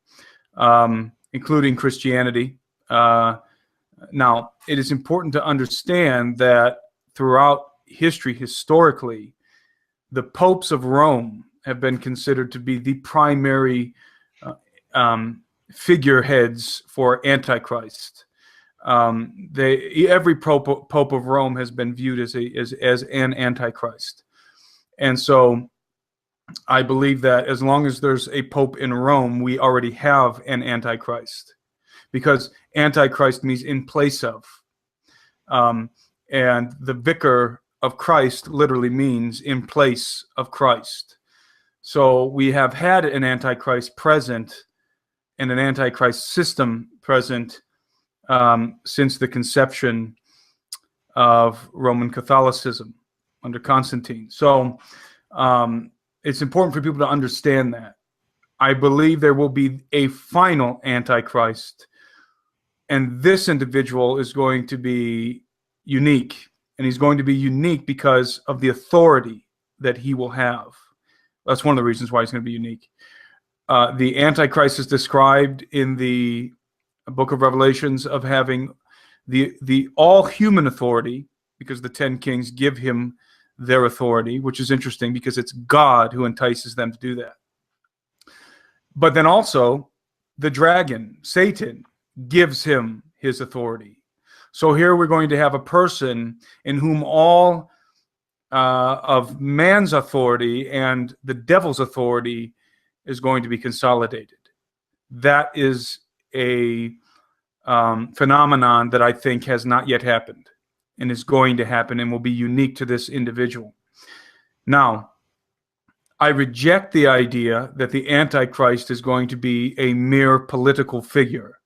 including Christianity. Now, it is important to understand that throughout history, historically, the popes of Rome have been considered to be the primary figureheads for Antichrist. Every pope of Rome has been viewed as an Antichrist. And so I believe that as long as there's a pope in Rome, we already have an Antichrist, because Antichrist means in place of. And the vicar of Christ literally means in place of Christ. So we have had an Antichrist present and an Antichrist system present since the conception of Roman Catholicism under Constantine. So it's important for people to understand that. I believe there will be a final Antichrist, and this individual is going to be unique. And he's going to be unique because of the authority that he will have. That's one of the reasons why he's going to be unique. The Antichrist is described in the book of Revelations of having the all-human authority, because the 10 kings give him their authority, which is interesting because it's God who entices them to do that. But then also the dragon, Satan, gives him his authority. So here we're going to have a person in whom all of man's authority and the devil's authority is going to be consolidated. That is a phenomenon that I think has not yet happened and is going to happen and will be unique to this individual. Now, I reject the idea that the Antichrist is going to be a mere political figure,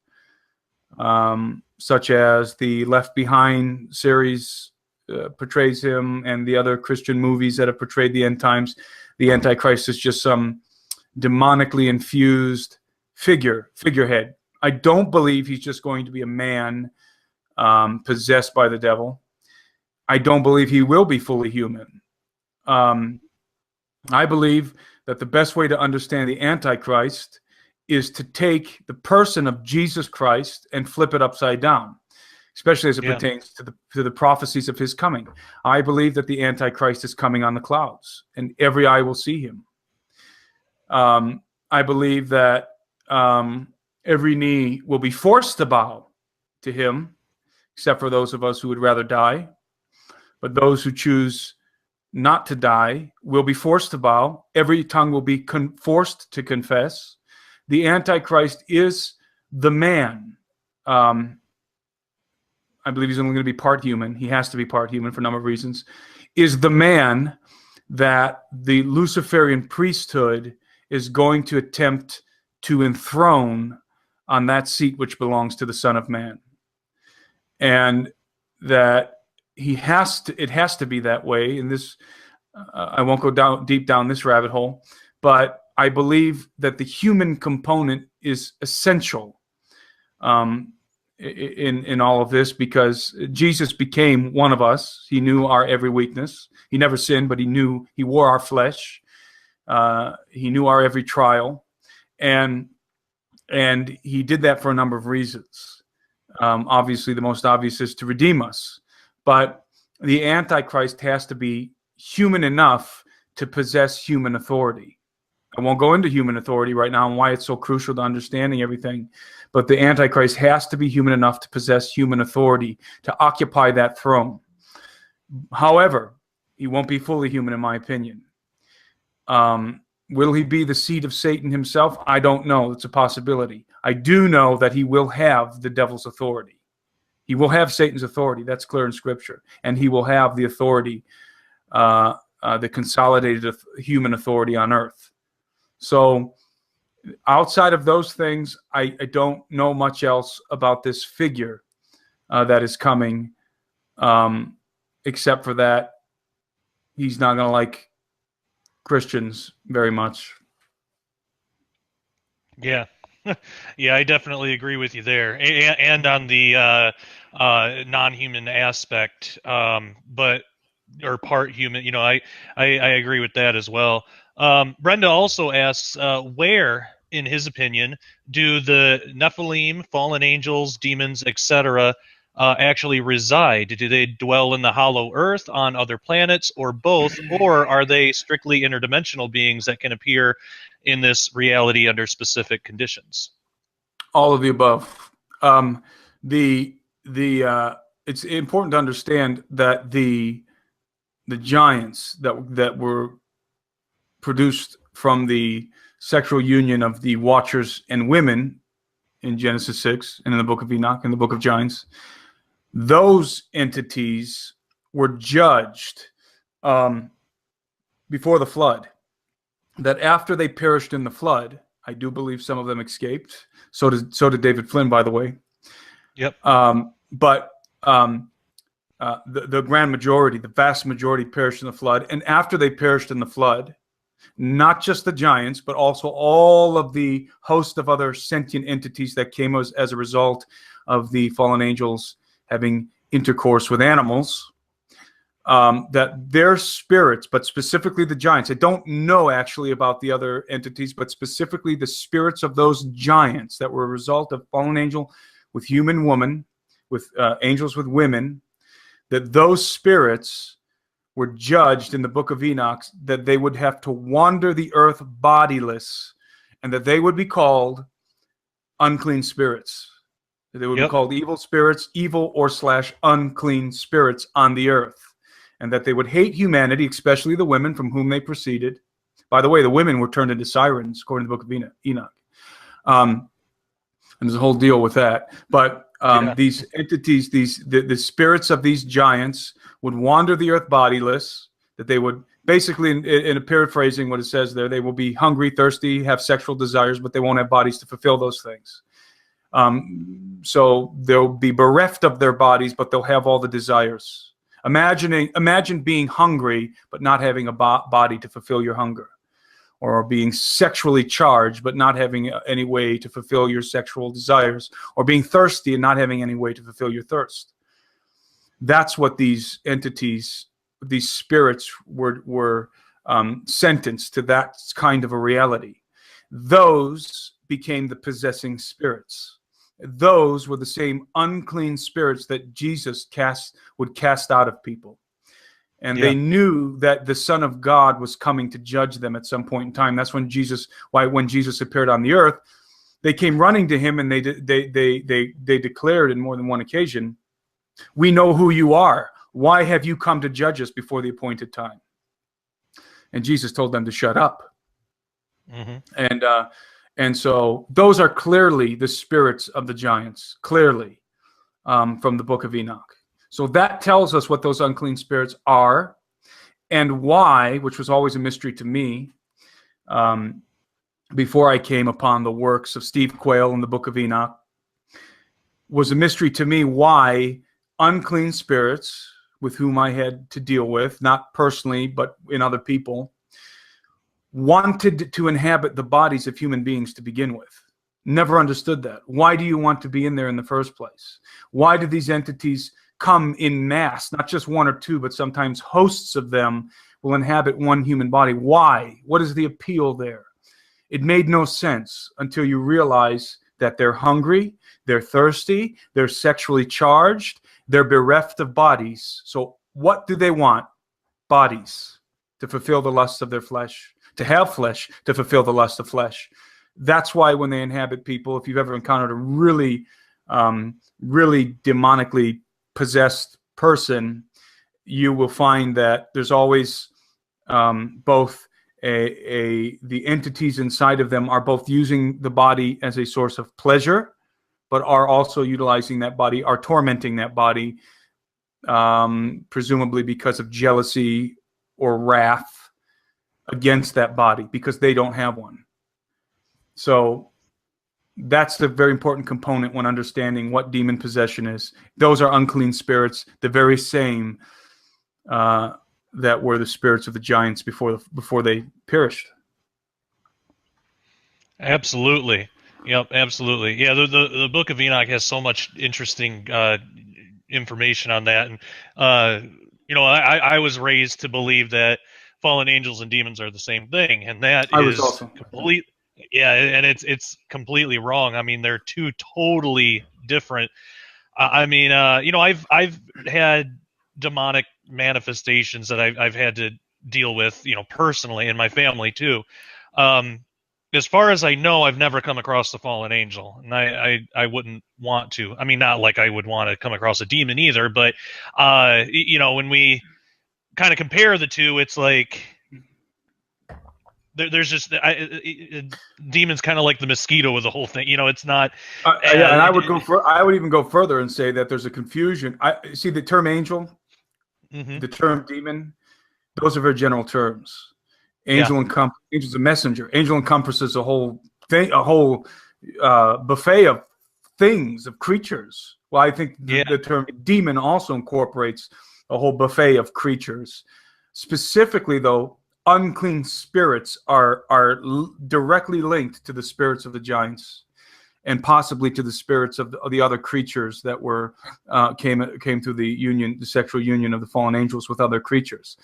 such as the Left Behind series portrays him, and the other Christian movies that have portrayed the end times. The Antichrist is just some demonically infused figurehead. I don't believe he's just going to be a man possessed by the devil. I don't believe he will be fully human. I believe that the best way to understand the Antichrist is to take the person of Jesus Christ and flip it upside down, especially as it pertains to the prophecies of his coming. I believe that the Antichrist is coming on the clouds, and every eye will see him. I believe that every knee will be forced to bow to him, except for those of us who would rather die. But those who choose not to die will be forced to bow. Every tongue will be forced to confess. The Antichrist is the man. I believe he's only going to be part human. He has to be part human for a number of reasons. Is the man that the Luciferian priesthood is going to attempt to enthrone on that seat which belongs to the Son of Man. And that it has to be that way. And this, I won't go deep down this rabbit hole, but I believe that the human component is essential in all of this, because Jesus became one of us. He knew our every weakness. He never sinned, but he wore our flesh. He knew our every trial, and he did that for a number of reasons. Obviously, the most obvious is to redeem us, but the Antichrist has to be human enough to possess human authority. I won't go into human authority right now and why it's so crucial to understanding everything, but the Antichrist has to be human enough to possess human authority, to occupy that throne. However, he won't be fully human, in my opinion. Will he be the seed of Satan himself? I don't know. It's a possibility. I do know that he will have the devil's authority. He will have Satan's authority. That's clear in Scripture. And he will have the authority, the consolidated human authority on earth. So outside of those things, I don't know much else about this figure that is coming, except for that he's not going to like Christians very much. Yeah. Yeah, I definitely agree with you there. And on the non-human aspect, or part human, I agree with that as well. Brenda also asks, where, in his opinion, do the Nephilim, fallen angels, demons, etc., actually reside? Do they dwell in the hollow earth, on other planets, or both? Or are they strictly interdimensional beings that can appear in this reality under specific conditions? All of the above. It's important to understand that the giants that were produced from the sexual union of the Watchers and women in Genesis 6 and in the book of Enoch and the book of Giants, those entities were judged before the flood. That after they perished in the flood, I do believe some of them escaped. So did David Flynn, by the way. Yep. But the grand majority, the vast majority, perished in the flood. And after they perished in the flood, not just the giants, but also all of the host of other sentient entities that came as a result of the fallen angels having intercourse with animals, that their spirits, but specifically the giants, I don't know actually about the other entities, but specifically the spirits of those giants that were a result of fallen angel with human woman, with angels with women, that those spirits were judged in the book of Enoch that they would have to wander the earth bodiless, and that they would be called unclean spirits. They would be called evil spirits, evil or / unclean spirits on the earth. And that they would hate humanity, especially the women from whom they proceeded. By the way, the women were turned into sirens, according to the book of Enoch. And there's a whole deal with that. But these entities, the spirits of these giants would wander the earth bodiless, that they would basically, in a paraphrasing what it says there, they will be hungry, thirsty, have sexual desires, but they won't have bodies to fulfill those things. So they'll be bereft of their bodies, but they'll have all the desires. Imagine being hungry but not having a body to fulfill your hunger, or being sexually charged but not having any way to fulfill your sexual desires, or being thirsty and not having any way to fulfill your thirst. That's what these entities, these spirits were sentenced to, that kind of a reality. Those became the possessing spirits. Those were the same unclean spirits that Jesus would cast out of people. And Yeah. they knew that the Son of God was coming to judge them at some point in time. That's when Jesus appeared on the earth, they came running to him, and they declared in more than one occasion, "We know who you are. Why have you come to judge us before the appointed time?" And Jesus told them to shut up. Mm-hmm. And so those are clearly the spirits of the giants, clearly, from the book of Enoch. So that tells us what those unclean spirits are and why, which was always a mystery to me, before I came upon the works of Steve Quayle in the book of Enoch, was a mystery to me why unclean spirits with whom I had to deal with, not personally, but in other people, wanted to inhabit the bodies of human beings to begin with. Never understood that. Why do you want to be in there in the first place? Why do these entities come in mass, not just one or two, but sometimes hosts of them will inhabit one human body? Why? What is the appeal there? It made no sense until you realize that they're hungry, they're thirsty, they're sexually charged, they're bereft of bodies. So what do they want? Bodies to fulfill the lusts of their flesh, to have flesh, to fulfill the lust of flesh. That's why when they inhabit people, if you've ever encountered a really, really demonically possessed person, you will find that there's always both the entities inside of them are both using the body as a source of pleasure, but are also utilizing that body, are tormenting that body, presumably because of jealousy or wrath against that body, because they don't have one. So that's the very important component when understanding what demon possession is. Those are unclean spirits, the very same that were the spirits of the giants before they perished. Absolutely. Yep, absolutely. Yeah, the Book of Enoch has so much interesting information on that. And I was raised to believe that fallen angels and demons are the same thing, and that is complete. Yeah, and it's completely wrong. I mean, they're two totally different. I've had demonic manifestations that I've had to deal with, personally in my family too. As far as I know, I've never come across the fallen angel, and I wouldn't want to. I mean, not like I would want to come across a demon either, but when we kind of compare the two, it's like there's just demons kind of like the mosquito with the whole thing. It's not. And I would even go further and say that there's a confusion. I see the term angel, the term demon. Those are very general terms. Angel's a messenger. Angel encompasses a whole thing, a whole buffet of things, of creatures. Well, I think the term demon also incorporates a whole buffet of creatures. Specifically, though, unclean spirits are directly linked to the spirits of the giants, and possibly to the spirits of the other creatures that were came through the sexual union of the fallen angels with other creatures.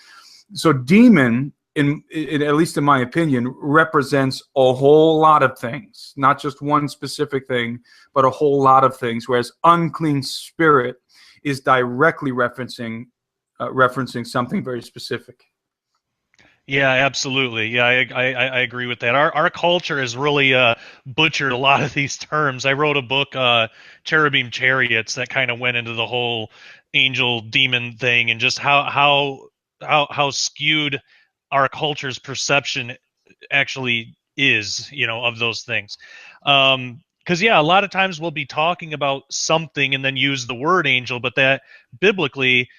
So, demon, at least in my opinion, represents a whole lot of things, not just one specific thing, but a whole lot of things. Whereas unclean spirit is directly referencing something very specific. Yeah, absolutely. Yeah, I agree with that. Our culture has really butchered a lot of these terms. I wrote a book, Cherubim Chariots, that kind of went into the whole angel demon thing, and just how skewed our culture's perception actually is, of those things. Because a lot of times we'll be talking about something and then use the word angel, but that biblically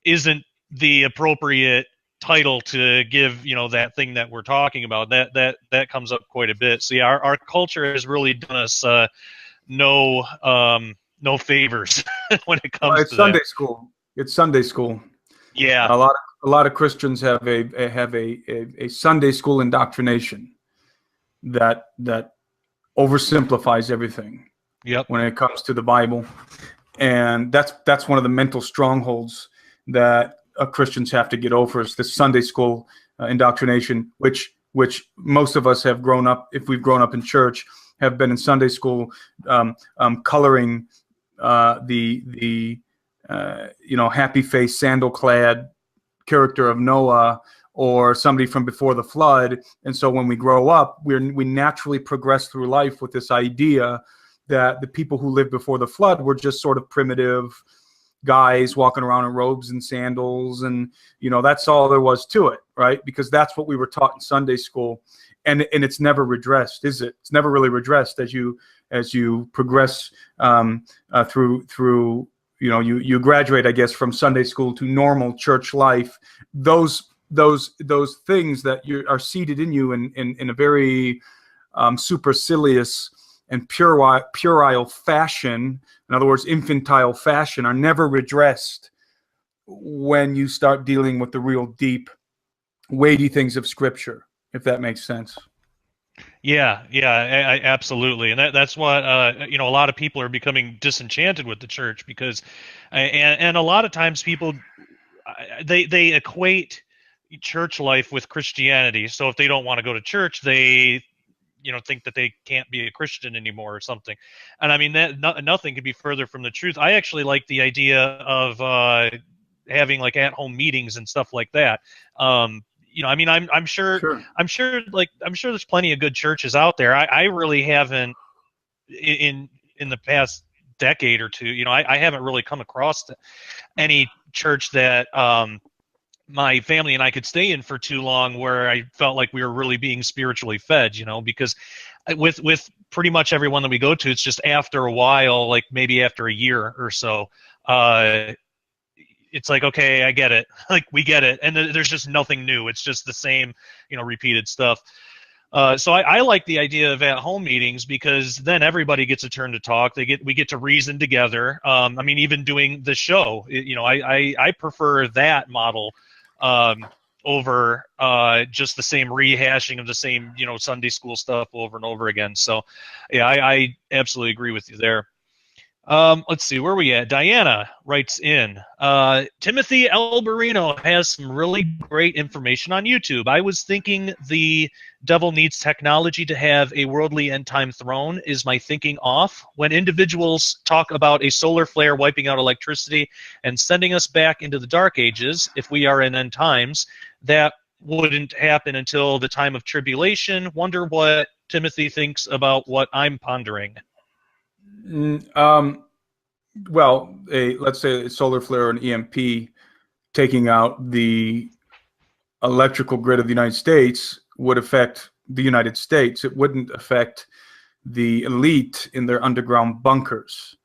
isn't the appropriate title to give that thing that we're talking about. That comes up quite a bit. So our culture has really done us no favors when it comes to Sunday school. It's Sunday school. Yeah, a lot of Christians have a Sunday school indoctrination that oversimplifies everything. Yep. When it comes to the Bible, and that's one of the mental strongholds that Christians have to get over, is this Sunday school indoctrination, which most of us have grown up, if we've grown up in church, have been in Sunday school, coloring the happy face, sandal clad character of Noah, or somebody from before the flood. And so when we grow up, we naturally progress through life with this idea that the people who lived before the flood were just sort of primitive guys walking around in robes and sandals, and that's all there was to it, right? Because that's what we were taught in Sunday school, and it's never redressed, is it? It's never really redressed as you progress through you graduate, I guess, from Sunday school to normal church life. Those things that are seated in you in a very supercilious and puerile fashion, in other words, infantile fashion, are never redressed when you start dealing with the real deep, weighty things of Scripture, if that makes sense. Yeah, absolutely, and that's what a lot of people are becoming disenchanted with the church because, and a lot of times people they equate church life with Christianity. So if they don't want to go to church, they think that they can't be a Christian anymore or something. And I mean, nothing could be further from the truth. I actually like the idea of having like at-home meetings and stuff like that. I mean, I'm sure, Sure. I'm sure there's plenty of good churches out there. I really haven't in the past decade or two. I haven't really come across any church that my family and I could stay in for too long where I felt like we were really being spiritually fed, because with pretty much everyone that we go to, it's just after a while, like maybe after a year or so, it's like, okay, I get it. Like, we get it. And there's just nothing new. It's just the same, repeated stuff. So I like the idea of at-home meetings because then everybody gets a turn to talk. We get to reason together. I mean, even doing the show, I prefer that model over just the same rehashing of the same Sunday school stuff over and over again. So yeah, I absolutely agree with you there. Let's see, where are we at? Diana writes in, Timothy Alberino has some really great information on YouTube. I was thinking the devil needs technology to have a worldly end-time throne. Is my thinking off? When individuals talk about a solar flare wiping out electricity and sending us back into the dark ages, if we are in end times, that wouldn't happen until the time of tribulation. Wonder what Timothy thinks about what I'm pondering. Well, let's say a solar flare or an EMP taking out the electrical grid of the United States would affect the United States. It wouldn't affect the elite in their underground bunkers.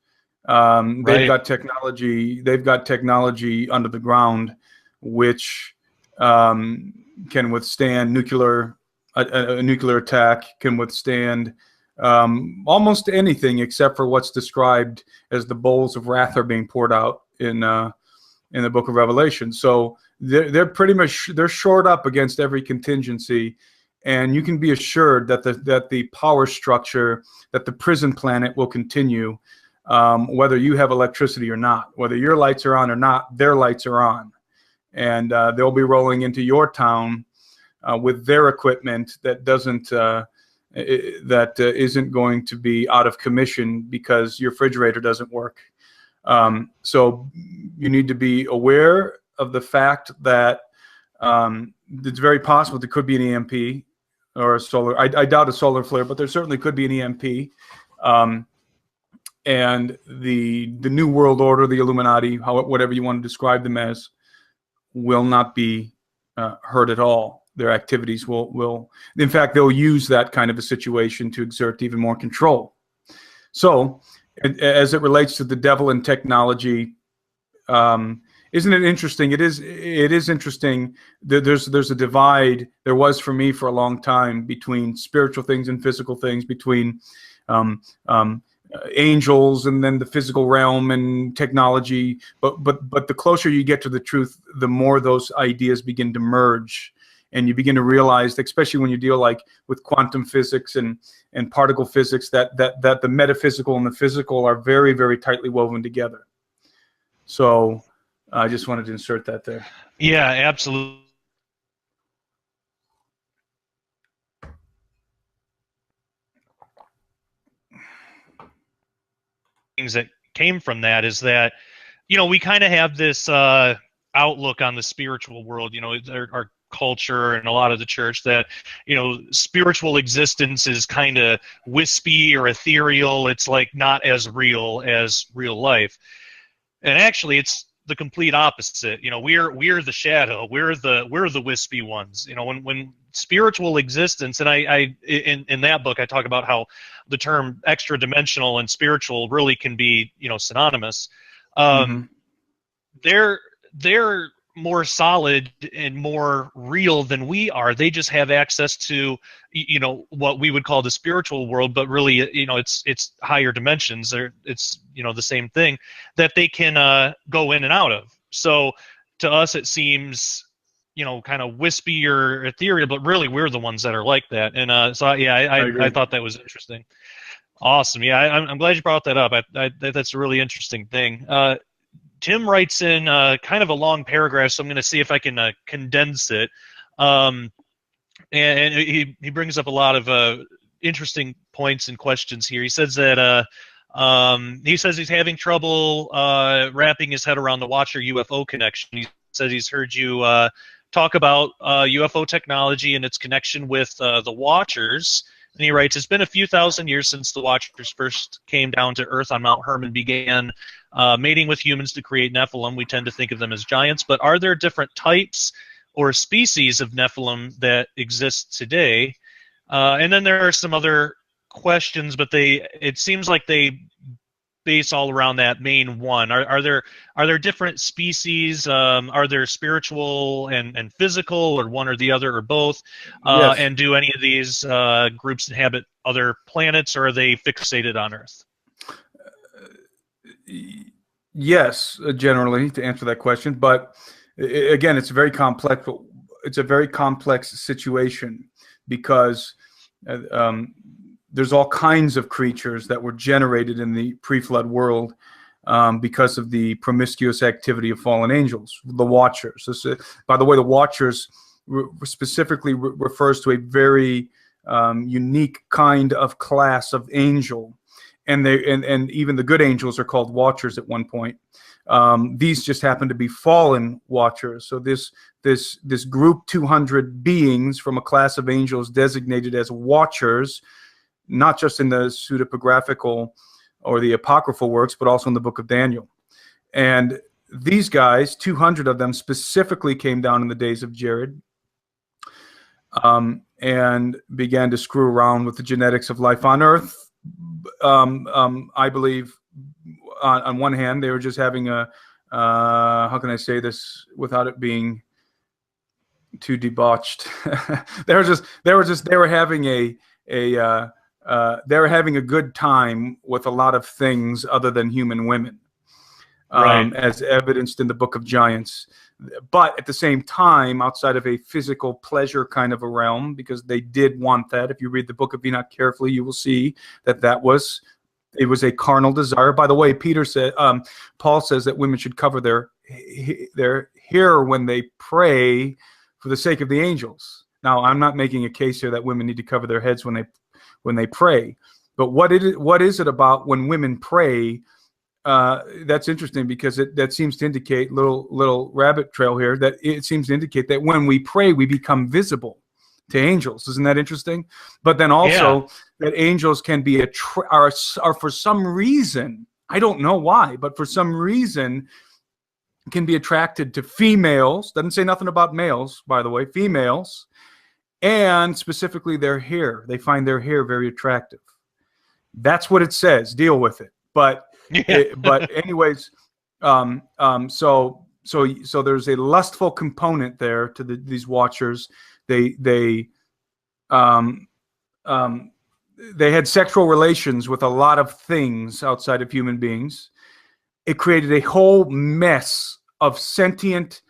Right. They've got technology. They've got technology under the ground, which can withstand nuclear. A nuclear attack can withstand almost anything except for what's described as the bowls of wrath are being poured out in the book of Revelation. So they're pretty much shored up against every contingency, and you can be assured that the power structure, that the prison planet will continue, whether you have electricity or not, whether your lights are on or not, their lights are on, and they'll be rolling into your town with their equipment that isn't going to be out of commission because your refrigerator doesn't work. So you need to be aware of the fact that it's very possible there could be an EMP or a solar. I doubt a solar flare, but there certainly could be an EMP. And the New World Order, the Illuminati, whatever you want to describe them as, will not be hurt at all. Their activities will, in fact, they'll use that kind of a situation to exert even more control. So, as it relates to the devil and technology, isn't it interesting? It is interesting. There's a divide. There was for me for a long time between spiritual things and physical things, between angels and then the physical realm and technology. But the closer you get to the truth, the more those ideas begin to merge. And you begin to realize, especially when you deal with quantum physics and particle physics, that the metaphysical and the physical are very, very tightly woven together. So I just wanted to insert that there. Yeah, absolutely. that came from that is that, we kind of have this outlook on the spiritual world, our culture and a lot of the church, that, spiritual existence is kind of wispy or ethereal. It's like not as real as real life. And actually, it's the complete opposite. We're the shadow. We're the wispy ones. When spiritual existence, and I in that book I talk about how the term extra dimensional and spiritual really can be synonymous. Mm-hmm. They're more solid and more real than we are. They just have access to what we would call the spiritual world, but really it's higher dimensions. It's the same thing that they can go in and out of. So to us it seems kind of wispy or ethereal, but really we're the ones that are like that. And so yeah, I thought that was interesting. Awesome. Yeah, I'm glad you brought that up. That's a really interesting thing. Tim writes in kind of a long paragraph, so I'm going to see if I can condense it. And he brings up a lot of interesting points and questions here. He says that he's having trouble wrapping his head around the Watcher UFO connection. He says he's heard you talk about UFO technology and its connection with the Watchers. And he writes, it's been a few thousand years since the Watchers first came down to Earth on Mount Hermon, began mating with humans to create Nephilim. We tend to think of them as giants, but are there different types or species of Nephilim that exist today? And then there are some other questions, but it seems like they base all around that main one. Are there different species? Are there spiritual and physical, or one or the other, or both? Yes. And do any of these groups inhabit other planets, or are they fixated on Earth? Yes, generally, to answer that question, but again, it's a very complex. It's a very complex situation because there's all kinds of creatures that were generated in the pre-flood world because of the promiscuous activity of fallen angels, the Watchers. By the way, the Watchers specifically refers to a very unique kind of class of angel. And even the good angels are called Watchers at one point. These just happen to be fallen Watchers. So this group 200 beings from a class of angels designated as Watchers, not just in the pseudepigraphical or the apocryphal works, but also in the book of Daniel. And these guys, 200 of them specifically, came down in the days of Jared and began to screw around with the genetics of life on Earth. I believe on one hand, they were just having a, how can I say this without it being too debauched? They were having a good time with a lot of things other than human women, Right. as evidenced in the Book of Giants. But at the same time, outside of a physical pleasure kind of a realm, because they did want that. If you read the Book of Enoch carefully, you will see that it was a carnal desire. By the way, Paul says that women should cover their hair when they pray for the sake of the angels. Now, I'm not making a case here that women need to cover their heads when they pray, but what is it about when women pray? That's interesting because that seems to indicate, little rabbit trail here, that it seems to indicate that when we pray, we become visible to angels. Isn't that interesting? But then also that angels can be are for some reason, I don't know why, but for some reason can be attracted to females. Doesn't say nothing about males, by the way, females, and specifically their hair. They find their hair very attractive. That's what it says. Deal with it. But anyways, so there's a lustful component there to these Watchers. They had sexual relations with a lot of things outside of human beings. It created a whole mess of sentient,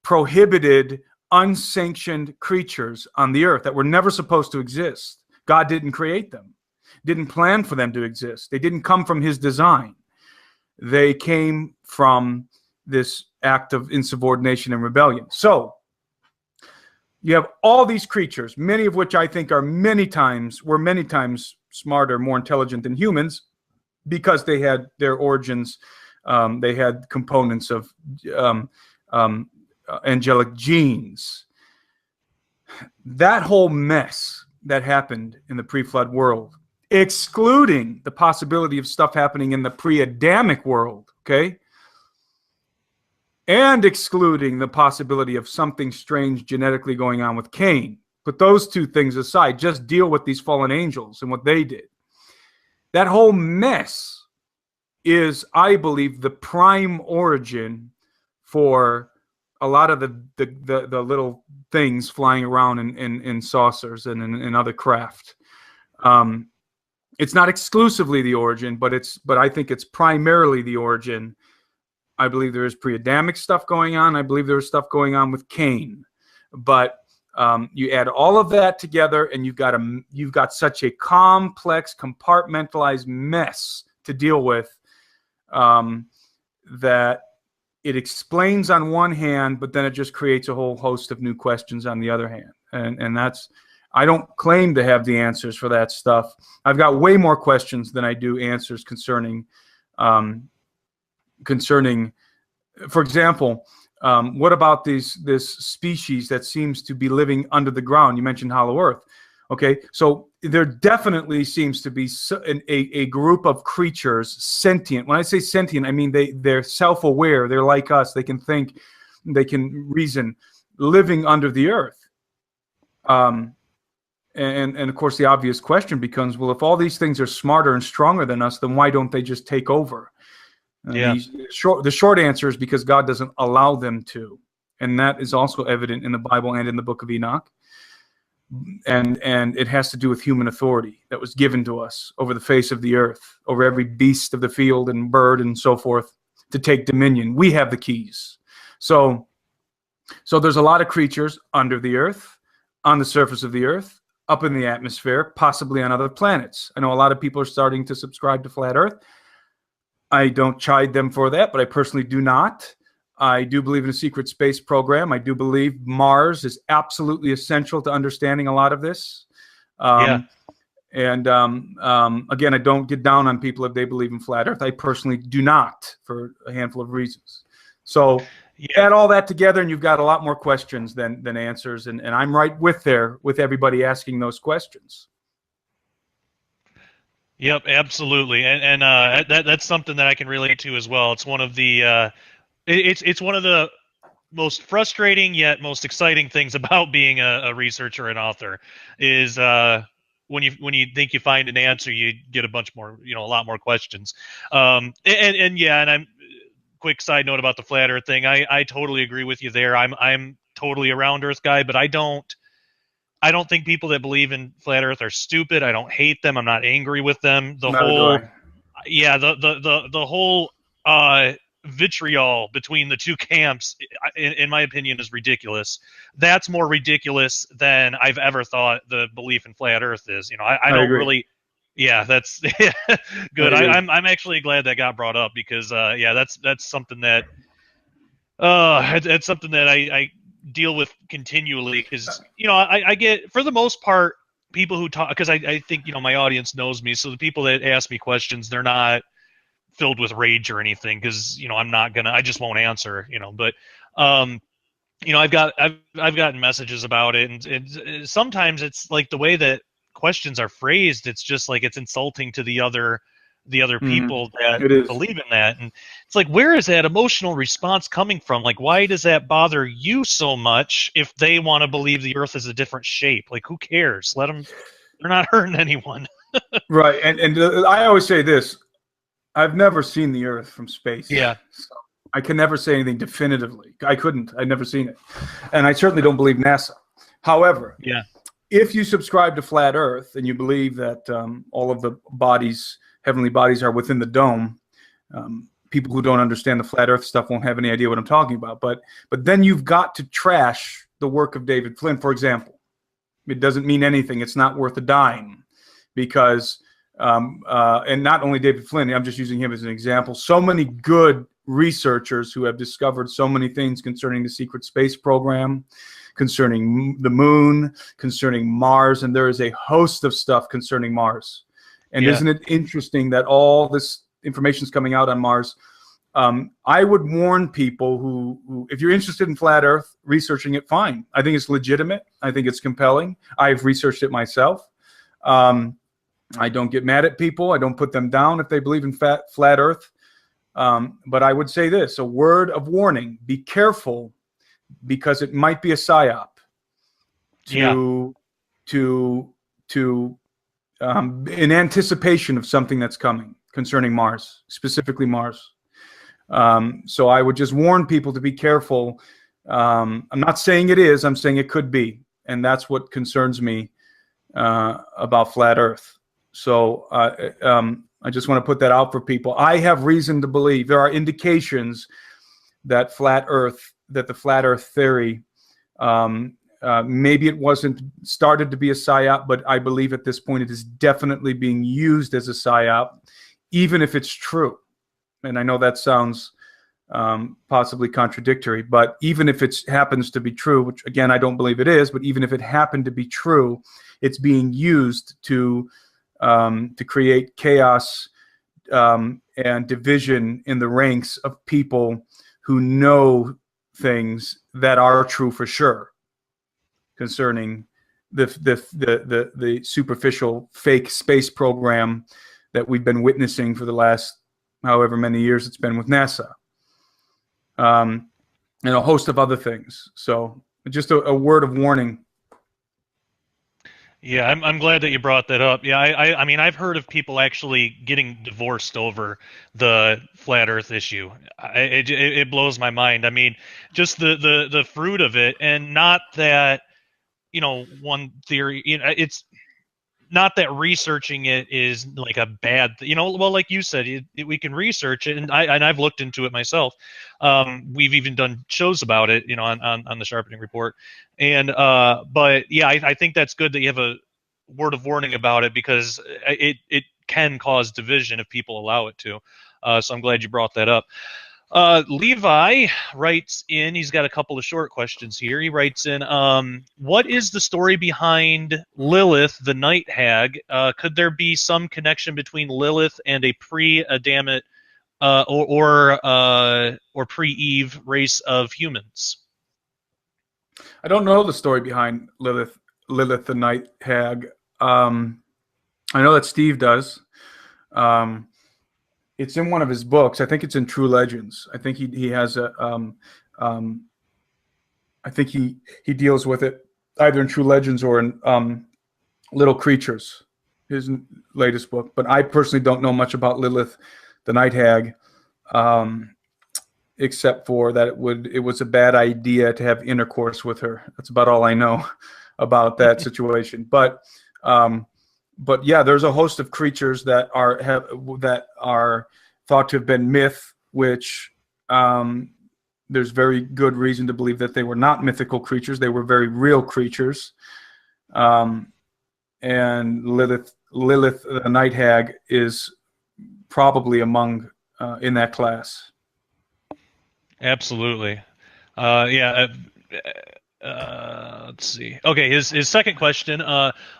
prohibited, unsanctioned creatures on the earth that were never supposed to exist. God didn't create them, didn't plan for them to exist. They didn't come from his design. They came from this act of insubordination and rebellion. So you have all these creatures, many of which I think are many times smarter, more intelligent than humans, because they had their origins. They had components of angelic genes. That whole mess that happened in the pre-flood world, excluding the possibility of stuff happening in the pre-Adamic world, okay? And excluding the possibility of something strange genetically going on with Cain. Put those two things aside. Just deal with these fallen angels and what they did. That whole mess is, I believe, the prime origin for a lot of the little things flying around in saucers and in other craft. It's not exclusively the origin, but I think it's primarily the origin. I believe there is pre-Adamic stuff going on. I believe there is stuff going on with Cain. But you add all of that together, and you've got such a complex, compartmentalized mess to deal with that it explains on one hand, but then it just creates a whole host of new questions on the other hand. And that's, I don't claim to have the answers for that stuff. I've got way more questions than I do answers concerning, for example, what about this species that seems to be living under the ground? You mentioned Hollow Earth. Okay, so there definitely seems to be a group of creatures, sentient. When I say sentient, I mean they're self-aware. They're like us. They can think, they can reason, living under the earth. And of course, the obvious question becomes, well, if all these things are smarter and stronger than us, then why don't they just take over? Yeah. The short answer is because God doesn't allow them to. And that is also evident in the Bible and in the book of Enoch. And it has to do with human authority that was given to us over the face of the earth, over every beast of the field and bird and so forth, to take dominion. We have the keys. So there's a lot of creatures under the earth, on the surface of the earth, up in the atmosphere, possibly on other planets. I know a lot of people are starting to subscribe to Flat Earth. I don't chide them for that, but I personally do not. I do believe in a secret space program. I do believe Mars is absolutely essential to understanding a lot of this. And again, I don't get down on people if they believe in Flat Earth. I personally do not, for a handful of reasons. So add all that together, and you've got a lot more questions than answers. And I'm right with everybody asking those questions. Yep, absolutely, and that's something that I can relate to as well. It's one of the it's one of the most frustrating yet most exciting things about being a researcher and author is when you think you find an answer, you get a bunch more, a lot more questions. And I'm quick side note about the flat Earth thing. I totally agree with you there. I'm totally a round Earth guy, but I don't think people that believe in flat Earth are stupid. I don't hate them. I'm not angry with them. The whole vitriol between the two camps, in my opinion, is ridiculous. That's more ridiculous than I've ever thought the belief in flat Earth is. I don't really. Yeah, that's good. I'm actually glad that got brought up because that's something that it's something that I deal with continually because I get, for the most part, people who talk, because I think my audience knows me, so the people that ask me questions, they're not filled with rage or anything because I just won't answer, but I've gotten messages about it, and sometimes it's like the way that questions are phrased, it's just like it's insulting to the other people that believe in that. And it's like, where is that emotional response coming from? Like, why does that bother you so much if they want to believe the earth is a different shape? Like, who cares? Let them, they're not hurting anyone. Right. And I always say this, I've never seen the earth from space. Yeah. So I can never say anything definitively. I'd never seen it. And I certainly don't believe NASA. However, if you subscribe to flat Earth and you believe that all of the heavenly bodies are within the dome, people who don't understand the flat Earth stuff won't have any idea what I'm talking about. But then you've got to trash the work of David Flynn, for example. It doesn't mean anything. It's not worth a dime because, and not only David Flynn, I'm just using him as an example. So many good researchers who have discovered so many things concerning the secret space program, concerning the moon, concerning Mars, and there is a host of stuff concerning Mars. And Yeah. isn't it interesting that all this information is coming out on Mars? I would warn people who, if you're interested in flat Earth, researching it, fine. I think it's legitimate. I think it's compelling. I've researched it myself. I don't get mad at people. I don't put them down if they believe in flat Earth. But I would say this, a word of warning: be careful, because it might be a psyop in anticipation of something that's coming concerning Mars, specifically Mars. So I would just warn people to be careful. I'm not saying it is, I'm saying it could be. And that's what concerns me about flat Earth. So I just want to put that out for people. I have reason to believe there are indications that the flat Earth theory, maybe it wasn't started to be a psyop, but I believe at this point it is definitely being used as a psyop, even if it's true. And I know that sounds possibly contradictory, but even if it happens to be true, which again I don't believe it is, but even if it happened to be true, it's being used to create chaos and division in the ranks of people who know things that are true for sure concerning the superficial fake space program that we've been witnessing for the last however many years it's been with NASA, and a host of other things. So just a word of warning. Yeah, I'm glad that you brought that up. Yeah, I mean, I've heard of people actually getting divorced over the flat Earth issue. It blows my mind. I mean, just the fruit of it, and not that, one theory, it's not that researching it is like a bad, well, like you said, we can research it, and I've looked into it myself. We've even done shows about it, on the Sharpening Report, and but yeah, I think that's good that you have a word of warning about it, because it can cause division if people allow it to. So I'm glad you brought that up. Levi writes in, he's got a couple of short questions here. He writes in, what is the story behind Lilith, the night hag? Could there be some connection between Lilith and a pre-Adamite or pre-Eve race of humans? I don't know the story behind Lilith the night hag. I know that Steve does. It's in one of his books. I think it's in True Legends. I think he has a. I think he deals with it either in True Legends or in Little Creatures, his latest book. But I personally don't know much about Lilith, the night hag, except for that it was a bad idea to have intercourse with her. That's about all I know about that situation. But yeah, there's a host of creatures that are thought to have been myth, which there's very good reason to believe that they were not mythical creatures. They were very real creatures. And Lilith, the night hag, is probably among in that class. Absolutely. Yeah. Let's see. Okay, his second question.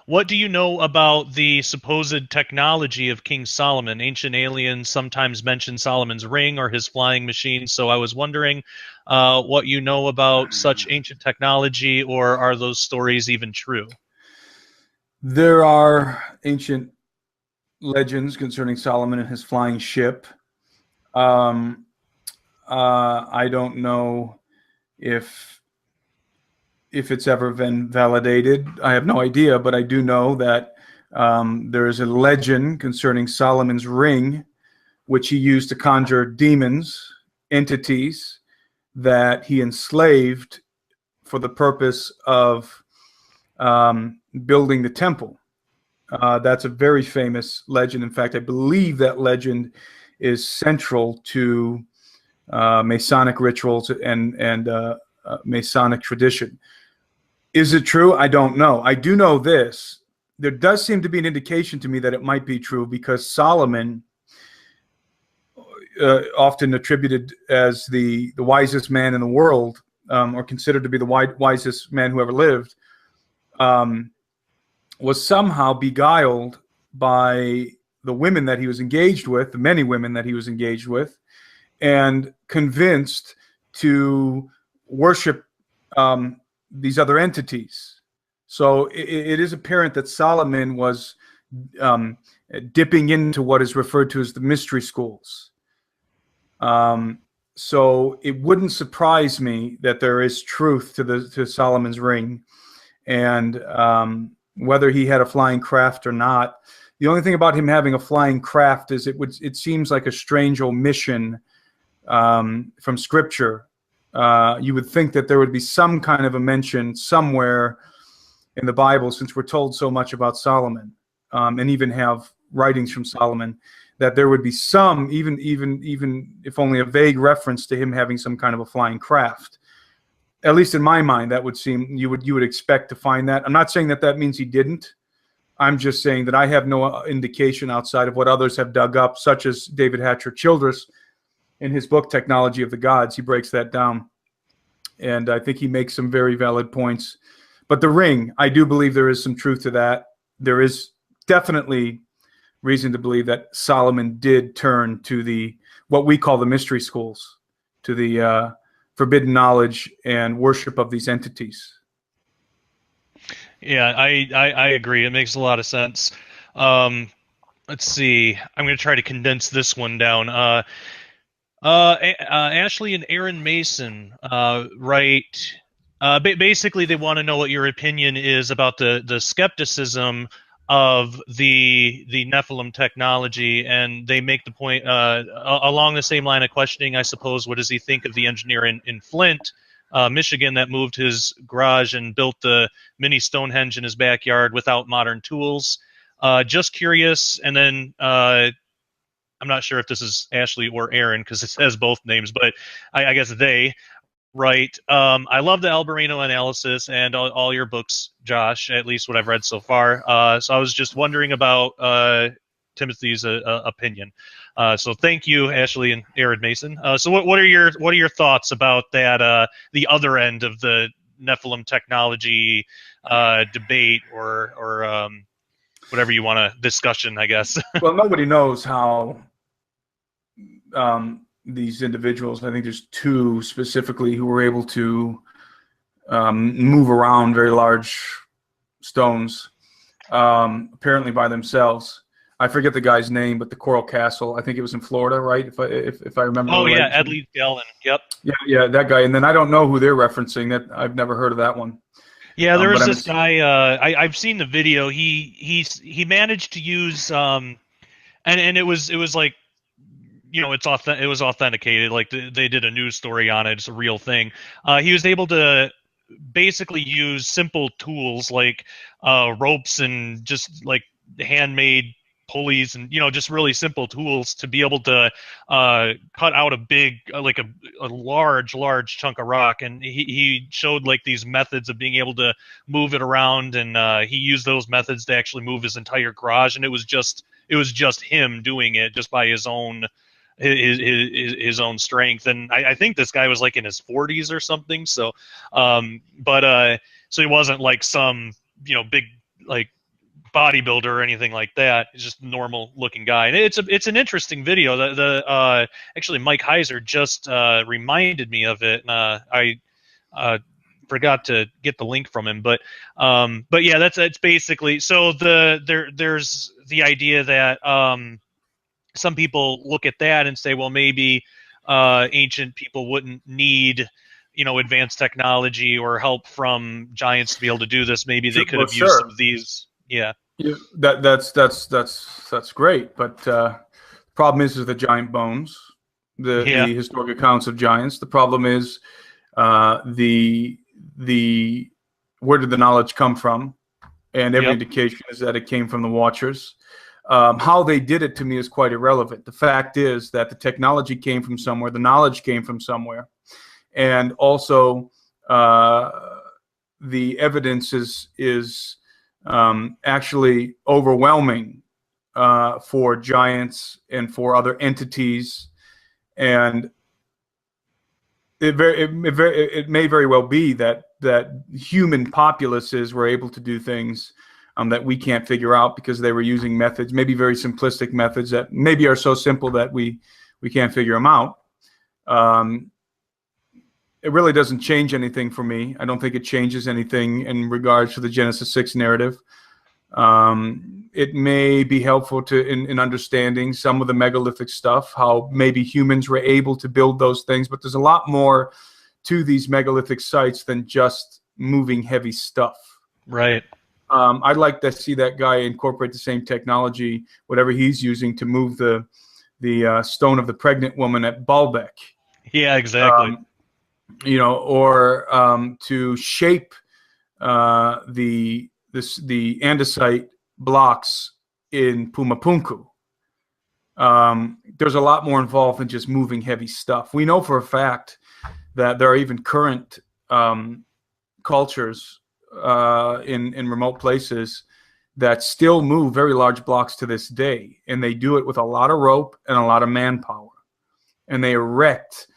What do you know about the supposed technology of King Solomon? Ancient aliens sometimes mention Solomon's ring or his flying machine. So I was wondering what you know about such ancient technology, or are those stories even true? There are ancient legends concerning Solomon and his flying ship. I don't know if it's ever been validated. I have no idea, but I do know that there is a legend concerning Solomon's ring, which he used to conjure demons, entities that he enslaved for the purpose of building the temple. That's a very famous legend. In fact, I believe that legend is central to Masonic rituals and Masonic tradition. Is it true? I don't know. I do know this. There does seem to be an indication to me that it might be true, because Solomon, often attributed as the wisest man in the world, or considered to be the wisest man who ever lived, was somehow beguiled by the women that he was engaged with, the many women that he was engaged with, and convinced to worship these other entities. So it is apparent that Solomon was dipping into what is referred to as the mystery schools. So it wouldn't surprise me that there is truth to Solomon's ring, and whether he had a flying craft or not. The only thing about him having a flying craft is it seems like a strange omission from Scripture. You would think that there would be some kind of a mention somewhere in the Bible, since we're told so much about Solomon, and even have writings from Solomon, that there would be some, even if only a vague reference to him having some kind of a flying craft. At least in my mind, that would seem you would expect to find that. I'm not saying that that means he didn't. I'm just saying that I have no indication outside of what others have dug up, such as David Hatcher Childress in his book Technology of the Gods. He breaks that down, and I think he makes some very valid points. But the ring, I do believe there is some truth to that. There is definitely reason to believe that Solomon did turn to what we call the mystery schools, to the forbidden knowledge and worship of these entities. Yeah, I agree. It makes a lot of sense. Let's see. I'm going to try to condense this one down. Ashley and Aaron Mason write. Basically, they want to know what your opinion is about the skepticism of the Nephilim technology, and they make the point along the same line of questioning, I suppose. What does he think of the engineer in Flint, Michigan, that moved his garage and built the mini Stonehenge in his backyard without modern tools? Just curious. And then I'm not sure if this is Ashley or Aaron because it says both names, but I guess they. Right. I love the Alberino analysis and all your books, Josh, at least what I've read so far. So I was just wondering about Timothy's opinion. So thank you, Ashley and Aaron Mason. So what are your thoughts about that, the other end of the Nephilim technology debate or whatever you want to discussion, I guess? Well, nobody knows how these individuals, I think there's two specifically, who were able to move around very large stones, apparently by themselves. I forget the guy's name, but the Coral Castle, I think it was in Florida, right? If I remember. Oh, right. yeah, Ed Lee Gallon. Yep. Yeah, that guy. And then I don't know who they're referencing. That I've never heard of that one. Yeah, there was this guy. I've seen the video. He managed to use and it was like, you know, it was authenticated. Like they did a news story on it. It's a real thing. He was able to basically use simple tools like ropes and just like handmade pulleys and, you know, just really simple tools to be able to cut out a big like a large chunk of rock. And he showed like these methods of being able to move it around, and he used those methods to actually move his entire garage. And it was just him doing it just by his own strength. And I think this guy was like in his 40s or something. So so he wasn't like some, you know, big like bodybuilder or anything like that. He's just a normal looking guy. And it's an interesting video. Actually Mike Heiser just reminded me of it, and I forgot to get the link from him, but yeah, that's basically. So there's the idea that some people look at that and say, well, maybe ancient people wouldn't need, you know, advanced technology or help from giants to be able to do this. Maybe they could have used some of these. Yeah. Yeah, that's great. But the problem is the giant bones, the historic accounts of giants. The problem is the where did the knowledge come from? And every indication is that it came from the Watchers. How they did it to me is quite irrelevant. The fact is that the technology came from somewhere, the knowledge came from somewhere, and also the evidence is actually overwhelming for giants and for other entities, and it may very well be that human populaces were able to do things that we can't figure out because they were using methods, maybe very simplistic methods that maybe are so simple that we can't figure them out. It really doesn't change anything for me. I don't think it changes anything in regards to the Genesis 6 narrative. It may be helpful in understanding some of the megalithic stuff, how maybe humans were able to build those things, but there's a lot more to these megalithic sites than just moving heavy stuff. Right. I'd like to see that guy incorporate the same technology, whatever he's using, to move the stone of the pregnant woman at Baalbek. Yeah, exactly. Or to shape the andesite blocks in Pumapunku. There's a lot more involved than just moving heavy stuff. We know for a fact that there are even current cultures in remote places that still move very large blocks to this day, and they do it with a lot of rope and a lot of manpower, and they erect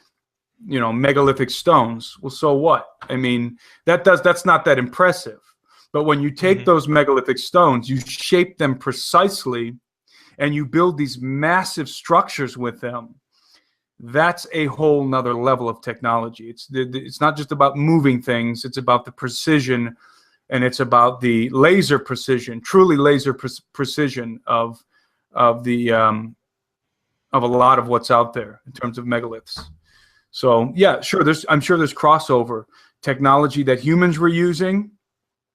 megalithic stones. Well, so what? I mean, that's not that impressive. But when you take those megalithic stones, you shape them precisely, and you build these massive structures with them, that's a whole nother level of technology. It's not just about moving things. It's about the precision, and it's about the laser precision, truly laser precision of a lot of what's out there in terms of megaliths. So yeah, sure. I'm sure there's crossover technology that humans were using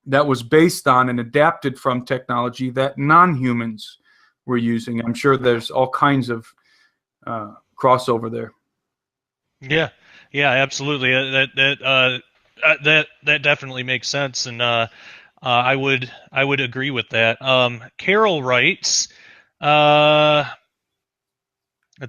that was based on and adapted from technology that non-humans were using. I'm sure there's all kinds of crossover there. Yeah, absolutely. That definitely makes sense, and I would agree with that. Carol writes, let's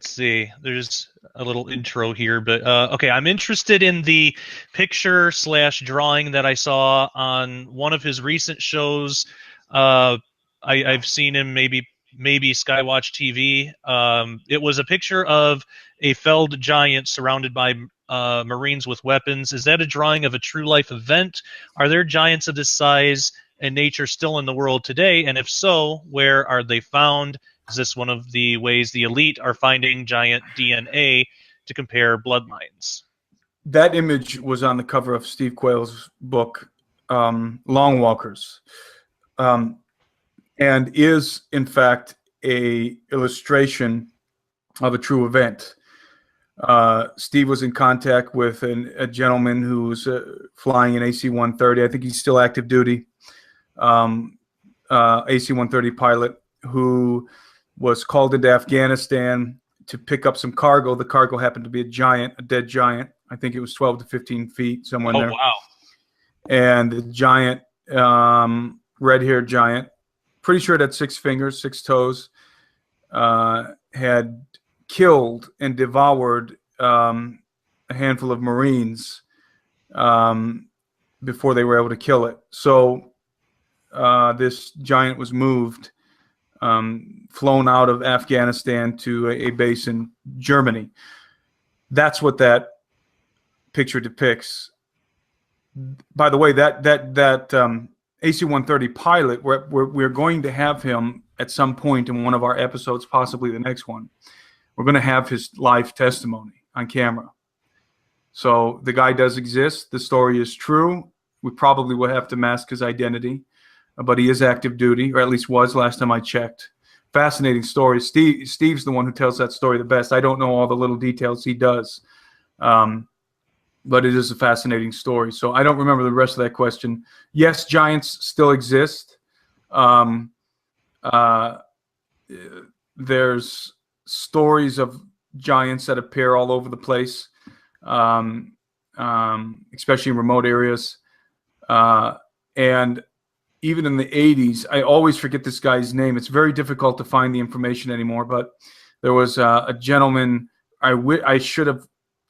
see, there's a little intro here, but okay, I'm interested in the picture/drawing that I saw on one of his recent shows. I've seen him maybe Skywatch TV. It was a picture of a felled giant surrounded by Marines with weapons. Is that a drawing of a true life event? Are there giants of this size and nature still in the world today? And if so, where are they found? Is this one of the ways the elite are finding giant DNA to compare bloodlines? That image was on the cover of Steve Quayle's book, Long Walkers, and is, in fact, a illustration of a true event. Steve was in contact with a gentleman who was flying an AC-130. I think he's still active duty, AC-130 pilot who was called into Afghanistan to pick up some cargo. The cargo happened to be a dead giant. I think it was 12 to 15 feet, somewhere in there. Oh, wow. And the giant, red-haired giant, pretty sure it had 6 fingers, 6 toes, had killed and devoured a handful of Marines before they were able to kill it. So this giant was moved, flown out of Afghanistan to a base in Germany. That's what that picture depicts. By the way, that AC-130 pilot, we're going to have him at some point in one of our episodes, possibly the next one. We're going to have his live testimony on camera. So the guy does exist. The story is true. We probably will have to mask his identity, but he is active duty, or at least was last time I checked. Fascinating story. Steve's the one who tells that story the best. I don't know all the little details he does, but it is a fascinating story. So I don't remember the rest of that question. Yes, giants still exist. There's stories of giants that appear all over the place, especially in remote areas. And even in the 80s, I always forget this guy's name. It's very difficult to find the information anymore, but there was a gentleman, I should have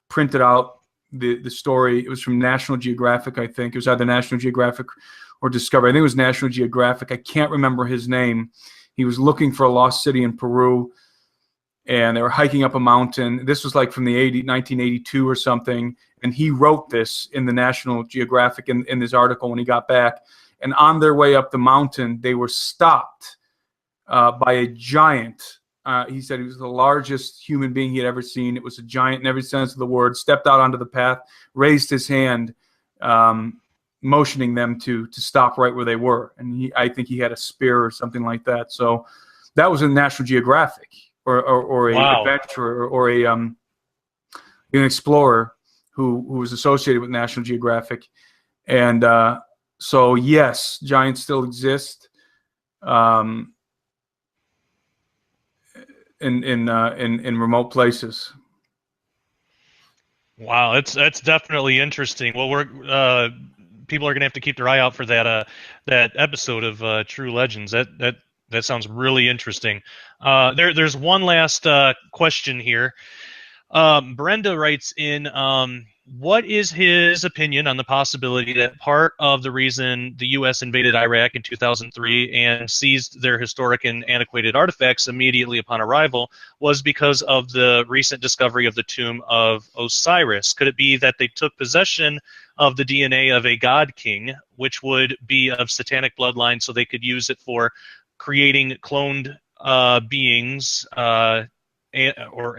printed out the story. It was from National Geographic, I think. It was either National Geographic or Discovery. I think it was National Geographic. I can't remember his name. He was looking for a lost city in Peru, and they were hiking up a mountain. This was like from the 1982 or something, and he wrote this in the National Geographic in this article when he got back. and on their way up the mountain, they were stopped by a giant. He said he was the largest human being he had ever seen. It was a giant in every sense of the word. Stepped out onto the path, raised his hand, motioning them to stop right where they were. And I think he had a spear or something like that. So that was in National Geographic, or a Wow. adventurer, or an explorer who was associated with National Geographic. And so yes, giants still exist. In remote places. Wow, that's definitely interesting. Well, we're people are gonna have to keep their eye out for that episode of True Legends. That sounds really interesting. There's one last question here. Brenda writes in, what is his opinion on the possibility that part of the reason the U.S. invaded Iraq in 2003 and seized their historic and antiquated artifacts immediately upon arrival was because of the recent discovery of the tomb of Osiris? Could it be that they took possession of the DNA of a god king, which would be of satanic bloodline, so they could use it for creating cloned beings, or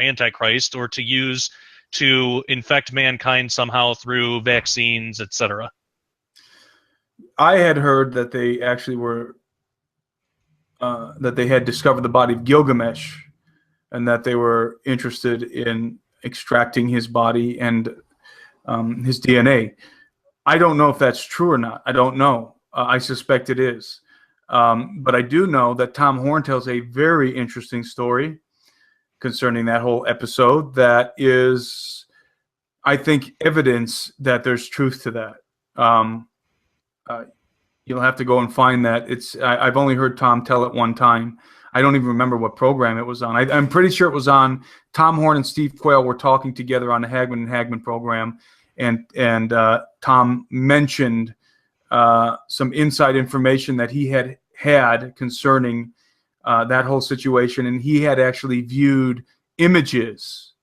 Antichrist, or to use to infect mankind somehow through vaccines, etc.? I had heard that they actually were that they had discovered the body of Gilgamesh, and that they were interested in extracting his body and his DNA. I don't know if that's true or not. I don't know. I suspect it is. But I do know that Tom Horn tells a very interesting story concerning that whole episode that is, I think, evidence that there's truth to that. You'll have to go and find that. I've only heard Tom tell it one time. I don't even remember what program it was on. I'm pretty sure it was on. Tom Horn and Steve Quayle were talking together on the Hagman and Hagman program, and Tom mentioned some inside information that he had concerning that whole situation, and he had actually viewed images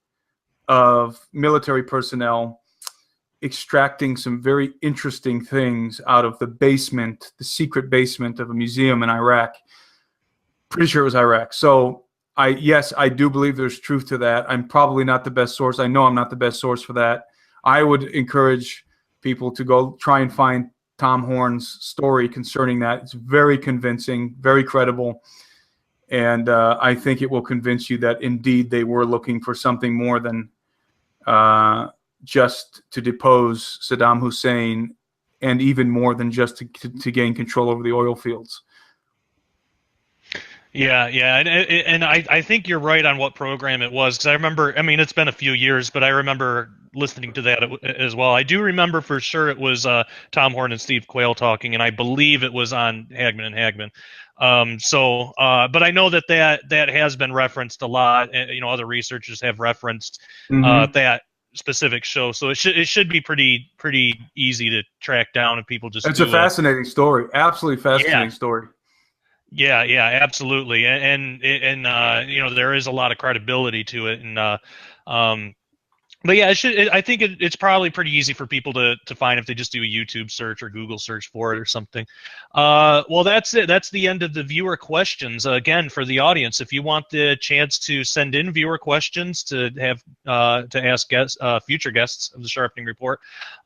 of military personnel extracting some very interesting things out of the secret basement of a museum in Iraq. Pretty sure it was Iraq. So yes, I do believe there's truth to that. I'm probably not the best source. I know I'm not the best source for that. I would encourage people to go try and find Tom Horn's story concerning that. It's very convincing, very credible. And I think it will convince you that indeed they were looking for something more than just to depose Saddam Hussein, and even more than just to gain control over the oil fields. Yeah, and I think you're right on what program it was, because I remember, I mean, it's been a few years, but I remember listening to that as well. I do remember for sure it was Tom Horn and Steve Quayle talking, and I believe it was on Hagman and Hagman. But I know that has been referenced a lot. Other researchers have referenced that specific show, so it should be pretty easy to track down if people just. It's a fascinating story, absolutely fascinating story. Yeah, absolutely, and there is a lot of credibility to it, and but yeah, I think it's probably pretty easy for people to find if they just do a YouTube search or Google search for it or something. Well, that's it. That's the end of the viewer questions. Again, for the audience, if you want the chance to send in viewer questions to have to ask future guests of the Sharpening Report,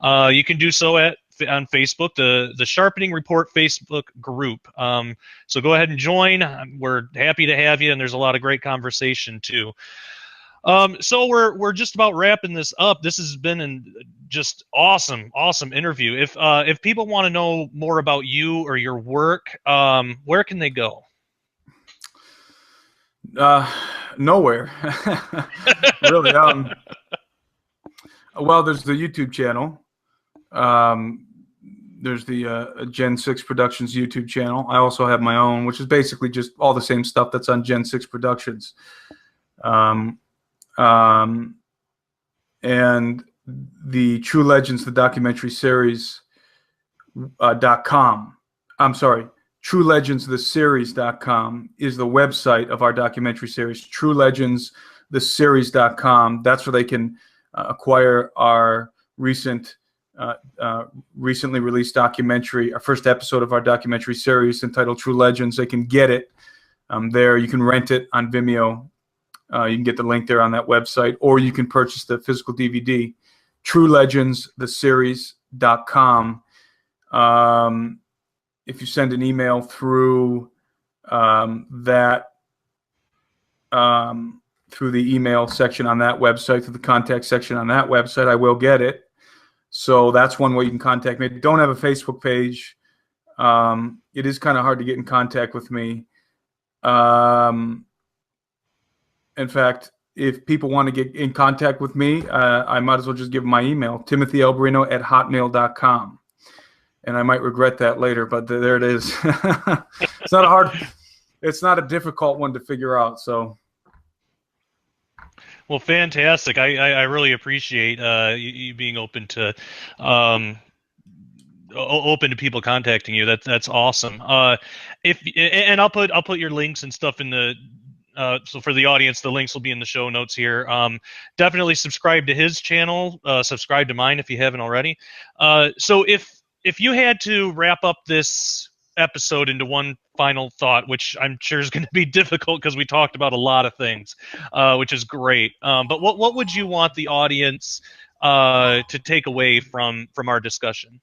you can do so on Facebook, the Sharpening Report Facebook group. So go ahead and join. We're happy to have you, and there's a lot of great conversation too. So we're just about wrapping this up. This has been an just awesome interview. If people want to know more about you or your work, where can they go? Nowhere. Really. Well, there's the YouTube channel. There's the Gen 6 Productions YouTube channel. I also have my own, which is basically just all the same stuff that's on Gen 6 Productions. And the True Legends, the documentary series .com. I'm sorry, True Legends, the series.com is the website of our documentary series. True Legends, the series.com. That's where they can acquire our recent recently released documentary, our first episode of our documentary series entitled True Legends. They can get it there. You can rent it on Vimeo. You can get the link there on that website, or you can purchase the physical DVD, truelegendstheseries.com. If you send an email through through the email section on that website, through the contact section on that website, I will get it. So that's one way you can contact me. I don't have a Facebook page. It is kind of hard to get in contact with me. In fact, if people want to get in contact with me, I might as well just give them my email, timothyalberino@hotmail.com. And I might regret that later, but there it is. It's not a difficult one to figure out. So, well, fantastic. I really appreciate you being open to people contacting you. That's awesome. And I'll put your links and stuff in the. So for the audience, the links will be in the show notes here. Definitely subscribe to his channel. Subscribe to mine if you haven't already. So if you had to wrap up this episode into one final thought, which I'm sure is going to be difficult because we talked about a lot of things, which is great. But what would you want the audience to take away from our discussion?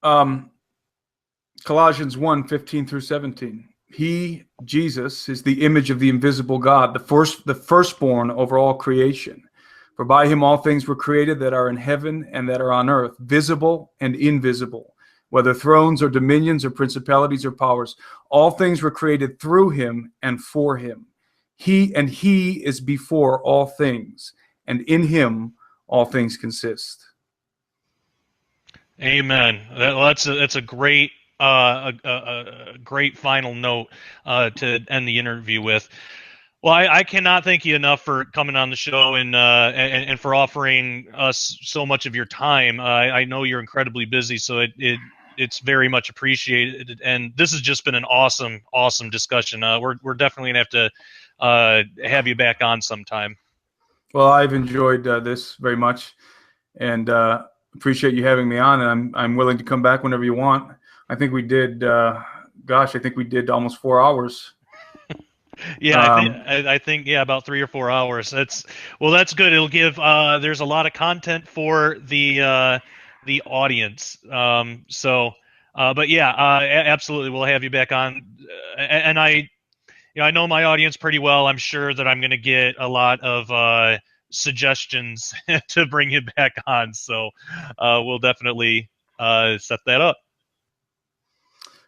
Colossians 1:15-17. He, Jesus, is the image of the invisible God, the firstborn over all creation. For by him all things were created that are in heaven and that are on earth, visible and invisible, whether thrones or dominions or principalities or powers. All things were created through him and for him. He is before all things, and in him all things consist. Amen. That's a great great final note to end the interview with. Well, I cannot thank you enough for coming on the show and for offering us so much of your time. I know you're incredibly busy, so it's very much appreciated. And this has just been an awesome discussion. We're definitely gonna have to have you back on sometime. Well, I've enjoyed this very much, and appreciate you having me on. And I'm willing to come back whenever you want. I think we did. I think we did almost 4 hours. Yeah, I think about 3 or 4 hours. That's good. It'll give there's a lot of content for the audience. But yeah, absolutely, we'll have you back on. And I know my audience pretty well. I'm sure that I'm going to get a lot of suggestions to bring you back on. So we'll definitely set that up.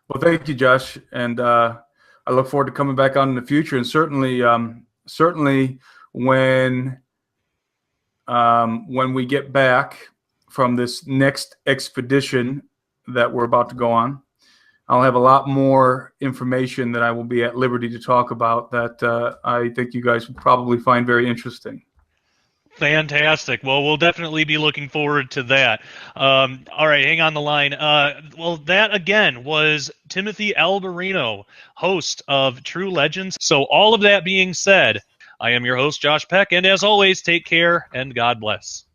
Well, thank you, Josh, and I look forward to coming back on in the future, and certainly when we get back from this next expedition that we're about to go on, I'll have a lot more information that I will be at liberty to talk about that I think you guys would probably find very interesting. Fantastic. Well, we'll definitely be looking forward to that. All right, hang on the line. Well, that again was Timothy Alberino, host of True Legends. So all of that being said, I am your host, Josh Peck, and as always, take care and God bless.